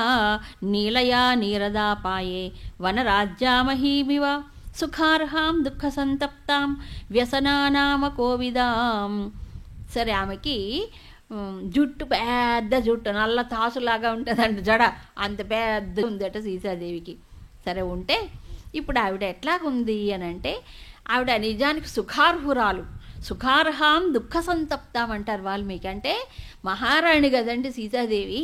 నీలయా నీరదాపాయే వనరాజ్యామహీమివ సుఖార్హాం దుఃఖ సంతప్తాం వ్యసనానామ కోవిదాం. సరే ఆమెకి జుట్టు పెద్ద జుట్టు నల్ల తాసులాగా ఉంటుందంట జడ, అంత పెద్ద ఉందట సీతాదేవికి. సరే ఉంటే ఇప్పుడు ఆవిడ ఎట్లాగుంది అని అంటే ఆవిడ నిజానికి సుఖార్హురాలు. సుఖార్హాం దుఃఖ సంతప్తాం అంటారు వాల్మీకి. అంటే మహారాణి కదండి సీతాదేవి,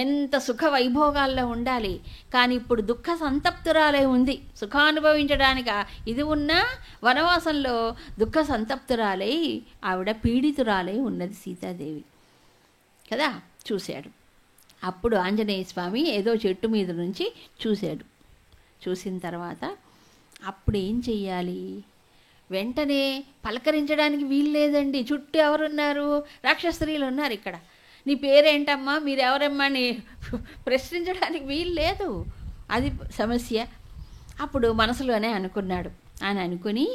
ఎంత సుఖ వైభోగాల్లో ఉండాలి. కానీ ఇప్పుడు దుఃఖ సంతప్తురాలే ఉంది. సుఖానుభవించడానికి ఇది ఉన్నా వనవాసంలో దుఃఖ సంతప్తురాలై ఆవిడ పీడితురాలై ఉన్నది సీతాదేవి కదా. చూశాడు. అప్పుడు ఆంజనేయ స్వామి ఏదో చెట్టు మీద నుంచి చూశాడు. చూసిన తర్వాత అప్పుడు ఏం చెయ్యాలి? వెంటనే పలకరించడానికి వీలు లేదండి. చుట్టూ ఎవరున్నారు? రాక్షస్త్రీలు ఉన్నారు. ఇక్కడ నీ పేరేంటమ్మా, మీరెవరమ్మా అని ప్రశ్నించడానికి వీలు లేదు. అది సమస్య. అప్పుడు మనసులోనే అనుకున్నాడు. అని అనుకుని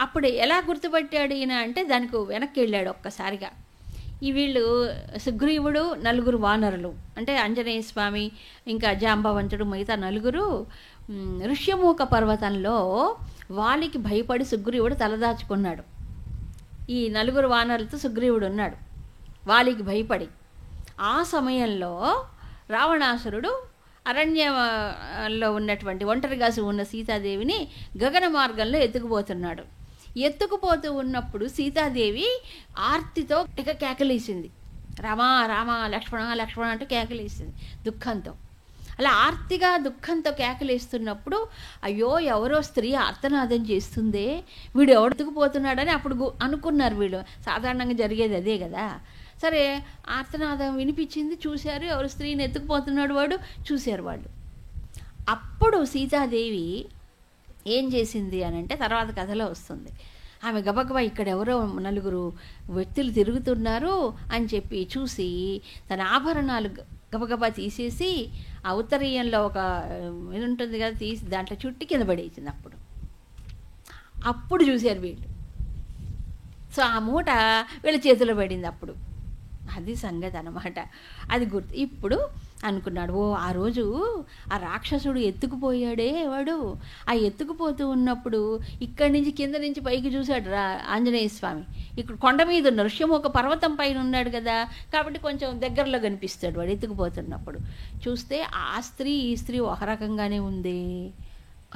అప్పుడు ఎలా గుర్తుపట్టాడు ఈయన అంటే దానికి వెనక్కి వెళ్ళాడు ఒక్కసారిగా. ఈ వీళ్ళు సుగ్రీవుడు, నలుగురు వానరులు అంటే ఆంజనేయ స్వామి ఇంకా జాంబవంతుడు మిగతా నలుగురు ఋష్యమూక పర్వతంలో వాలికి భయపడి సుగ్రీవుడు తలదాచుకున్నాడు. ఈ నలుగురు వానరులతో సుగ్రీవుడు ఉన్నాడు వాలికి భయపడి. ఆ సమయంలో రావణాసురుడు అరణ్యంలో ఉన్నటువంటి ఒంటరిగాసి ఉన్న సీతాదేవిని గగన మార్గంలో ఎత్తుకుపోతున్నాడు. ఎత్తుకుపోతూ ఉన్నప్పుడు సీతాదేవి ఆర్తితో కేకలేసింది. రామా రామా లక్ష్మణ లక్ష్మణ అంటూ కేకలేసింది దుఃఖంతో. అలా ఆర్తిగా దుఃఖంతో కేకలేస్తున్నప్పుడు అయ్యో ఎవరో స్త్రీ ఆర్తనాదం చేస్తుందే, వీడు ఎవడెత్తుకుపోతున్నాడని అప్పుడు అనుకున్నారు వీళ్ళు. సాధారణంగా జరిగేది అదే కదా. సరే ఆర్తనాదం వినిపించింది, చూశారు. ఎవరు స్త్రీని ఎత్తుకుపోతున్నాడు వాడు, చూశారు వాళ్ళు. అప్పుడు సీతాదేవి ఏం చేసింది అని అంటే తర్వాత కథలో వస్తుంది. ఆమె గబగబా ఇక్కడ ఎవరో నలుగురు వ్యక్తులు తిరుగుతున్నారు అని చెప్పి చూసి తన ఆభరణాలు గబగబా తీసేసి ఆ ఉత్తరీయంలో ఒక ఇది ఉంటుంది కదా, తీసి దాంట్లో చుట్టి కింద పడేసింది. అప్పుడు చూశారు వీళ్ళు. సో ఆ మూట వీళ్ళ చేతిలో పడింది. అప్పుడు అది సంగతి అన్నమాట. అది గుర్తు. ఇప్పుడు అనుకున్నాడు, ఓ ఆ రోజు ఆ రాక్షసుడు ఎత్తుకుపోయాడే వాడు. ఆ ఎత్తుకుపోతూ ఉన్నప్పుడు ఇక్కడి నుంచి కింద నుంచి పైకి చూశాడు ఆంజనేయ స్వామి. ఇక్కడ కొండ మీద ఉన్న ఋష్యమూక పర్వతం పైన ఉన్నాడు కదా, కాబట్టి కొంచెం దగ్గరలో కనిపిస్తాడు వాడు ఎత్తుకుపోతున్నప్పుడు. చూస్తే ఆ స్త్రీ ఈ స్త్రీ ఒక రకంగానే ఉంది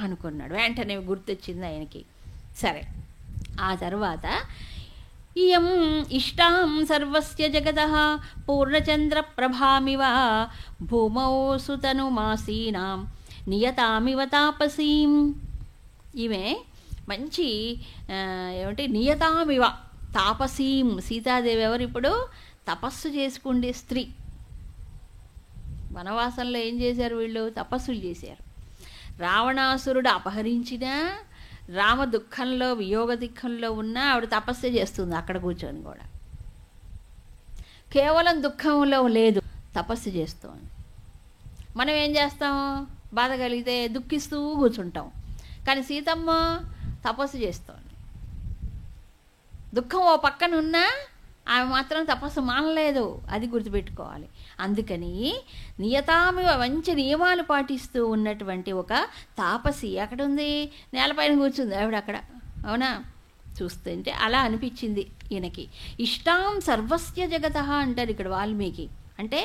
అనుకున్నాడు. వెంటనే గుర్తొచ్చింది ఆయనకి. సరే ఆ తర్వాత ఇయం ఇష్టాం సర్వస్య జగతః పూర్ణచంద్ర ప్రభామివ భూమౌ సుతనుమాసీనాం నియతామివ తాపసీం. ఈమె మంచి ఏమంటే నియతామివ తాపసీం. సీతాదేవి ఎవరు? ఇప్పుడు తపస్సు చేసుకుండే స్త్రీ. వనవాసంలో ఏం చేశారు వీళ్ళు? తపస్సులు చేశారు. రావణాసురుడు అపహరించినా రామ దుఃఖంలో వియోగ దుఃఖంలో ఉన్నా ఆవిడ తపస్సు చేస్తుంది అక్కడ కూర్చొని కూడా. కేవలం దుఃఖంలో లేదు, తపస్సు చేస్తుంది. మనం ఏం చేస్తాం? బాధ కలిగితే దుఃఖిస్తూ కూర్చుంటాం. కానీ సీతమ్మ తపస్సు చేస్తోంది. దుఃఖం ఓ పక్కన ఉన్నా ఆమె మాత్రం తపస్సు మానలేదు. అది గుర్తుపెట్టుకోవాలి. అందుకని నియతామివ మంచి నియమాలు పాటిస్తూ ఉన్నటువంటి ఒక తాపసి అక్కడ ఉంది. నేలపైన కూర్చుంది ఆవిడ అక్కడ. అవునా? చూస్తుంటే అలా అనిపించింది ఈయనకి. ఇష్టాం సర్వస్య జగత అంటారు ఇక్కడ వాల్మీకి. అంటే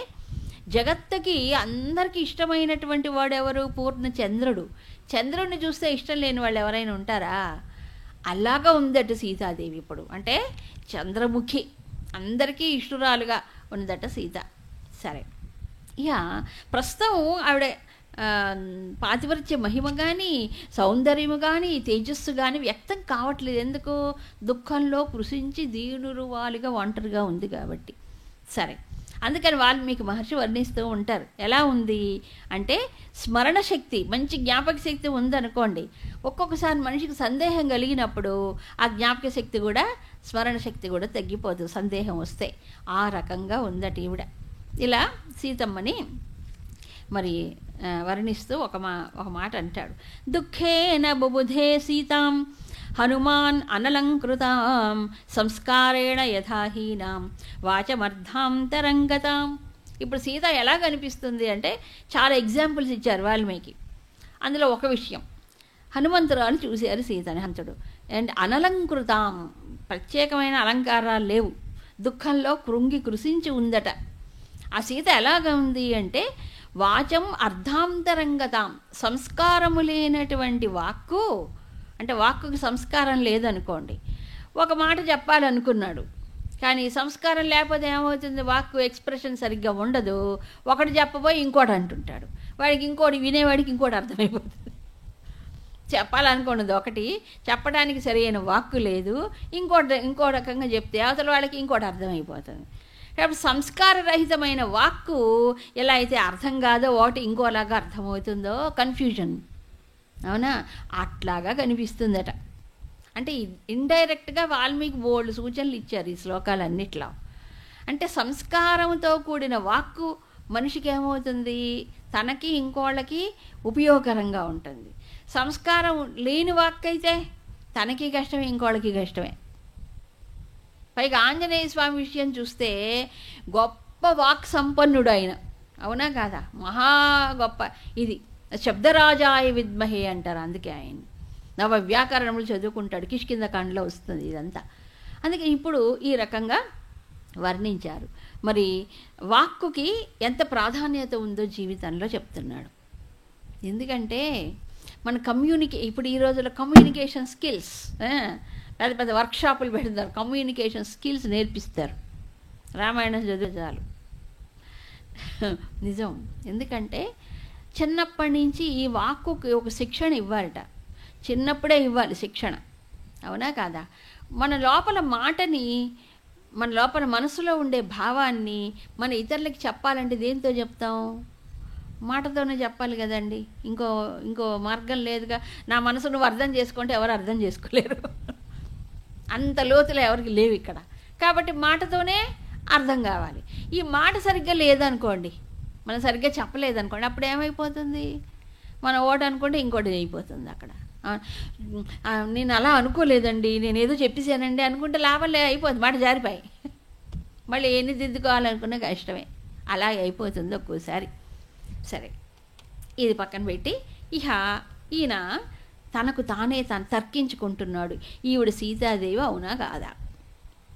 జగత్తుకి అందరికీ ఇష్టమైనటువంటి వాడెవరు? పూర్ణ చంద్రుడు. చంద్రుడిని చూస్తే ఇష్టం లేని వాళ్ళు ఎవరైనా ఉంటారా? అలాగా ఉందట సీతాదేవి ఇప్పుడు. అంటే చంద్రముఖి, అందరికీ ఇష్టురాలుగా ఉన్నదట సీత. సరే ఇక ప్రస్తుతం ఆవిడ పాతివ్రత్య మహిమ కానీ సౌందర్యము కానీ తేజస్సు కానీ వ్యక్తం కావట్లేదు. ఎందుకు? దుఃఖంలో కృషించి దీనురువాలుగా ఒంటరిగా ఉంది కాబట్టి. సరే అందుకని వాల్మీకి మహర్షి వర్ణిస్తూ ఉంటారు. ఎలా ఉంది అంటే స్మరణ శక్తి, మంచి జ్ఞాపక శక్తి ఉందనుకోండి. ఒక్కొక్కసారి మనిషికి సందేహం కలిగినప్పుడు ఆ జ్ఞాపక శక్తి కూడా స్మరణ శక్తి కూడా తగ్గిపోతుంది సందేహం వస్తే. ఆ రకంగా ఉందట ఈవిడ. ఇలా సీతమ్మని మరి వర్ణిస్తూ ఒక మాట అంటాడు. దుఃఖేన బుబుధే సీతాం హనుమాన్ అనలంకృతాం సంస్కారేణ యథాహీనాం వాచమర్ధాంతరంగతాం. ఇప్పుడు సీత ఎలా కనిపిస్తుంది అంటే చాలా ఎగ్జాంపుల్స్ ఇచ్చారు వాల్మీకి. అందులో ఒక విషయం, హనుమంతురాలు చూశారు సీతని హంతుడు. అండ్ అనలంకృతాం, ప్రత్యేకమైన అలంకారాలు లేవు. దుఃఖంలో కృంగి కృషించి ఉందట. ఆ సీత ఎలాగ ఉంది అంటే వాచం అర్ధాంతరంగతాం, సంస్కారము లేనటువంటి వాక్కు, అంటే వాక్కుకి సంస్కారం లేదనుకోండి. ఒక మాట చెప్పాలనుకున్నాడు, కానీ సంస్కారం లేకపోతే ఏమవుతుంది, వాక్కు ఎక్స్ప్రెషన్ సరిగ్గా ఉండదు. ఒకటి చెప్పబోయి ఇంకోటి అంటుంటాడు, వాడికి ఇంకోటి, వినేవాడికి ఇంకోటి అర్థమైపోతుంది. చెప్పాలనుకున్నది ఒకటి, చెప్పడానికి సరైన వాక్కు లేదు, ఇంకో రకంగా చెప్తే అవతల వాళ్ళకి ఇంకోటి అర్థమైపోతుంది. కాబట్టి సంస్కారరహితమైన వాక్కు ఎలా అయితే అర్థం కాదో ఒకటి ఇంకోలాగా అర్థమవుతుందో, కన్ఫ్యూజన్, అవునా, అట్లాగా కనిపిస్తుందట. అంటే ఇండైరెక్ట్గా వాల్మీకి బోల్డ్ సూచనలు ఇచ్చారు ఈ శ్లోకాలన్నిట్లో. అంటే సంస్కారంతో కూడిన వాక్కు మనిషికి ఏమవుతుంది, తనకి ఇంకోళ్ళకి ఉపయోగకరంగా ఉంటుంది. సంస్కారం లేని వాక్కు అయితే తనకి కష్టమే, ఇంకోళ్ళకి కష్టమే. పైగా ఆంజనేయ స్వామి విషయం చూస్తే గొప్ప వాక్ సంపన్నుడు ఆయన, అవునా కాదా, మహా గొప్ప. ఇది శబ్దరాజాయ విద్మహే అంటారు, అందుకే ఆయన నవ వ్యాకరణములు చదువుకుంటాడు, కిష్కింధకాండలో వస్తుంది ఇదంతా. అందుకే ఇప్పుడు ఈ రకంగా వర్ణించారు. మరి వాక్కుకి ఎంత ప్రాధాన్యత ఉందో జీవితంలో చెప్తున్నాడు. ఎందుకంటే మన ఇప్పుడు ఈ రోజుల్లో కమ్యూనికేషన్ స్కిల్స్, పెద్ద పెద్ద వర్క్షాపులు పెడతారు, కమ్యూనికేషన్ స్కిల్స్ నేర్పిస్తారు. రామాయణం చదివే చాలు. నిజం. ఎందుకంటే చిన్నప్పటి నుంచి ఈ వాక్కుకి ఒక శిక్షణ ఇవ్వాలట, చిన్నప్పుడే ఇవ్వాలి శిక్షణ, అవునా కాదా. మన లోపల మాటని, మన లోపల మనసులో ఉండే భావాన్ని మన ఇతరులకి చెప్పాలంటే దేంతో చెప్తాం, మాటతోనే చెప్పాలి కదండి. ఇంకో మార్గం లేదుగా. నా మనసు నువ్వు అర్థం చేసుకుంటే ఎవరు అర్థం చేసుకోలేరు, అంత లోతులు ఎవరికి లేవు ఇక్కడ. కాబట్టి మాటతోనే అర్థం కావాలి. ఈ మాట సరిగ్గా లేదనుకోండి, మనం సరిగ్గా చెప్పలేదనుకోండి, అప్పుడు ఏమైపోతుంది, మనం ఒకటి అనుకుంటే ఇంకోటి అయిపోతుంది అక్కడ. నేను అలా అనుకోలేదండి, నేను ఏదో చెప్పేసానండి అనుకుంటే లాభం అయిపోతుంది, మాట జారిపోయి మళ్ళీ ఎన్ని దిద్దుకోవాలనుకున్నా కష్టమే. అలాగే అయిపోతుంది ఒక్కోసారి. సరే, ఇది పక్కన పెట్టి ఇహ ఈయన తనకు తానే తర్కించుకుంటున్నాడు. ఈవిడ సీతాదేవి అవునా కాదా,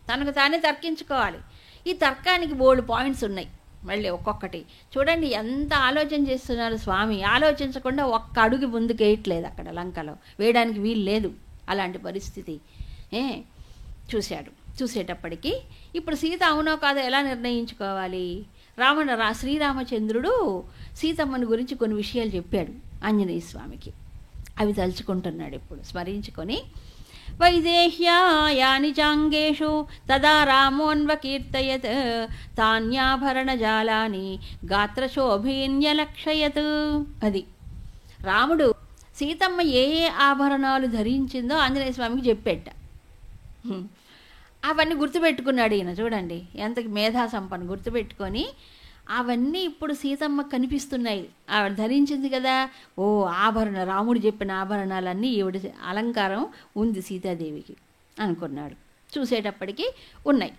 తనకు తానే తర్కించుకోవాలి. ఈ తర్కానికి బోల్డ్ పాయింట్స్ ఉన్నాయి. మళ్ళీ ఒక్కొక్కటి చూడండి, ఎంత ఆలోచన చేస్తున్నారు స్వామి. ఆలోచించకుండా ఒక్క అడుగు ముందుకు వేయట్లేదు, అక్కడ లంకలో వేయడానికి వీలు లేదు, అలాంటి పరిస్థితి. చూసేటప్పటికి ఇప్పుడు సీత అవునో కాదో ఎలా నిర్ణయించుకోవాలి. శ్రీరామచంద్రుడు సీతమ్మని గురించి కొన్ని విషయాలు చెప్పాడు ఆంజనేయ స్వామికి. అవి తలుచుకుంటున్నాడు ఇప్పుడు, స్మరించుకొని. వైదేహ్యాయాని చాంగేషు తదా రామోన్వకీర్తయత్ తాన్యాభరణజాలాని గాత్రశోభీన్యలక్షయత్. అది రాముడు సీతమ్మ ఏ ఏ ఆభరణాలు ధరించిందో ఆంజనేయ స్వామికి చెప్పేట. అవన్నీ గుర్తుపెట్టుకున్నాడు ఈయన. చూడండి ఎంత మేధా సంపన్న, గుర్తుపెట్టుకొని అవన్నీ ఇప్పుడు సీతమ్మ కనిపిస్తున్నాయి. ఆవిడ ధరించింది కదా, ఓ ఆభరణ, రాముడు చెప్పిన ఆభరణాలన్నీ ఈవిడ అలంకారం ఉంది సీతాదేవికి అనుకున్నాడు. చూసేటప్పటికి ఉన్నాయి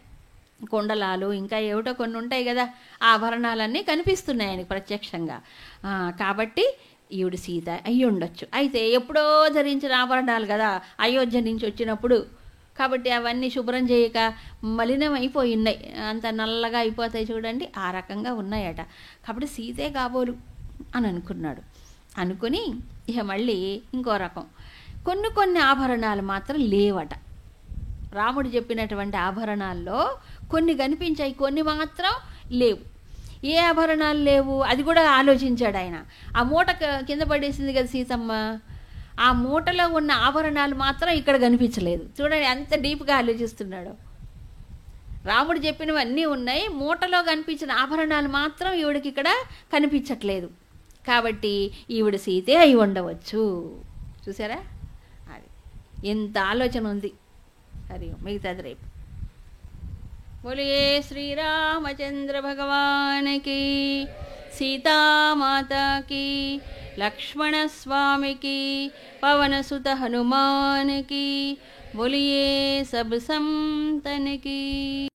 కుండలాలు, ఇంకా ఏమిటో కొన్ని ఉంటాయి కదా, ఆభరణాలన్నీ కనిపిస్తున్నాయి ఆయనకి ప్రత్యక్షంగా. కాబట్టి ఈవిడ సీత అయ్యి ఉండొచ్చు. అయితే ఎప్పుడో ధరించిన ఆభరణాలు కదా, అయోధ్య నుంచి వచ్చినప్పుడు, కాబట్టి అవన్నీ శుభ్రం చేయక మలినం అయిపోయి ఉన్నాయి, అంత నల్లగా అయిపోతాయి చూడండి, ఆ రకంగా ఉన్నాయట. కాబట్టి సీతే కాబోలు అని అనుకున్నాడు. అనుకుని ఇక మళ్ళీ ఇంకో రకం కొన్ని ఆభరణాలు మాత్రం లేవట. రాముడు చెప్పినటువంటి ఆభరణాల్లో కొన్ని కనిపించాయి, కొన్ని మాత్రం లేవు. ఏ ఆభరణాలు లేవు అది కూడా ఆలోచించాడు ఆయన. ఆ మూట కింద పడేసింది కదా సీతమ్మ, ఆ మూటలో ఉన్న ఆభరణాలు మాత్రం ఇక్కడ కనిపించలేదు. చూడండి ఎంత డీప్గా ఆలోచిస్తున్నాడు. రాముడు చెప్పినవన్నీ ఉన్నాయి, మూటలో కనిపించిన ఆభరణాలు మాత్రం ఈవిడికి ఇక్కడ కనిపించట్లేదు. కాబట్టి ఈవిడ సీతే అయి ఉండవచ్చు. చూసారా, అది ఎంత ఆలోచన ఉంది. సరే, మిగతాది రేపు. బోలియే శ్రీరామచంద్ర భగవానికి, సీతామాతకి, लक्ष्मण स्वामी की, पवन सुत हनुमान की, बोलिए सब संतन की।